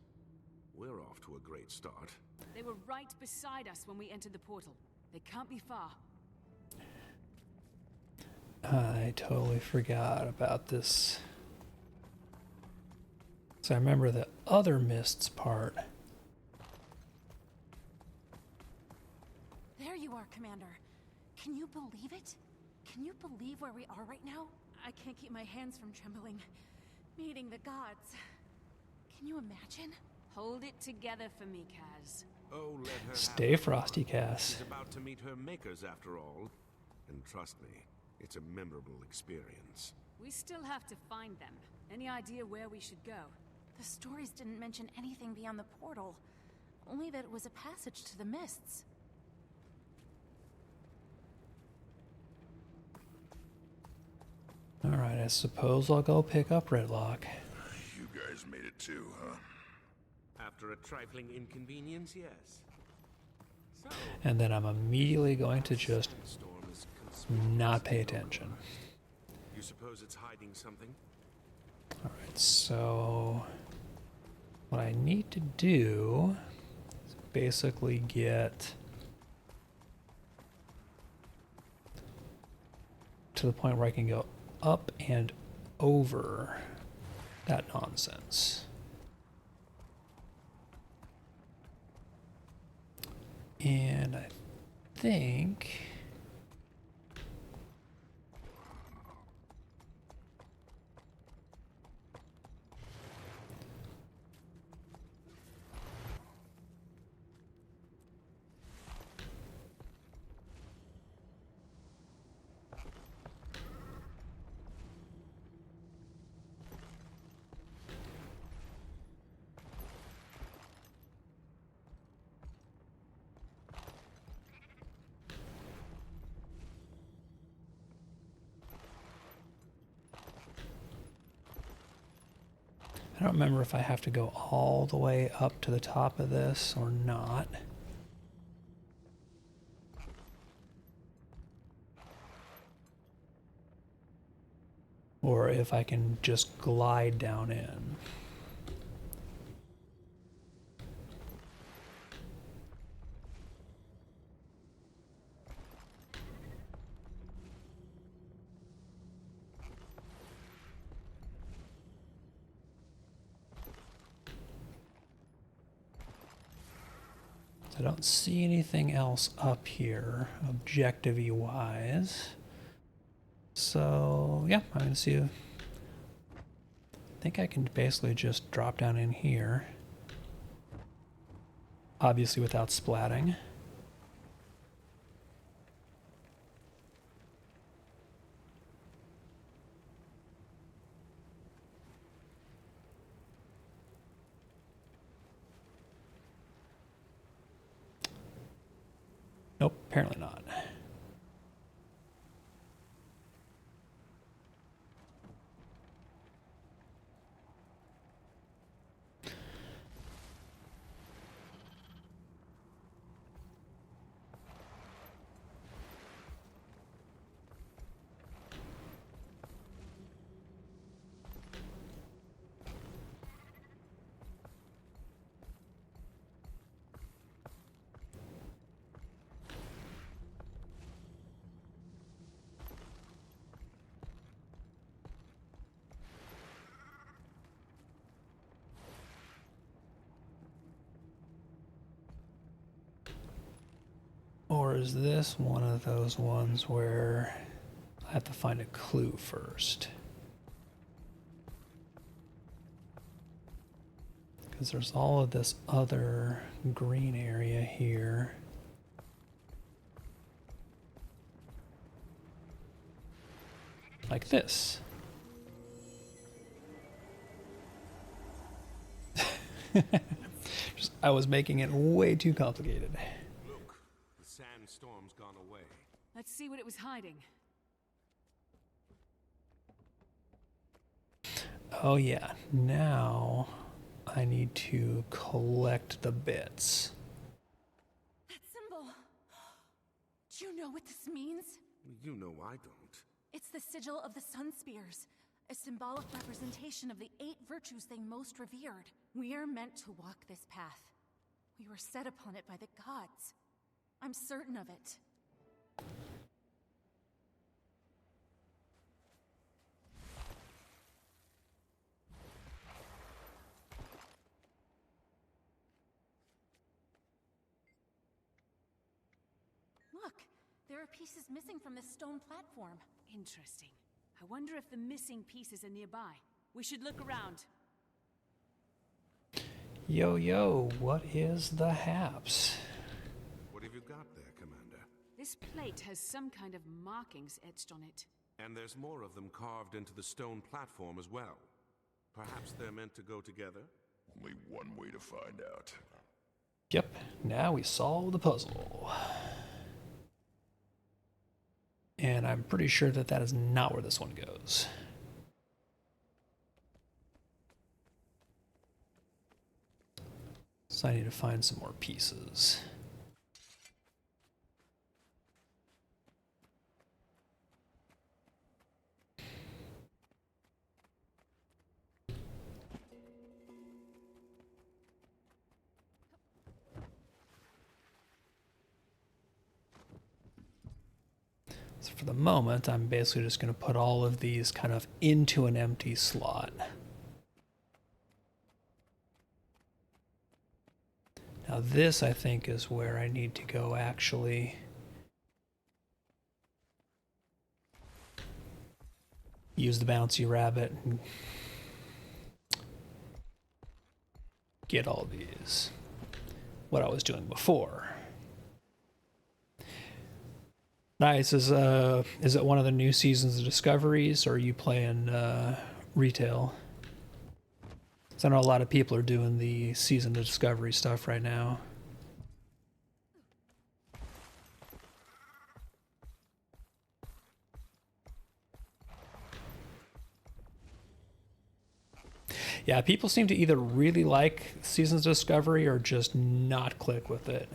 We're off to a great start. they were right beside us when we entered the portal. They can't be far. I totally forgot about this. So I remember the other mists part. There you are, Commander. Can you believe it? Can you believe where we are right now? I can't keep my hands from trembling. Meeting the gods. Can you imagine? Hold it together for me, Kaz. Oh, let her Stay have it. frosty, Cass. She's about to meet her makers after all. And trust me, it's a memorable experience. We still have to find them. Any idea where we should go? The stories didn't mention anything beyond the portal. Only that it was a passage to the mists. Alright, I suppose I'll go pick up Redlock. You guys made it too, huh? After a trifling inconvenience, yes. So, And then I'm immediately going to just storm is conspicuous. not pay attention. You suppose it's hiding something? Alright, so what I need to do is basically get to the point where I can go up and over that nonsense. And I think I don't remember if I have to go all the way up to the top of this or not. Or if I can just glide down in. I don't see anything else up here, objective-y wise. So, yeah, I'm going to see if... I think I can basically just drop down in here. Obviously without splatting. Nope, apparently not. Or is this one of those ones where I have to find a clue first? Because there's all of this other green area here. Like this. I was making it way too complicated. Look, the sandstorm's gone away. Let's see what it was hiding. Oh yeah, now I need to collect the bits. That symbol. Do you know what this means? You know I don't. It's the sigil of the Sun Spears, a symbolic representation of the 8 virtues they most revered. We are meant to walk this path. We were set upon it by the gods. I'm certain of it. Look, there are pieces missing from this stone platform. Interesting. I wonder if the missing pieces are nearby. We should look around. Yo, what is the haps? What have you got there, Commander? This plate has some kind of markings etched on it. And there's more of them carved into the stone platform as well. Perhaps they're meant to go together? Only one way to find out. Yep, now we solve the puzzle. And I'm pretty sure that that is not where this one goes. So I need to find some more pieces. So for the moment, I'm basically just going to put all of these kind of into an empty slot. Now this, I think, is where I need to go actually use the bouncy rabbit and get all these. What I was doing before. Nice. Is it one of the new seasons of Discoveries, or are you playing retail? So I know a lot of people are doing the season of Discovery stuff right now. Yeah, people seem to either really like Seasons of Discovery or just not click with it.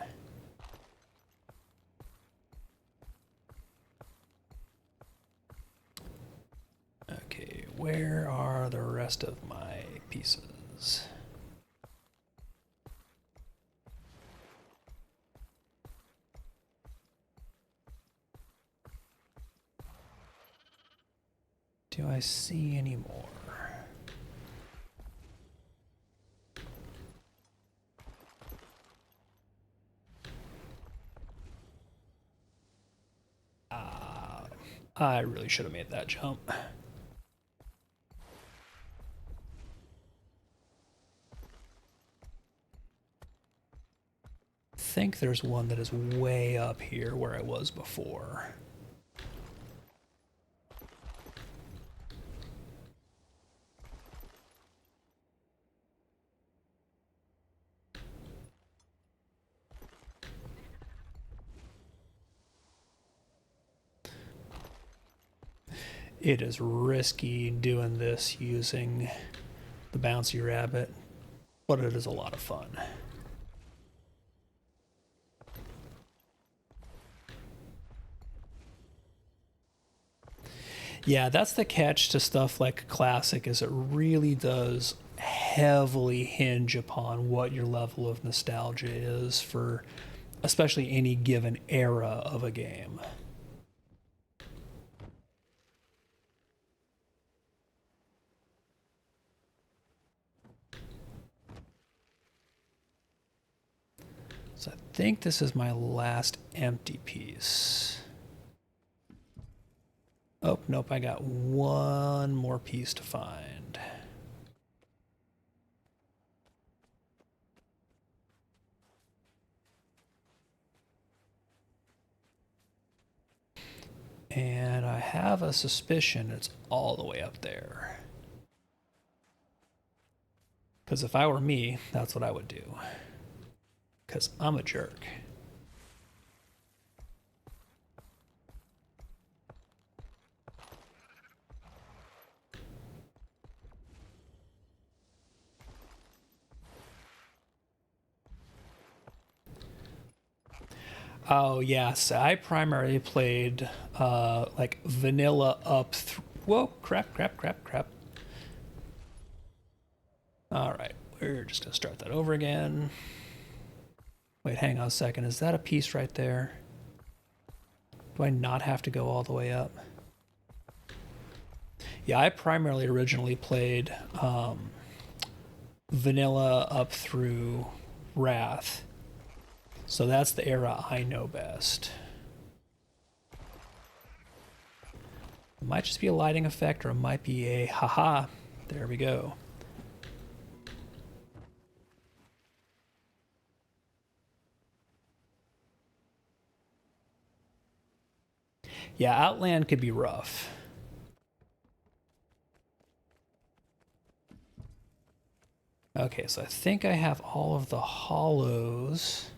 Okay, where are the rest of my pieces? Do I see any more? I really should have made that jump. I think there's one that is way up here where I was before. It is risky doing this using the bouncy rabbit, but it is a lot of fun. Yeah, that's the catch to stuff like Classic, is it really does heavily hinge upon what your level of nostalgia is for especially any given era of a game. So I think this is my last empty piece. Oh, nope, I got one more piece to find. And I have a suspicion it's all the way up there. Because if I were me, that's what I would do. Because I'm a jerk. Oh, yes. I primarily played like vanilla up through. Whoa, crap. Alright, we're just going to start that over again. Wait, hang on a second. Is that a piece right there? Do I not have to go all the way up? Yeah, I primarily originally played vanilla up through Wrath. So that's the era I know best. It might just be a lighting effect, or it might be a haha. There we go. Yeah, Outland could be rough. Okay, so I think I have all of the hollows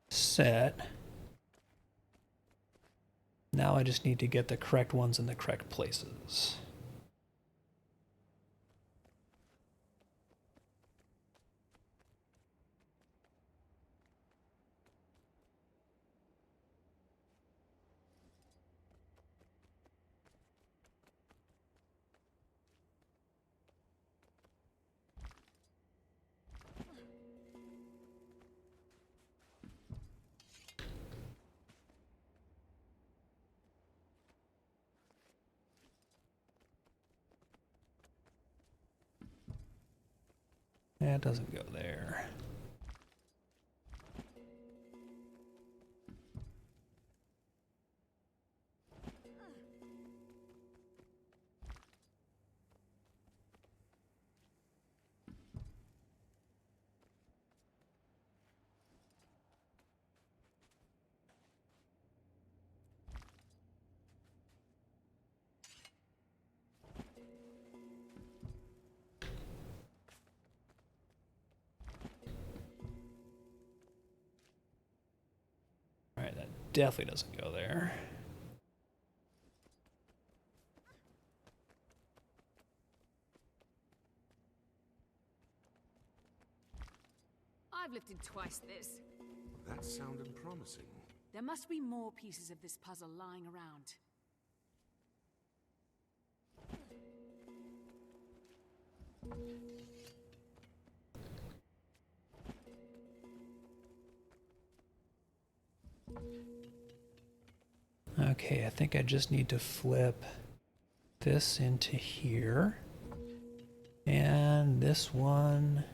set. Now I just need to get the correct ones in the correct places. Yeah, it doesn't go there. Alright, that definitely doesn't go there. I've lifted twice this. That sounded promising. There must be more pieces of this puzzle lying around. Okay, I think I just need to flip this into here. And this one.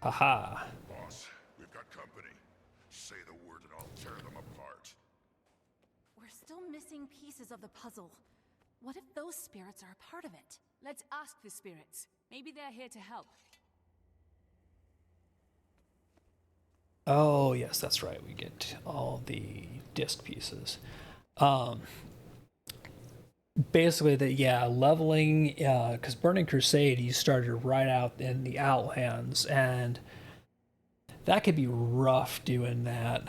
Haha. Boss, we've got company. Say the word and I'll tear them apart. missing pieces of the puzzle. What if those spirits are a part of it? Let's ask the spirits. Maybe they're here to help. Oh, yes, that's right. We get all the disc pieces. Basically, leveling, because Burning Crusade, you started right out in the Outlands, and that could be rough doing that.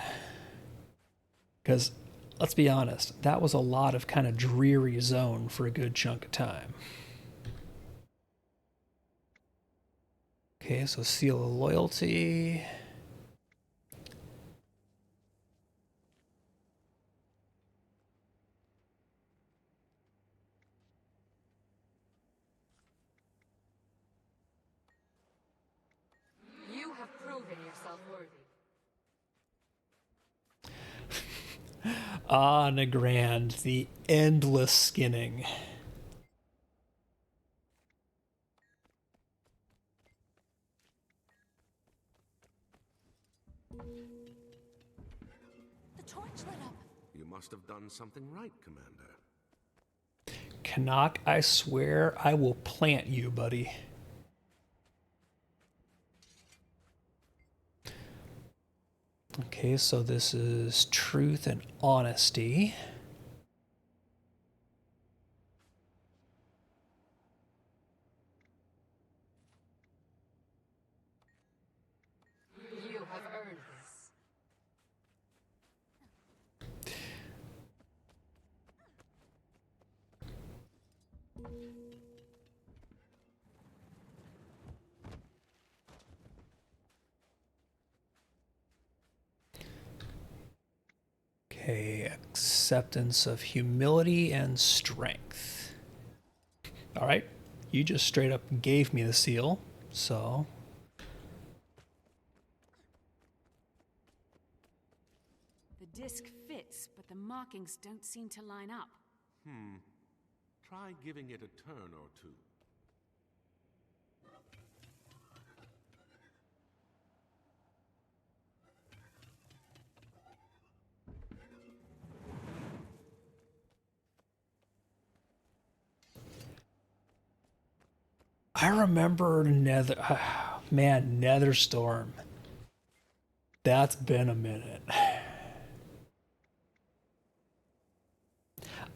Because, let's be honest, that was a lot of kind of dreary zone for a good chunk of time. Okay, so Seal of Loyalty. You have proven yourself worthy. Ah, Nagrand, the endless skinning. The torch lit up. You must have done something right, Commander. Canuck, I swear I will plant you, buddy. Okay, so this is truth and honesty. You have earned this. Okay, acceptance of humility and strength. All right, you just straight up gave me the seal, so... The disc fits, but the markings don't seem to line up. Try giving it a turn or two. I remember Netherstorm. That's been a minute.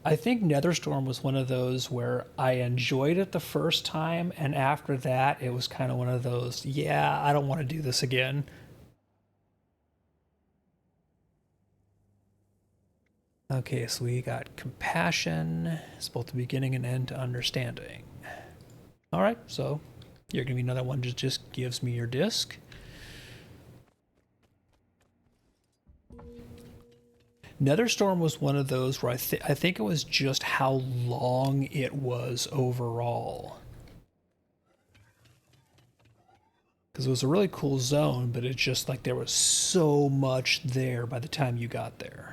I think Netherstorm was one of those where I enjoyed it the first time, and after that, it was kind of one of those, yeah, I don't want to do this again. Okay, so we got compassion. It's both the beginning and end to understanding. All right, so you're going to be another one that just gives me your disc. Netherstorm was one of those where I think it was just how long it was overall. Because it was a really cool zone, but it's just like there was so much there by the time you got there.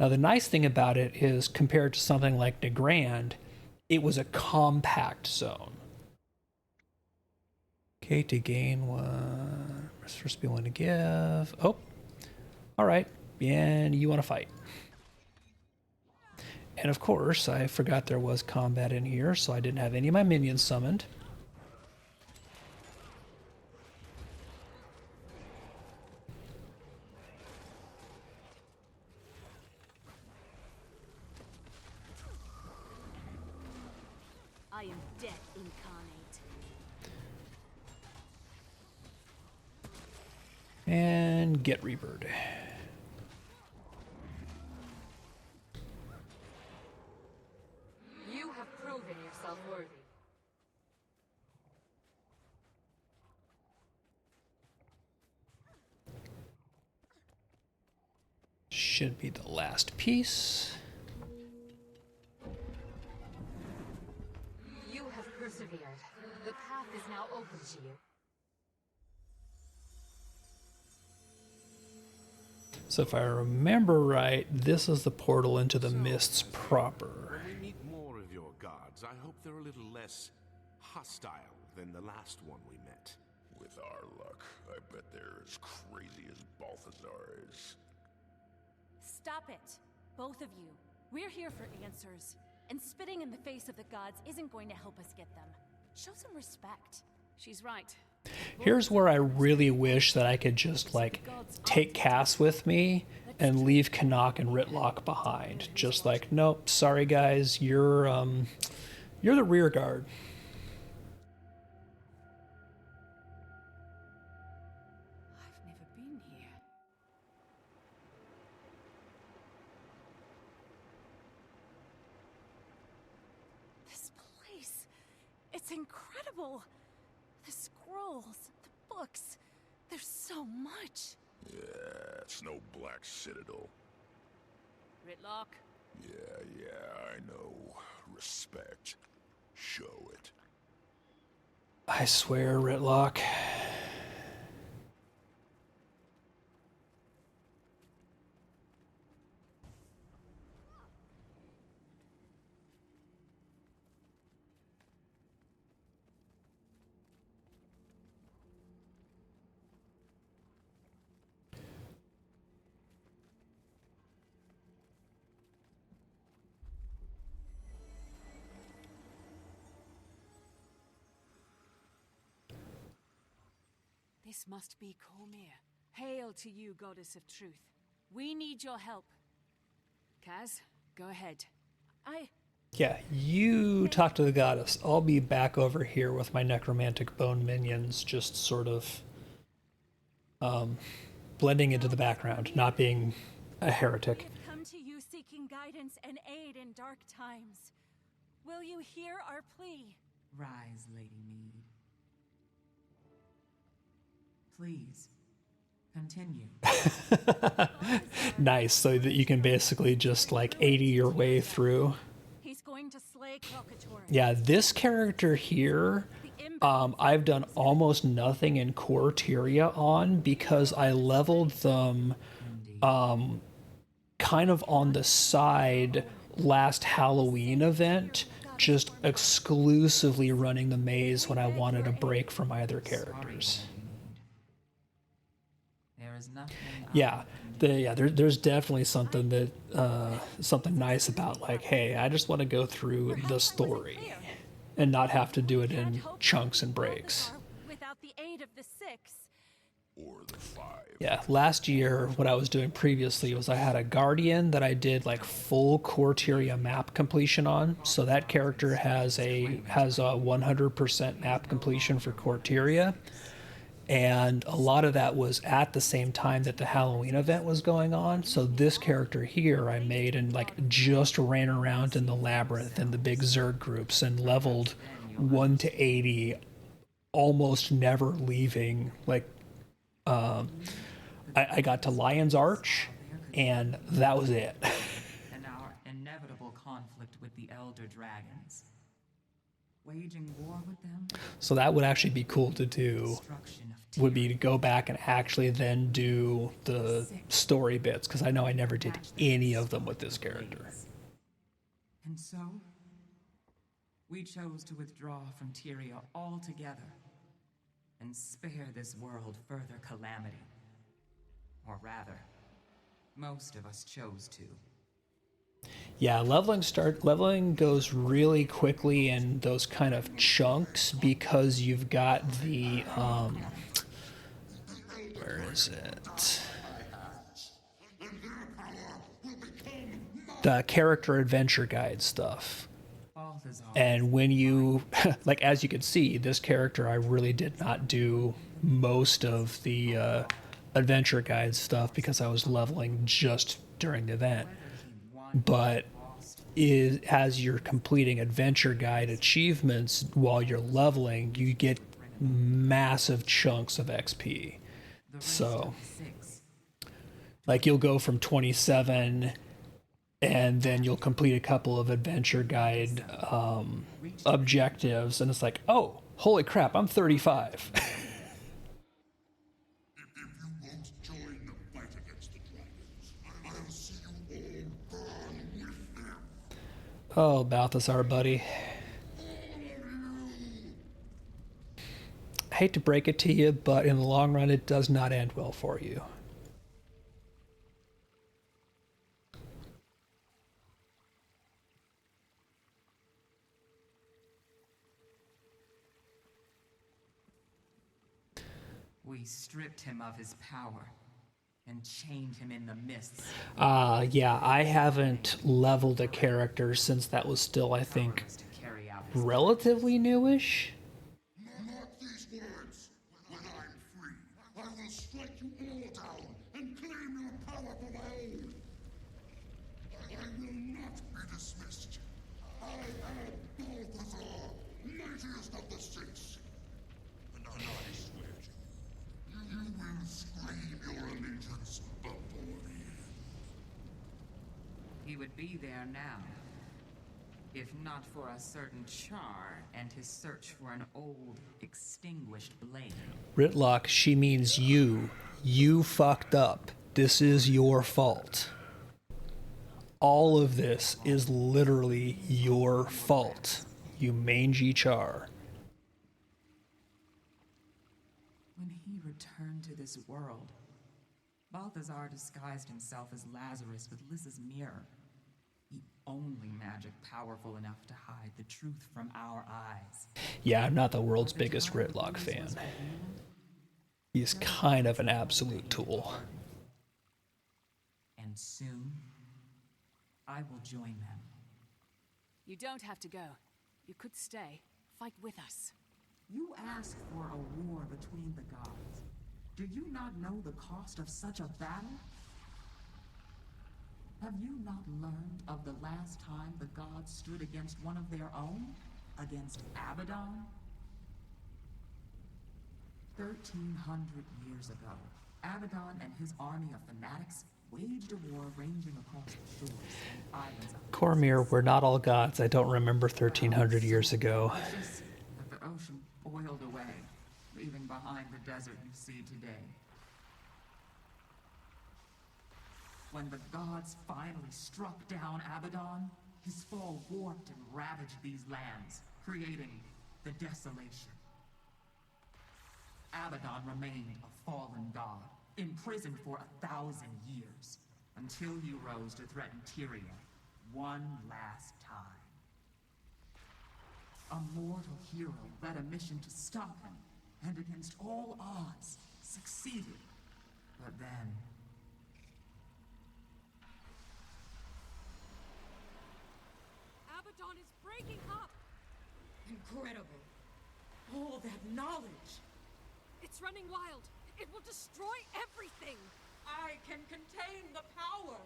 Now, the nice thing about it is, compared to something like Nagrand, it was a compact zone. Okay, to gain one. First, be willing to give. Oh, all right. And you want to fight. And of course, I forgot there was combat in here, so I didn't have any of my minions summoned. I am death incarnate. And get Rebird. You have proven yourself worthy. Should be the last piece. You have persevered. The path is now open to you. So if I remember right, this is the portal into the mists proper. When we meet more of your gods, I hope they're a little less hostile than the last one we met. With our luck, I bet they're as crazy as Balthazar is. Stop it, both of you. We're here for answers, and spitting in the face of the gods isn't going to help us get them. Show some respect. She's right. Here's where I really wish that I could just, like, take Cass with me and leave Canuck and Ritlock behind. Just like, nope, sorry guys, you're the rear guard. I've never been here. This place, it's incredible. The scrolls, the books, there's so much. Yeah, it's no Black Citadel. Ritlock? Yeah, I know. Respect. Show it. I swear, Ritlock. This must be Cormyr. Hail to you, goddess of truth. We need your help. Kaz, go ahead. Yeah, you talk to the goddess. I'll be back over here with my necromantic bone minions, just sort of blending into the background, not being a heretic. We've come to you seeking guidance and aid in dark times. Will you hear our plea? Rise, Lady Mead. Please, continue. Nice, so that you can basically just, like, 80 your way through. He's going to slay Kralkator. Yeah, this character here, I've done almost nothing in core Tyria on because I leveled them kind of on the side last Halloween event, just exclusively running the maze when I wanted a break from my other characters. There is nothing. There's definitely something that something nice about, like, hey, I just want to go through the story and not have to do it in chunks and breaks. Without the aid of the six. Or the 5. Yeah, last year what I was doing previously was I had a guardian that I did like full core Tyria map completion on. So that character has a 100% map completion for core Tyria. And a lot of that was at the same time that the Halloween event was going on. So this character here I made and like just ran around in the labyrinth and the big Zerg groups and leveled 1 to 80, almost never leaving. Like, I got to Lion's Arch, and that was it. And our inevitable conflict with the Elder Dragons. Waging war with them? So that would actually be cool to do, would be to go back and actually then do the story bits, because I know I never did any of them with this character. And so, we chose to withdraw from Tyria altogether and spare this world further calamity. Or rather, most of us chose to. Yeah, leveling goes really quickly in those kind of chunks because you've got the where is it? The character adventure guide stuff. And when you like, as you can see, this character I really did not do most of the adventure guide stuff because I was leveling just during the event. But as you're completing adventure guide achievements while you're leveling, you get massive chunks of XP. So, like, you'll go from 27, and then you'll complete a couple of adventure guide objectives, and it's like, oh, holy crap, I'm 35. Oh, Balthazar, buddy. hate to break it to you, but in the long run, it does not end well for you. We stripped him of his power and chained him in the mists. Yeah, I haven't leveled a character since that was still, I think, relatively newish. Mark these words. When I'm free, I will strike you all down and claim your power for my own. I will not be dismissed. I am Balthazar, mightiest of the six. And I swear to you, you will scream your allegiance before the end. He would be there now, if not for a certain Char and his search for an old, extinguished blade. Ritlock, she means you. You fucked up. This is your fault. All of this is literally your fault, you mangy Char. When he returned to this world, Balthazar disguised himself as Lazarus with Lys's mirror. The only magic powerful enough to hide the truth from our eyes. Yeah, I'm not the world's biggest Ritlock fan. He's kind of an absolute tool. And soon, I will join them. You don't have to go. You could stay. Fight with us. You ask for a war between the gods. Do you not know the cost of such a battle? Have you not learned of the last time the gods stood against one of their own? Against Abaddon? 1,300 years ago, Abaddon and his army of fanatics waged a war ranging across the shores and islands of Cormyr, we're not all gods. I don't remember 1,300 years ago. Just that the ocean boiled away, leaving behind the desert you see today. When the gods finally struck down Abaddon, his fall warped and ravaged these lands, creating the desolation. Abaddon remained a fallen god, imprisoned for 1,000 years, until you rose to threaten Tyria one last time. A mortal hero led a mission to stop him, and against all odds, succeeded. But then... Abaddon is breaking up! Incredible. All that knowledge! It's running wild! It will destroy everything! I can contain the power!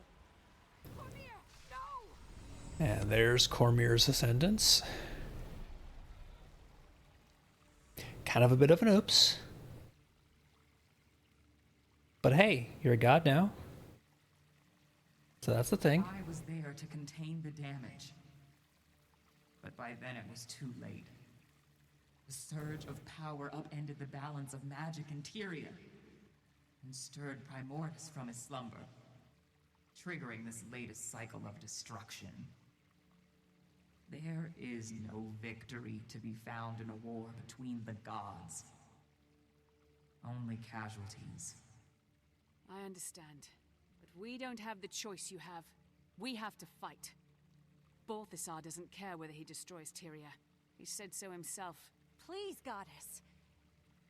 Cormyr, no! And there's Cormyr's ascendants. Kind of a bit of an oops. But hey, you're a god now. So that's the thing. I was there to contain the damage. But by then it was too late. The surge of power upended the balance of magic in Tyria, and stirred Primordus from his slumber, triggering this latest cycle of destruction. There is no victory to be found in a war between the gods. Only casualties. I understand. But we don't have the choice you have. We have to fight. Balthazar doesn't care whether he destroys Tyria. He said so himself. Please, Goddess.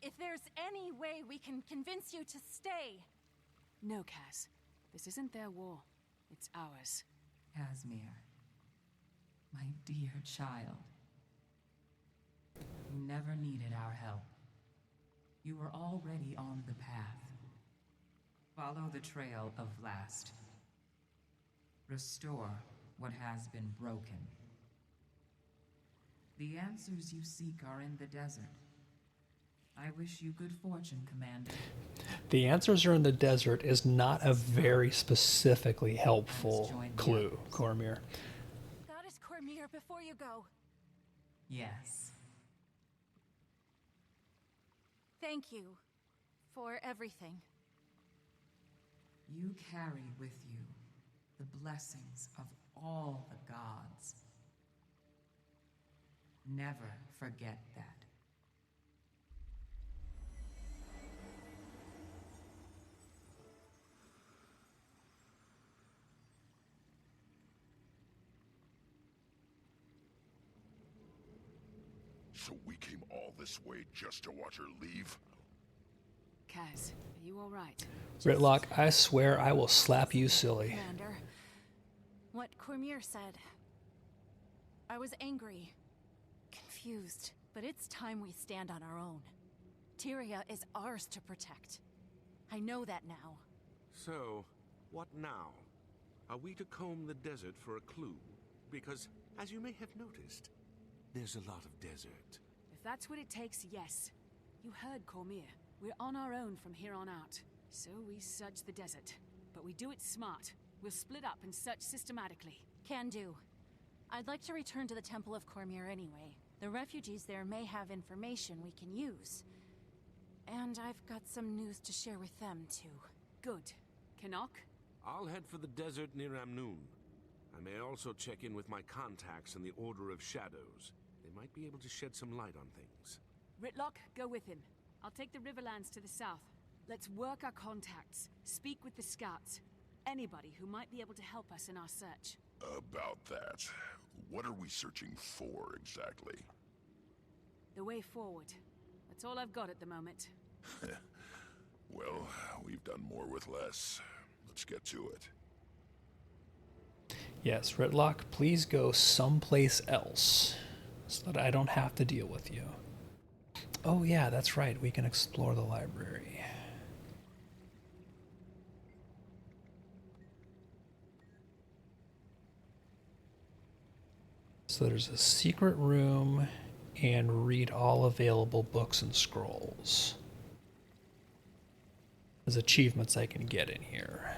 If there's any way we can convince you to stay. No, Kaz. This isn't their war. It's ours. Casimir, my dear child. You never needed our help. You were already on the path. Follow the trail of Last. Restore what has been broken. The answers you seek are in the desert. I wish you good fortune, Commander. The answers are in the desert is not a very specifically helpful clue, Cormyr. Goddess Cormyr, before you go. Yes. Thank you for everything. You carry with you the blessings of all the gods. Never forget that. So we came all this way just to watch her leave? Kaz, are you alright? Ritlock, I swear I will slap you silly. Commander, what Cormier said. I was angry, confused, but it's time we stand on our own. Tyria is ours to protect. I know that now. So, what now? Are we to comb the desert for a clue? Because, as you may have noticed, there's a lot of desert. If that's what it takes, yes. You heard Cormier. We're on our own from here on out. So we search the desert. But we do it smart. We'll split up and search systematically. Can do. I'd like to return to the Temple of Cormier anyway. The refugees there may have information we can use. And I've got some news to share with them, too. Good. Canuck? I'll head for the desert near Amnoon. I may also check in with my contacts in the Order of Shadows. They might be able to shed some light on things. Ritlock, go with him. I'll take the Riverlands to the south. Let's work our contacts, speak with the scouts. Anybody who might be able to help us in our search. About that, what are we searching for exactly? The way forward. That's all I've got at the moment. Well, we've done more with less. Let's get to it. Yes, Ritlock, please go someplace else so that I don't have to deal with you. Oh yeah, that's right. We can explore the library. So there's a secret room and read all available books and scrolls. There's achievements I can get in here.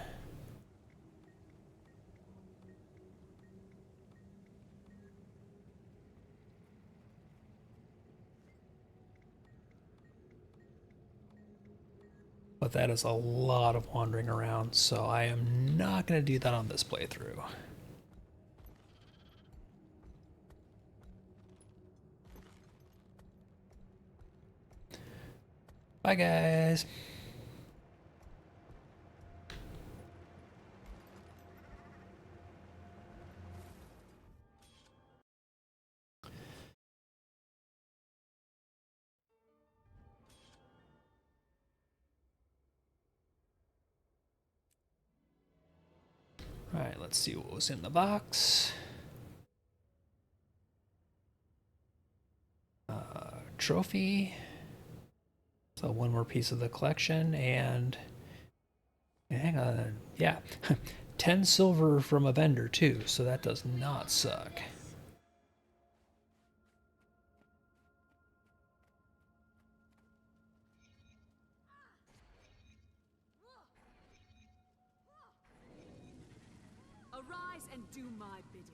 But that is a lot of wandering around, so I am not going to do that on this playthrough. Bye, guys. All right, let's see what was in the box. Trophy. So one more piece of the collection, and hang on, yeah, 10 silver from a vendor too, so that does not suck. Arise and do my bidding.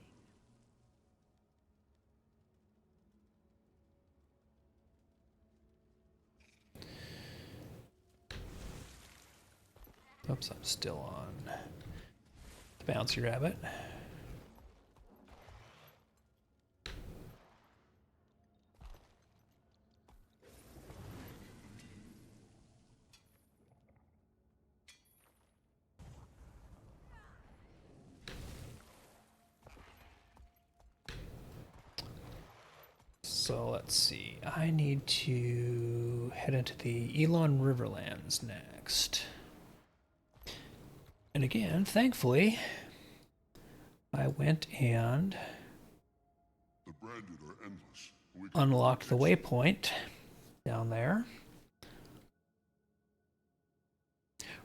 Oops, I'm still on the bouncy rabbit. So let's see. I need to head into the Elon Riverlands next. And again, thankfully, I went and The branded are endless. unlocked the waypoint down there.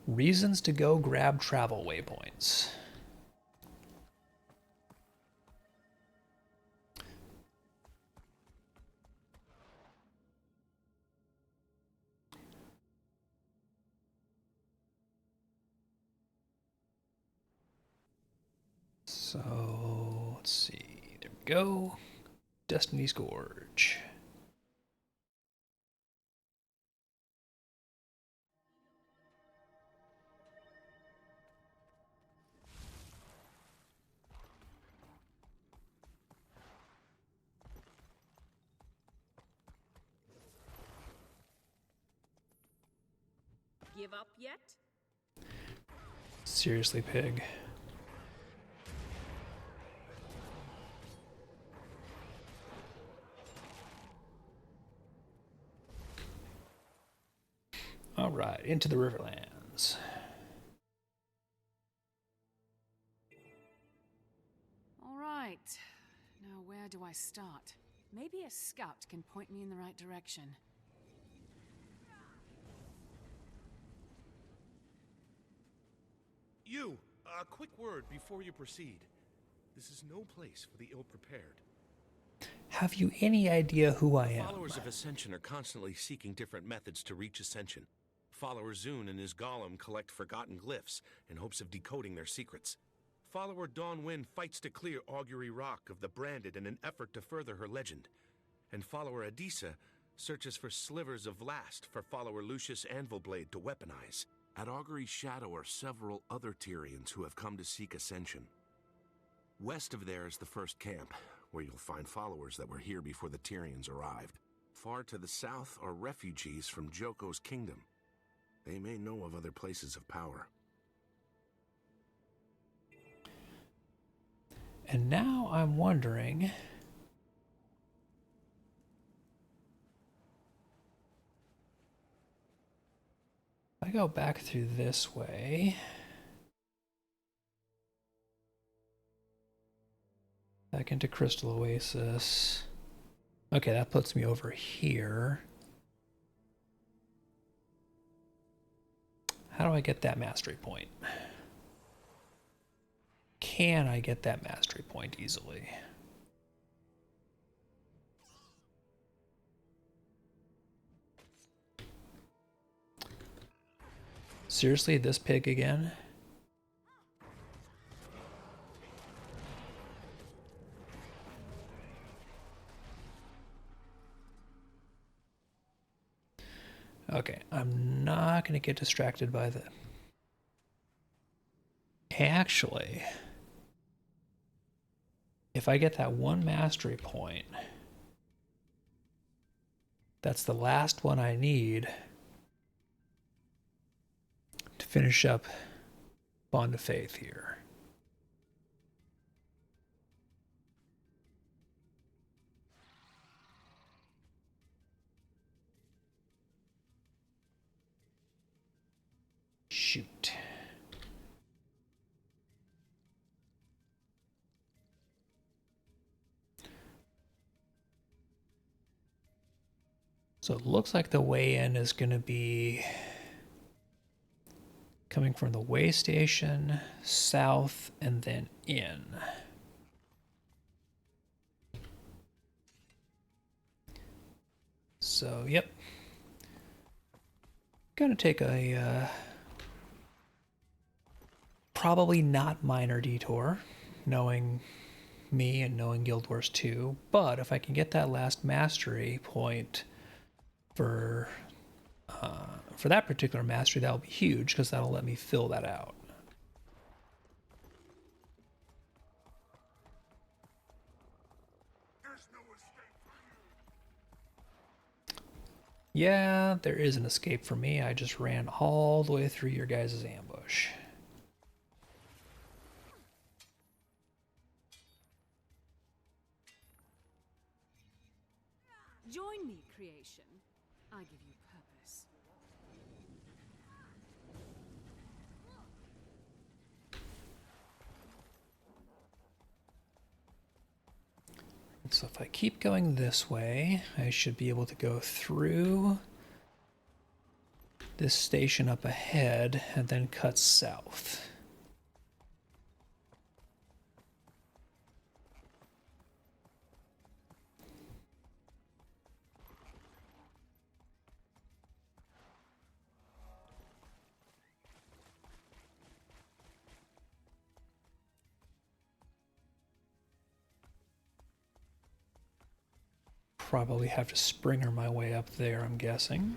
Reasons to go grab travel waypoints. So, let's see. There we go. Destiny's Gorge. Give up yet? Seriously, pig. All right, into the Riverlands. All right. Now, where do I start? Maybe a scout can point me in the right direction. You! A quick word before you proceed. This is no place for the ill-prepared. Have you any idea who I am? Followers of Ascension are constantly seeking different methods to reach Ascension. Follower Zune and his golem collect forgotten glyphs in hopes of decoding their secrets. Follower Dawnwind fights to clear Augury Rock of the Branded in an effort to further her legend. And follower Adisa searches for slivers of Last for follower Lucius Anvilblade to weaponize. At Augury's shadow are several other Tyrians who have come to seek Ascension. West of there is the first camp, where you'll find followers that were here before the Tyrians arrived. Far to the south are refugees from Joko's kingdom. They may know of other places of power. And now I'm wondering... if I go back through this way... back into Crystal Oasis... Okay, that puts me over here. How do I get that mastery point? Can I get that mastery point easily? Seriously, this pig again? Okay, I'm not going to get distracted by the... Actually, if I get that one mastery point, that's the last one I need to finish up Bond of Faith here. Shoot. So it looks like the way in is going to be coming from the way station, south, and then in. So, yep. Gonna take a probably not minor detour, knowing me and knowing Guild Wars 2, but if I can get that last mastery point for that particular mastery, that'll be huge because that'll let me fill that out. Yeah, there is an escape for me. I just ran all the way through your guys' ambush. Join me, creation. I give you purpose. So if I keep going this way, I should be able to go through this station up ahead and then cut south. Probably have to Springer my way up there, I'm guessing.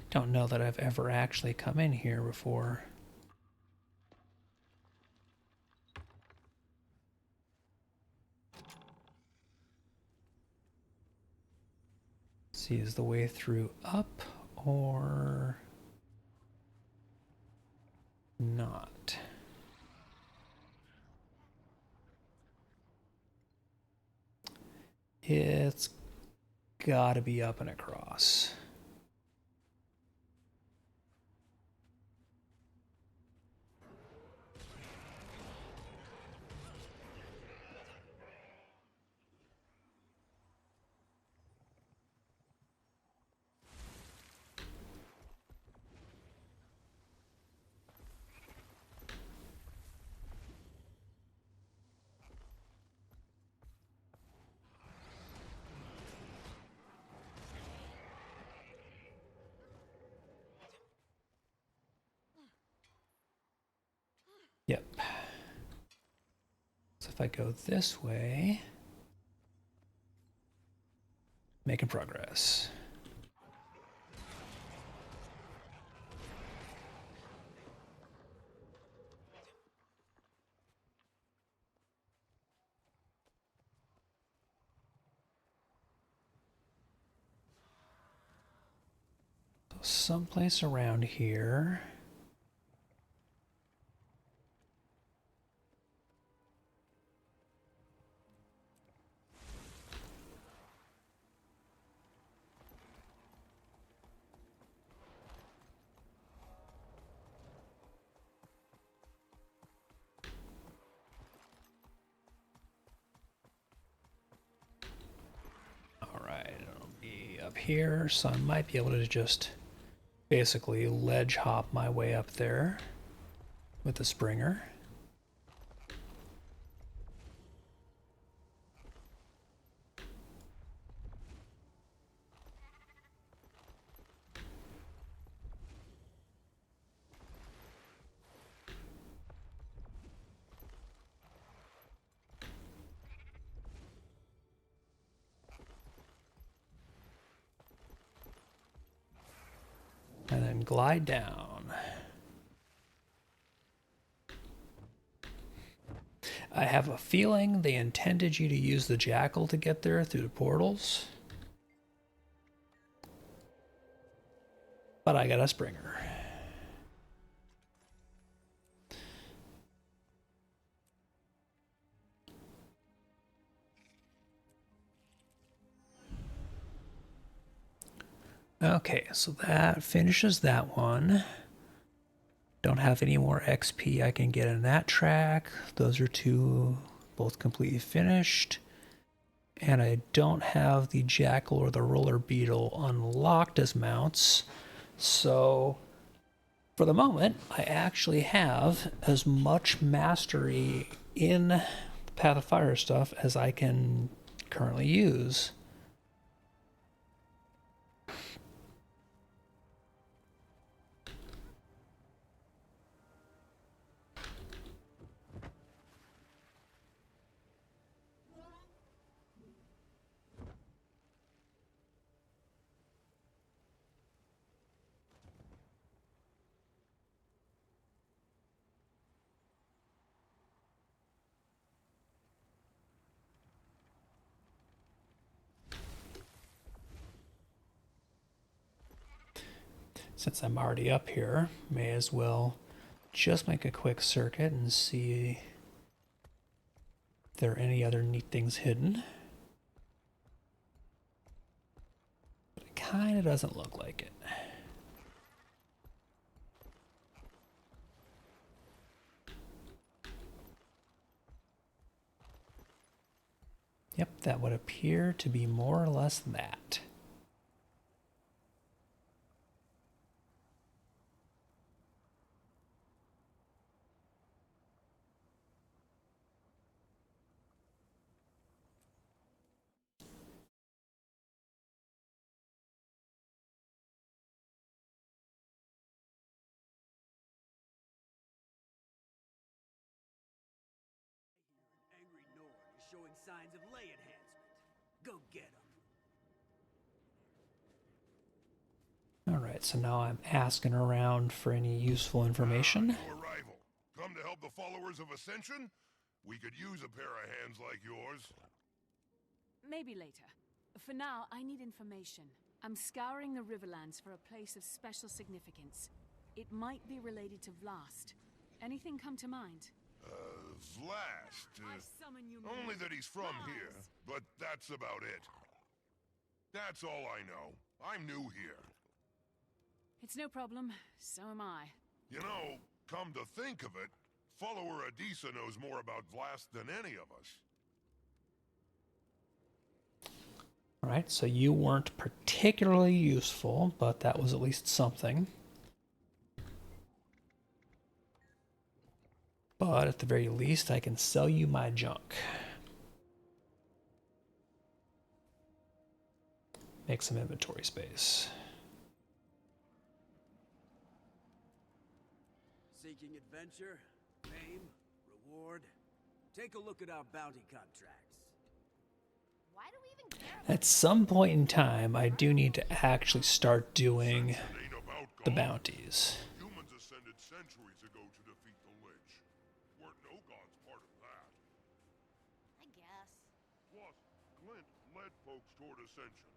Don't know that I've ever actually come in here before. See, is the way through up or not? It's gotta be up and across. Yep. So if I go this way, making progress. So someplace around here. Up here, so I might be able to just basically ledge hop my way up there with the Springer. And then glide down. I have a feeling they intended you to use the Jackal to get there through the portals. But I got a Springer. Okay, so that finishes that one. Don't have any more XP I can get in that track. Those are two both completely finished. And I don't have the Jackal or the Roller Beetle unlocked as mounts. So for the moment, I actually have as much mastery in the Path of Fire stuff as I can currently use. Since I'm already up here, may as well just make a quick circuit and see if there are any other neat things hidden. But it kind of doesn't look like it. Yep, that would appear to be more or less that. Angry Nord is showing signs of lay enhancement. Go get him. Alright, so now I'm asking around for any useful information. New arrival. Come to help the followers of Ascension? We could use a pair of hands like yours. Maybe later. For now, I need information. I'm scouring the Riverlands for a place of special significance. It might be related to Vlast. Anything come to mind? Vlast. I summon you, Only that he's from Vlast. here, but that's about it. That's all I know. I'm new here. It's no problem. So am I. You know, come to think of it, follower Adisa knows more about Vlast than any of us. Alright, so you weren't particularly useful, but that was at least something. But at the very least, I can sell you my junk. Make some inventory space. Seeking adventure, fame, reward. Take a look at our bounty contracts. Why do we even care? At some point in time, I do need to actually start doing the bounties. Humans ascended centuries ago to defeat the Lich. Weren't no gods part of that. I guess. Plus, Glint led folks toward Ascension.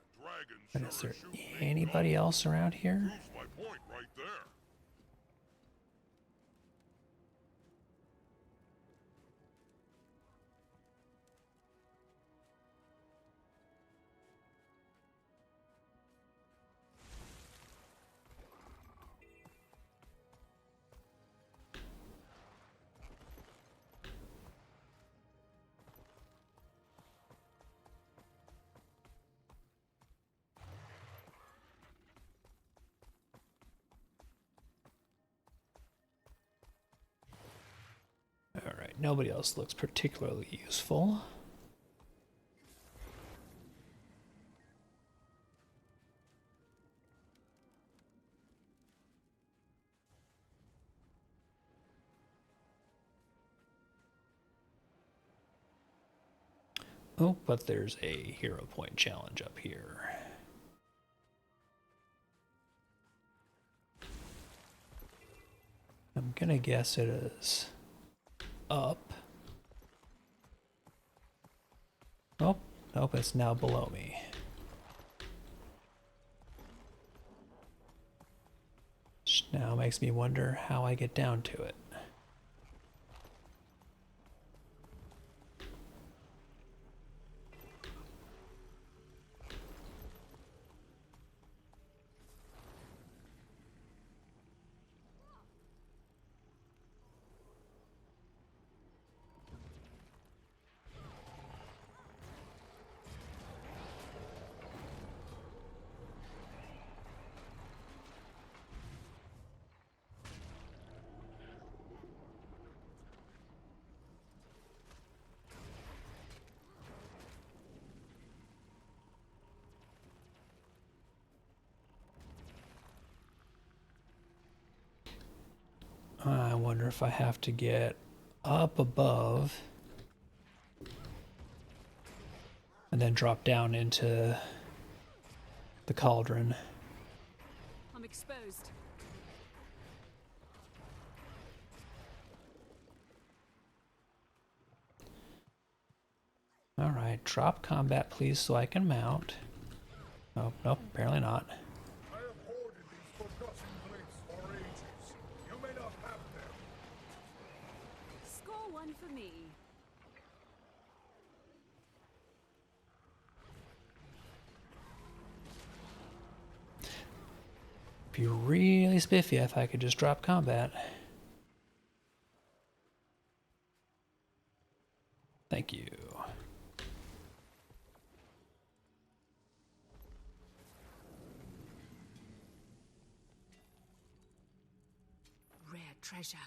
And dragons And is sure there as shooting anybody ain't else around here? Proves my point right there. Alright, nobody else looks particularly useful. Oh, but there's a hero point challenge up here. I'm gonna guess it is up. Oh, nope, it's now below me. Which now makes me wonder how I get down to it. I wonder if I have to get up above and then drop down into the cauldron. I'm exposed. Alright, drop combat please so I can mount. Oh, nope, apparently not. I have hoarded these forgotten glyphs for ages. You may not have them. Score one for me. Be really spiffy if I could just drop combat. Thank you. Rare treasure.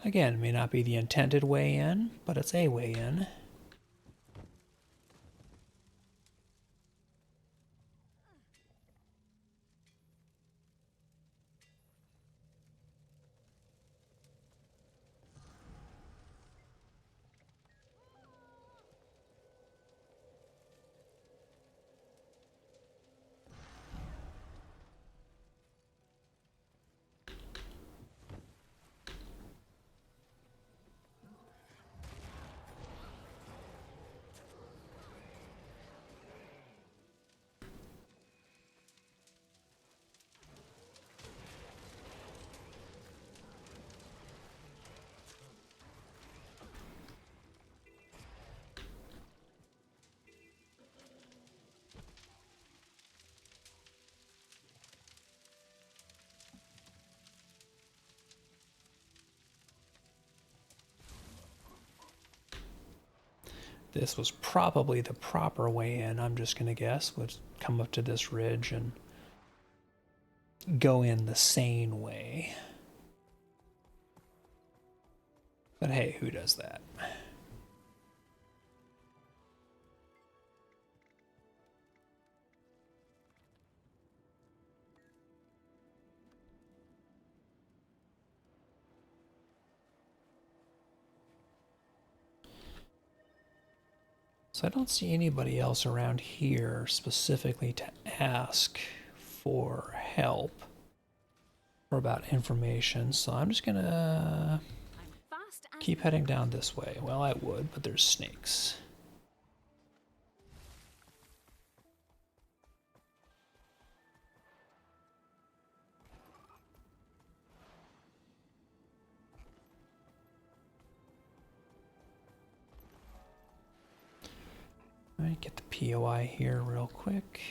Again, may not be the intended way in, but it's a way in. this was probably the proper way in, I'm just going to guess, would come up to this ridge and go in the sane way. But hey, who does that? So I don't see anybody else around here specifically to ask for help or about information, so I'm just gonna keep heading down this way. Well, I would, but there's snakes. All right, get the POI here real quick.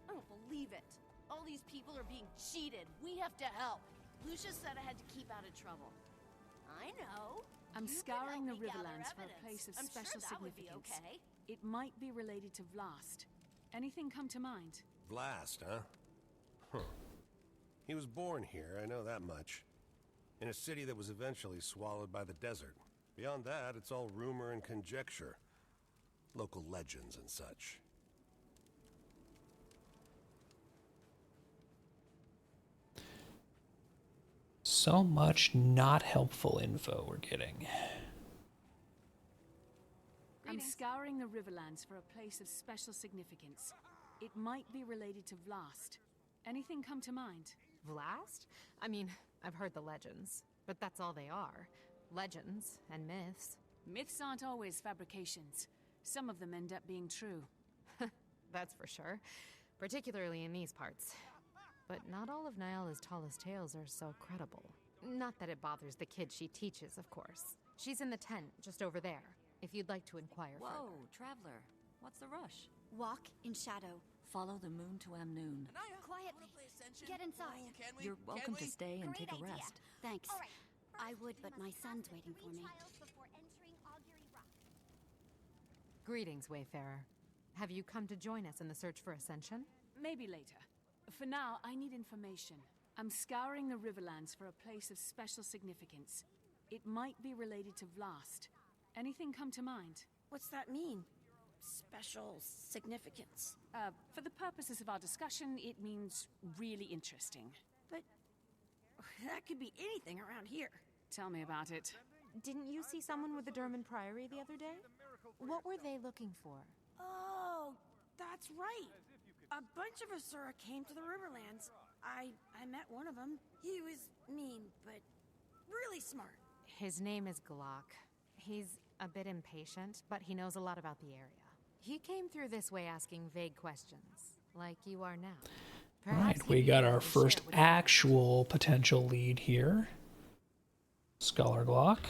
I don't believe it. All these people are being cheated. We have to help. Lucia said I had to keep out of trouble. I know. I'm You can scouring the help me gather Riverlands for a evidence. place of I'm special sure that would be significance. okay. It might be related to Vlast. Anything come to mind? Blast, huh? Huh. He was born here, I know that much. In a city that was eventually swallowed by the desert. Beyond that, it's all rumor and conjecture. Local legends and such. So much not helpful info we're getting. I'm scouring the Riverlands for a place of special significance. It might be related to Vlast. Anything come to mind? Vlast? I mean, I've heard the legends, but that's all they are. Legends and myths. Myths aren't always fabrications. Some of them end up being true. That's for sure. Particularly in these parts. But not all of Nyala's tallest tales are so credible. Not that it bothers the kid she teaches, of course. She's in the tent, just over there, if you'd like to inquire further. Whoa, traveler. What's the rush? Walk in shadow. Follow the moon to Amnoon. Quietly. Get inside. You're welcome to stay and take a rest. Thanks. I would, but my son's waiting for me. Greetings, Wayfarer. Have you come to join us in the search for Ascension? Maybe later. For now, I need information. I'm scouring the Riverlands for a place of special significance. It might be related to Vlast. Anything come to mind? What's that mean? Special significance. For the purposes of our discussion, it means really interesting. But that could be anything around here. Tell me about it. Didn't you see someone with the Derman Priory the other day? What were they looking for? Oh, that's right. A bunch of Asura came to the Riverlands. I met one of them. He was mean, but really smart. His name is Glock. He's a bit impatient, but he knows a lot about the area. He came through this way asking vague questions, like you are now. Alright, we got our first actual potential lead here. Scholar Glock.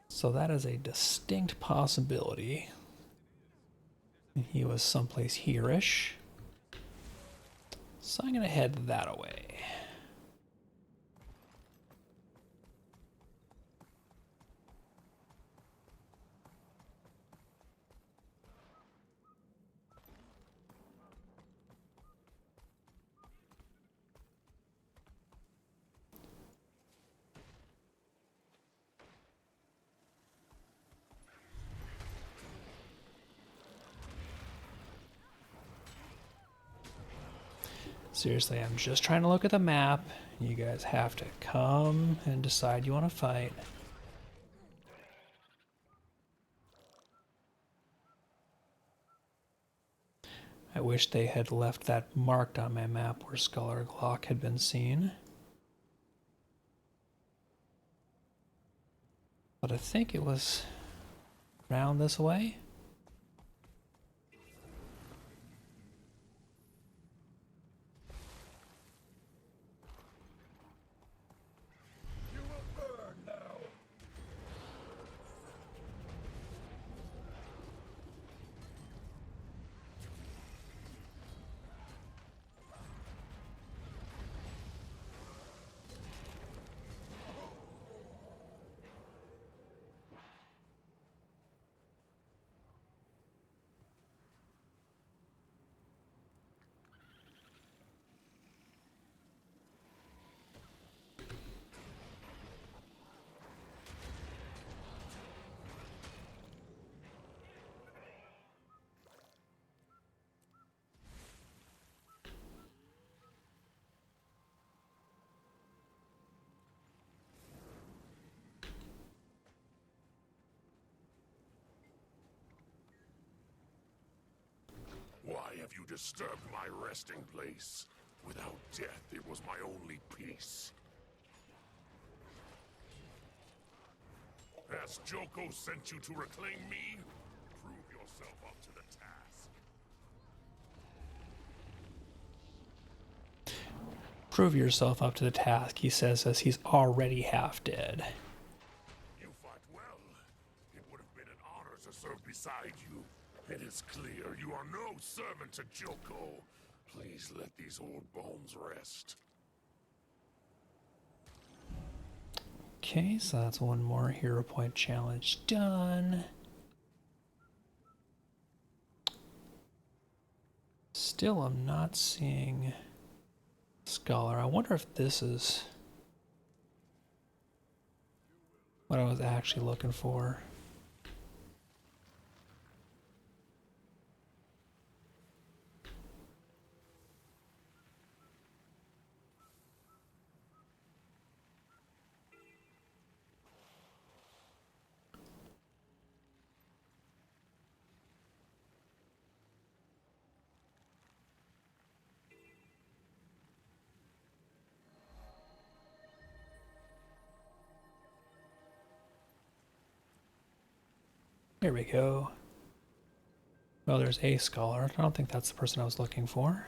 So that is a distinct possibility. He was someplace here-ish. So I'm going to head that away. Seriously, I'm just trying to look at the map. You guys have to come and decide you want to fight. I wish they had left that marked on my map where Scholar Glock had been seen. But I think it was round this way. have you disturbed my resting place? Without death, it was my only peace. Has Joko sent you to reclaim me? Prove yourself up to the task. Prove yourself up to the task, he says as he's already half dead. You fought well. It would have been an honor to serve beside you. It is clear you are no servant to Joko. Please let these old bones rest. Okay, so that's one more hero point challenge done. Still, I'm not seeing Scholar. I wonder if this is what I was actually looking for. There we go. Well, there's a Scholar. I don't think that's the person I was looking for.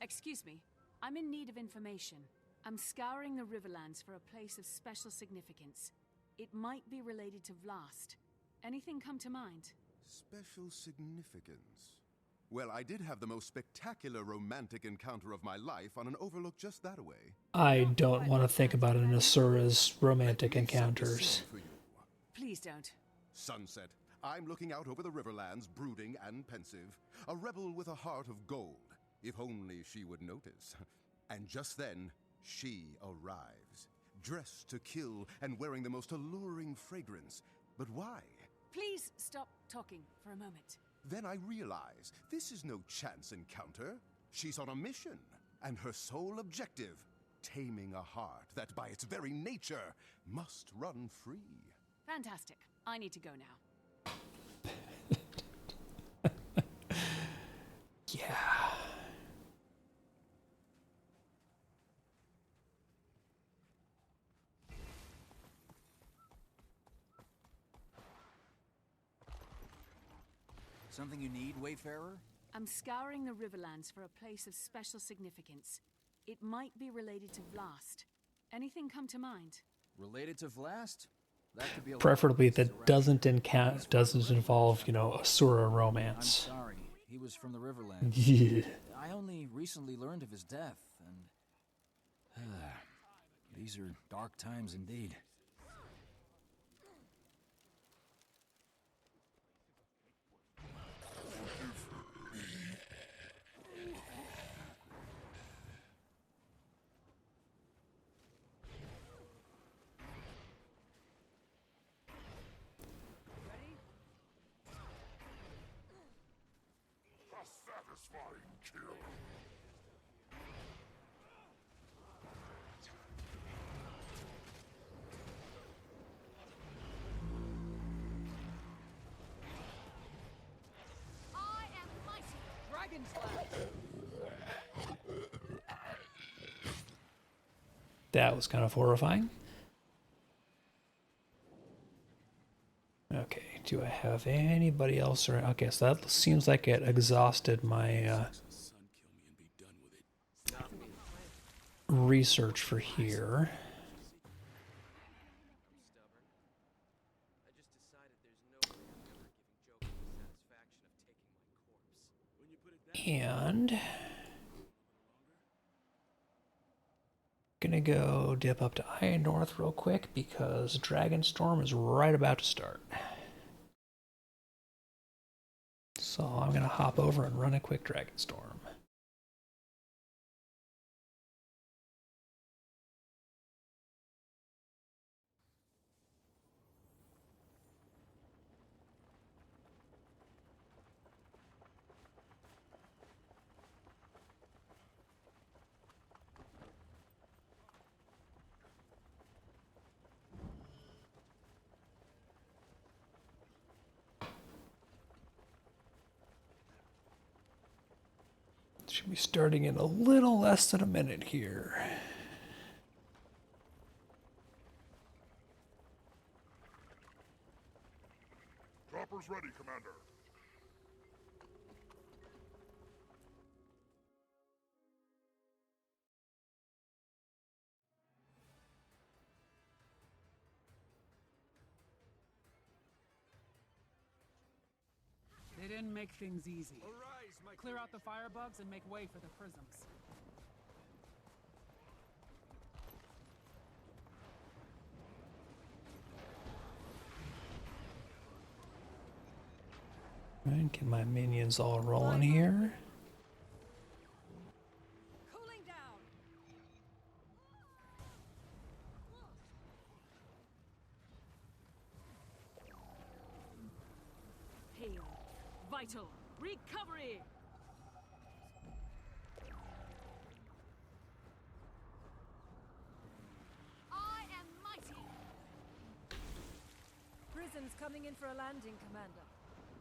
Excuse me. I'm in need of information. I'm scouring the Riverlands for a place of special significance. It might be related to Vlast. Anything come to mind? Special significance? Well, I did have the most spectacular romantic encounter of my life on an overlook just that way. I don't want to think about an Asura's romantic encounters. Please don't. Sunset. I'm looking out over the Riverlands, brooding and pensive. A rebel with a heart of gold. If only she would notice. And just then, she arrives. Dressed to kill and wearing the most alluring fragrance. But why? Please stop talking for a moment. Then I realize this is no chance encounter. She's on a mission, and her sole objective, taming a heart that by its very nature must run free. Fantastic. I need to go now. Yeah. Something you need, Wayfarer? I'm scouring the Riverlands for a place of special significance. It might be related to Vlast. Anything come to mind? Related to Vlast? That could be a Preferably that doesn't involve, you know, Asura romance. I'm sorry. He was from the Riverlands. Yeah. I only recently learned of his death, and these are dark times indeed. A satisfying kill. I am mighty. Dragon's Flash. That was kind of horrifying. Okay, do I have anybody else? Or okay, so that seems like it exhausted my research for here. And gonna go dip up to Iron North real quick because Dragonstorm is right about to start. So I'm gonna hop over and run a quick Dragonstorm. Should be starting in a little less than a minute here. Chopper's ready, Commander. They didn't make things easy. Clear out the firebugs and make way for the prisms. Right, get my minions all rolling here. Cooling down. Heal. Vital. Recovery. I am mighty. Prison's coming in for a landing, Commander.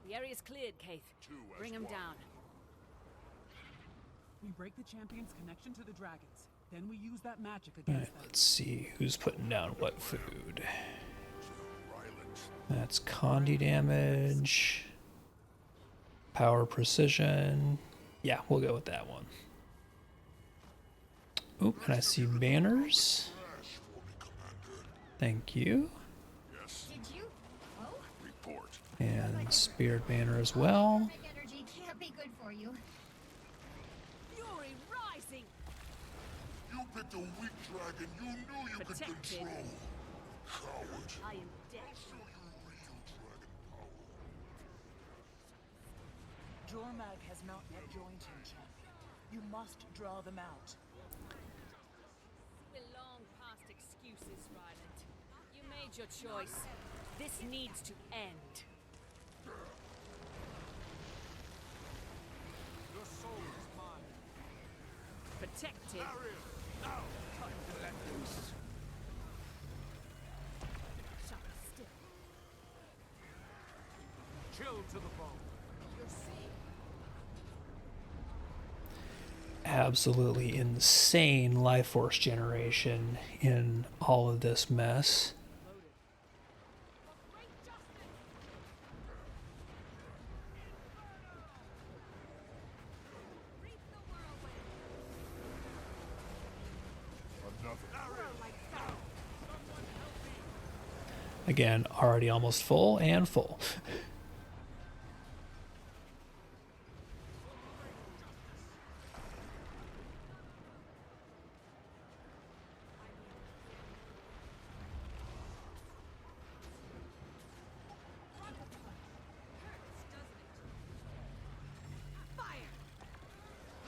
The area's cleared, Keith. Bring him down. We break the champion's connection to the dragons. Then we use that magic All against right, them. let's see who's putting down what food. That's Condi damage. Power precision. Yeah, we'll go with that one. Oop, and I see banners. Thank you. Did you? Oh? Report. And spirit banner as well. Energy can't be good for you. Fury rising. You picked a weak dragon you knew you could control. Coward. I am dead. Jormag has not yet joined him, champion. You must draw them out. We're long past excuses, Ryland. You made your choice. This needs to end. Your soul is mine. Protected. Now, time to let loose. Shut still. Chill to the bone. You're safe. Absolutely insane life force generation in all of this mess. Again, already almost full and full.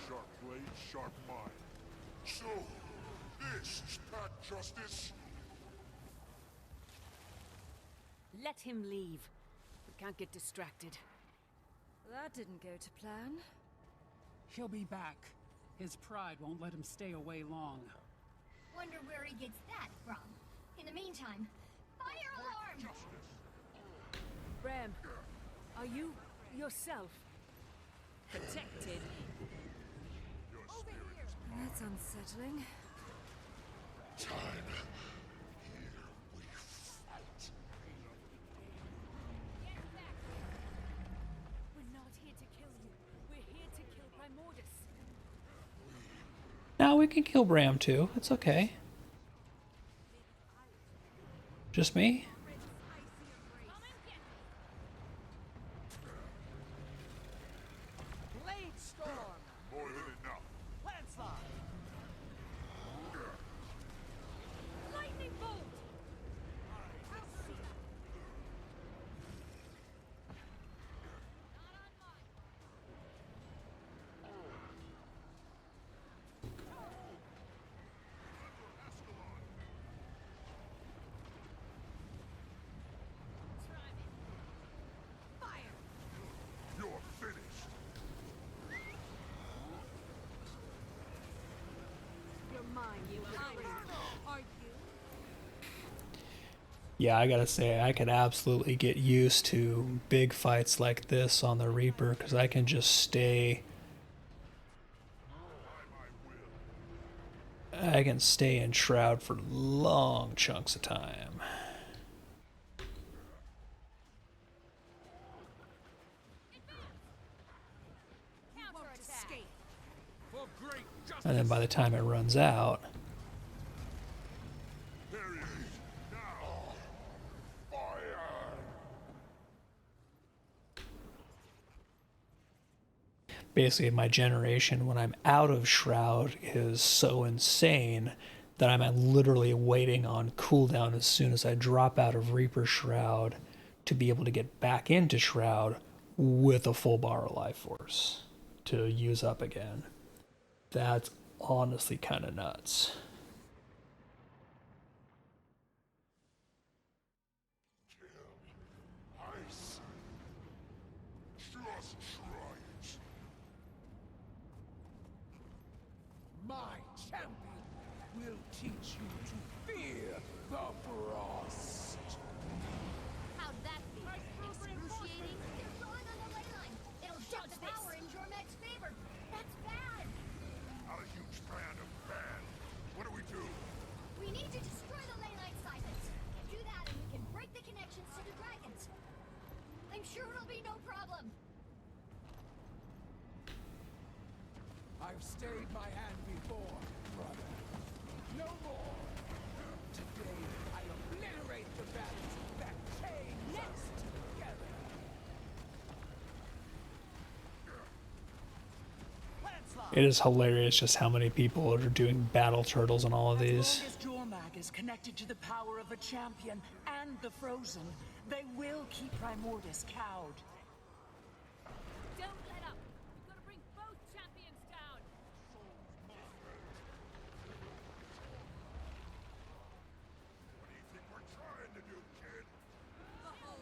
Sharp blade, sharp mind. So, this is Pat Justice? Let him leave. We can't get distracted. That didn't go to plan. He'll be back. His pride won't let him stay away long. Wonder where he gets that from. In the meantime, fire alarm! Bram, are you yourself protected? That's unsettling. Time. Here we fight. We're not here to kill you. We're here to kill Primordus. Now we can kill Bram too. It's okay. Just me? Blade storm. More than enough. Landslide. Lightning bolt. You're finished. You're mine, you are you? Yeah, I gotta say, I could absolutely get used to big fights like this on the Reaper because I can just stay I can stay in Shroud for long chunks of time. And then by the time it runs out, basically my generation when I'm out of Shroud is so insane that I'm literally waiting on cooldown as soon as I drop out of Reaper Shroud to be able to get back into Shroud with a full bar of life force to use up again. That's honestly kind of nuts. My champion will teach you to fear the frost. How'd that be? Excruciating? They're drawing on the ley line. It'll shift the power in Jormag's favor. That's bad. Not a huge fan of bad. What do we do? We need to destroy the ley line siphons. Do that and we can break the connections to the dragons. I'm sure it'll be no problem. I've stayed my hand before, brother. No more. Today, I obliterate the balance that chains us together. It is hilarious just how many people are doing battle turtles on all of these. As long as Jormag is connected to the power of a champion and the Frozen, they will keep Primordus cowed. Don't let up. We've got to bring both champions down. What do you think we're trying to do, kid? Oh,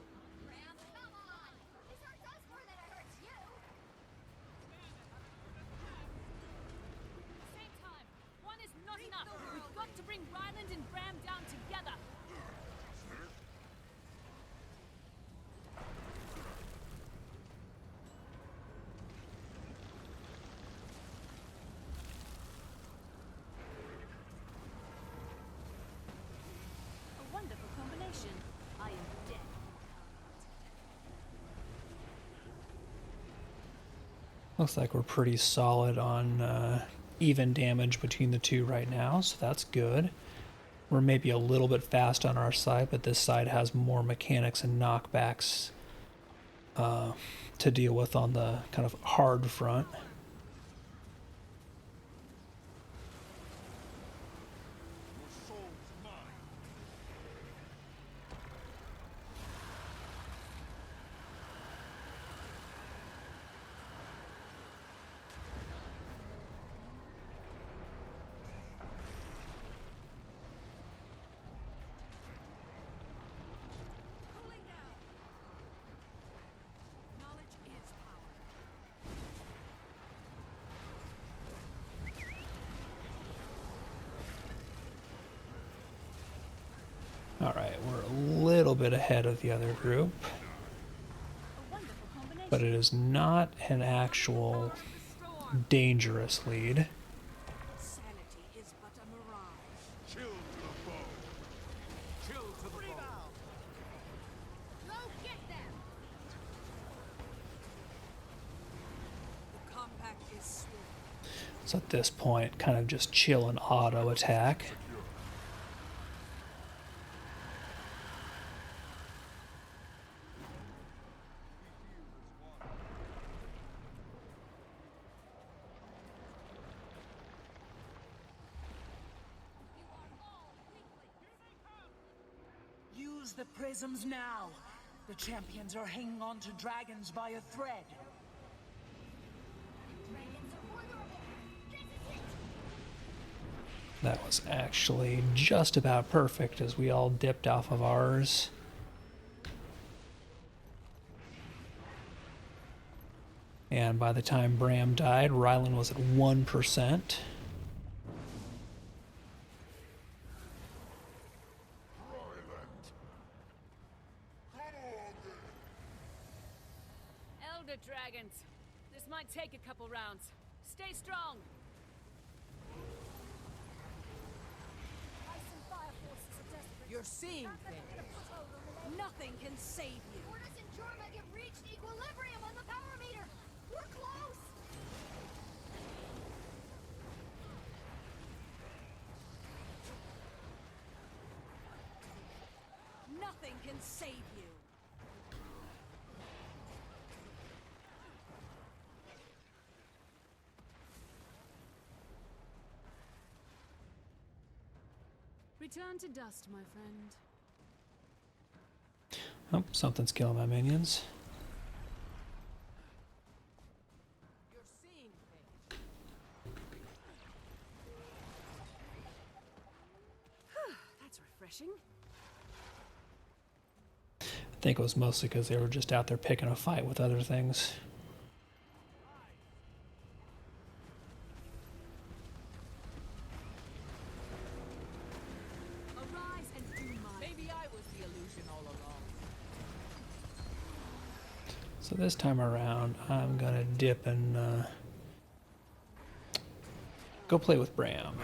Ram, come on. This hurts us more than it hurts you. Same time. One is not enough. We've got to bring Ryland and Bram down together. A wonderful combination. I am dead. Looks like we're pretty solid on even damage between the two right now, so that's good. We're maybe a little bit fast on our side, but this side has more mechanics and knockbacks to deal with on the kind of hard front. Alright, we're a little bit ahead of the other group, but it is not an actual dangerous lead. Sanity is but a mirage. Chill to the foe. Chill to the foe. Go get them. The compact is swift. So at this point, kind of just chill and auto attack. Use the prisms now. The champions are hanging on to dragons by a thread. That was actually just about perfect as we all dipped off of ours. And by the time Bram died, Ryland was at 1%. Elder dragons. This might take a couple rounds. Stay strong. You're seeing things. Nothing can save you. Mortis and Jorma have reached equilibrium on the power meter. We're close. Nothing can save you. Return to dust, my friend. Oh, something's killing my minions. You're seeing things. That's refreshing. I think it was mostly because they were just out there picking a fight with other things. Arise and do mine. Maybe I was the illusion all along. So this time around, I'm gonna dip and go play with Bram.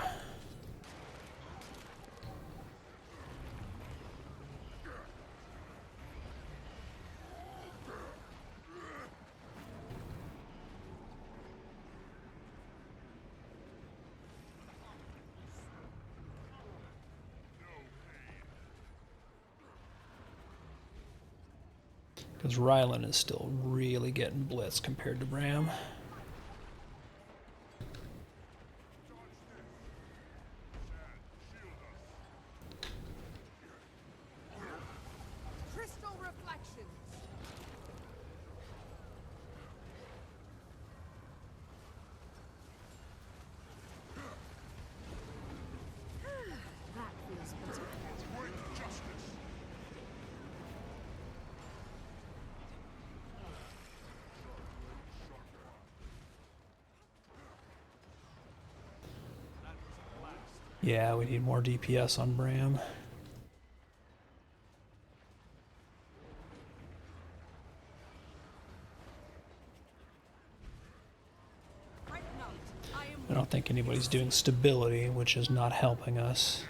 Because Rylan is still really getting blitzed compared to Bram. Crystal reflections. That feels better. Yeah, we need more DPS on Bram. I don't think anybody's doing stability, which is not helping us.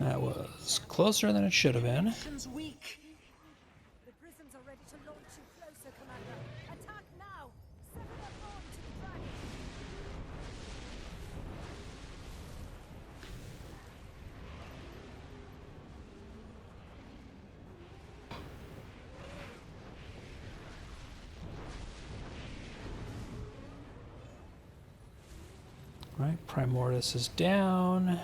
That was closer than it should have been. Weak. The prisms are ready to launch you closer, Commander. Attack now! Sever their bond to the dragon! Right, Primordius is down.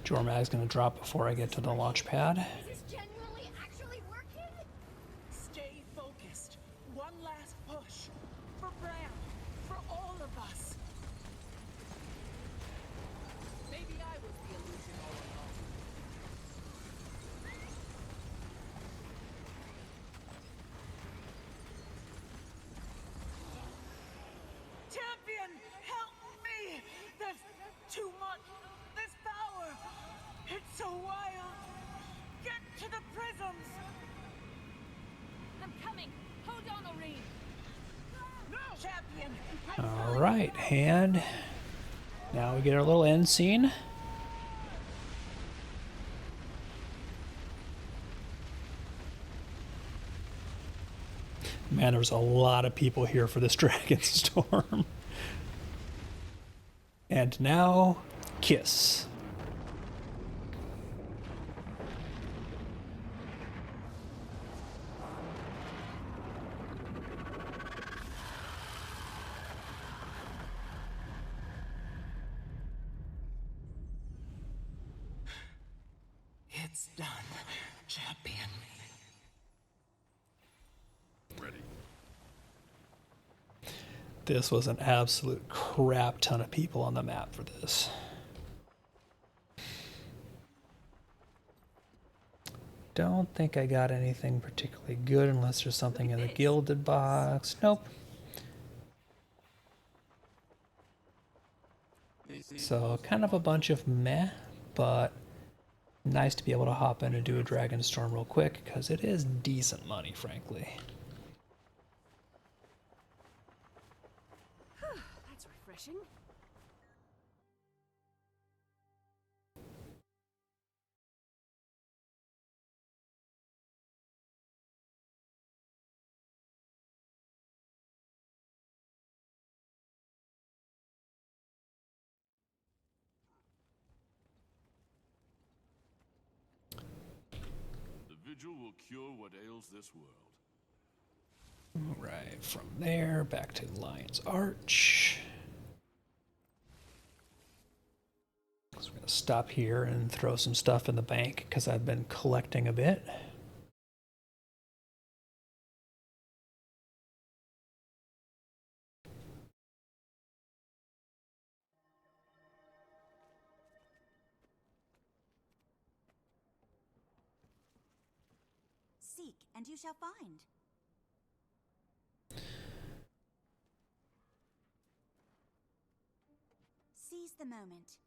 Jormag's gonna drop before I get to the launch pad. Is this genuinely actually working? Stay focused. One last push. For Bram. For all of us. Maybe I was the illusion all along. Champion, help me! There's too much. This power. It's so wild. Get to the prisms. I'm coming. Hold on, Oreen. No! Champion! All right, and now we get our little end scene. Man, there's a lot of people here for this Dragon Storm. And now, kiss. It's done, champion. This was an absolute crap ton of people on the map for this. Don't think I got anything particularly good unless there's something in the gilded box. Nope. So kind of a bunch of meh, but nice to be able to hop in and do a Dragon Storm real quick, because it is decent money, frankly. That's refreshing. The vigil will cure what ails this world. Right, from there, back to Lion's Arch. So we're going to stop here and throw some stuff in the bank, because I've been collecting a bit. Seek, and you shall find. Seize the moment.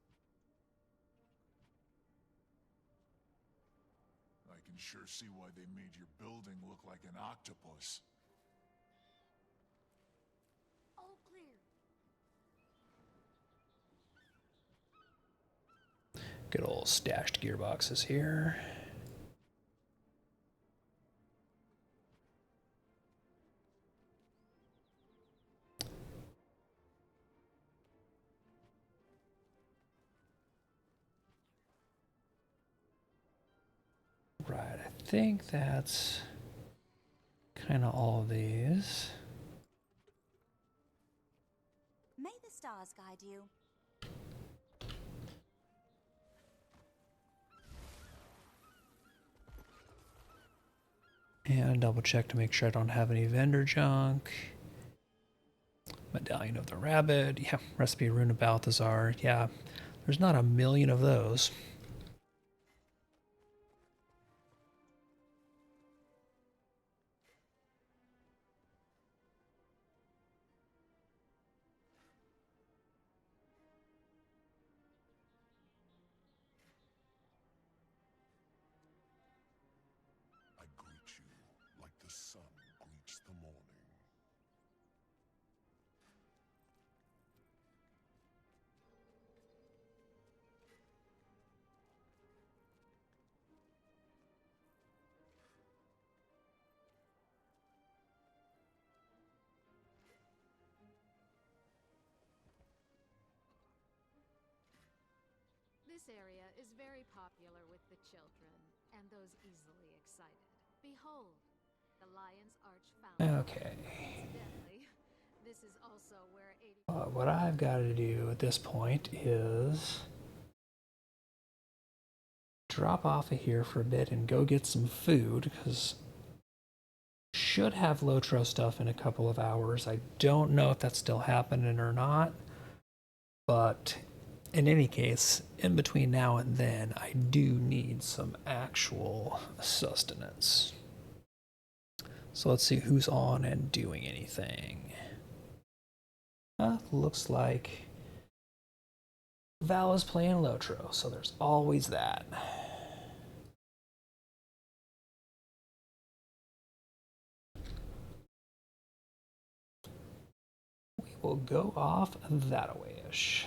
I can sure see why they made your building look like an octopus. All clear. Good old stashed gearboxes here. Right, I think that's kind of all of these. May the stars guide you. And double check to make sure I don't have any vendor junk. Medallion of the Rabbit. Yeah, Recipe Rune of Balthazar. Yeah, there's not a million of those. I greet you like the sun greets the morning. This area is very popular with the children and those easily excited. Behold, the Lion's Arch Fountain. Okay. Incidentally, this is also where 80 What I've got to do at this point is drop off of here for a bit and go get some food, because should have Lotro stuff in a couple of hours. I don't know if that's still happening or not, but in any case, in between now and then, I do need some actual sustenance. So let's see who's on and doing anything. Looks like Val is playing Lotro, so there's always that. We will go off that-a-way-ish.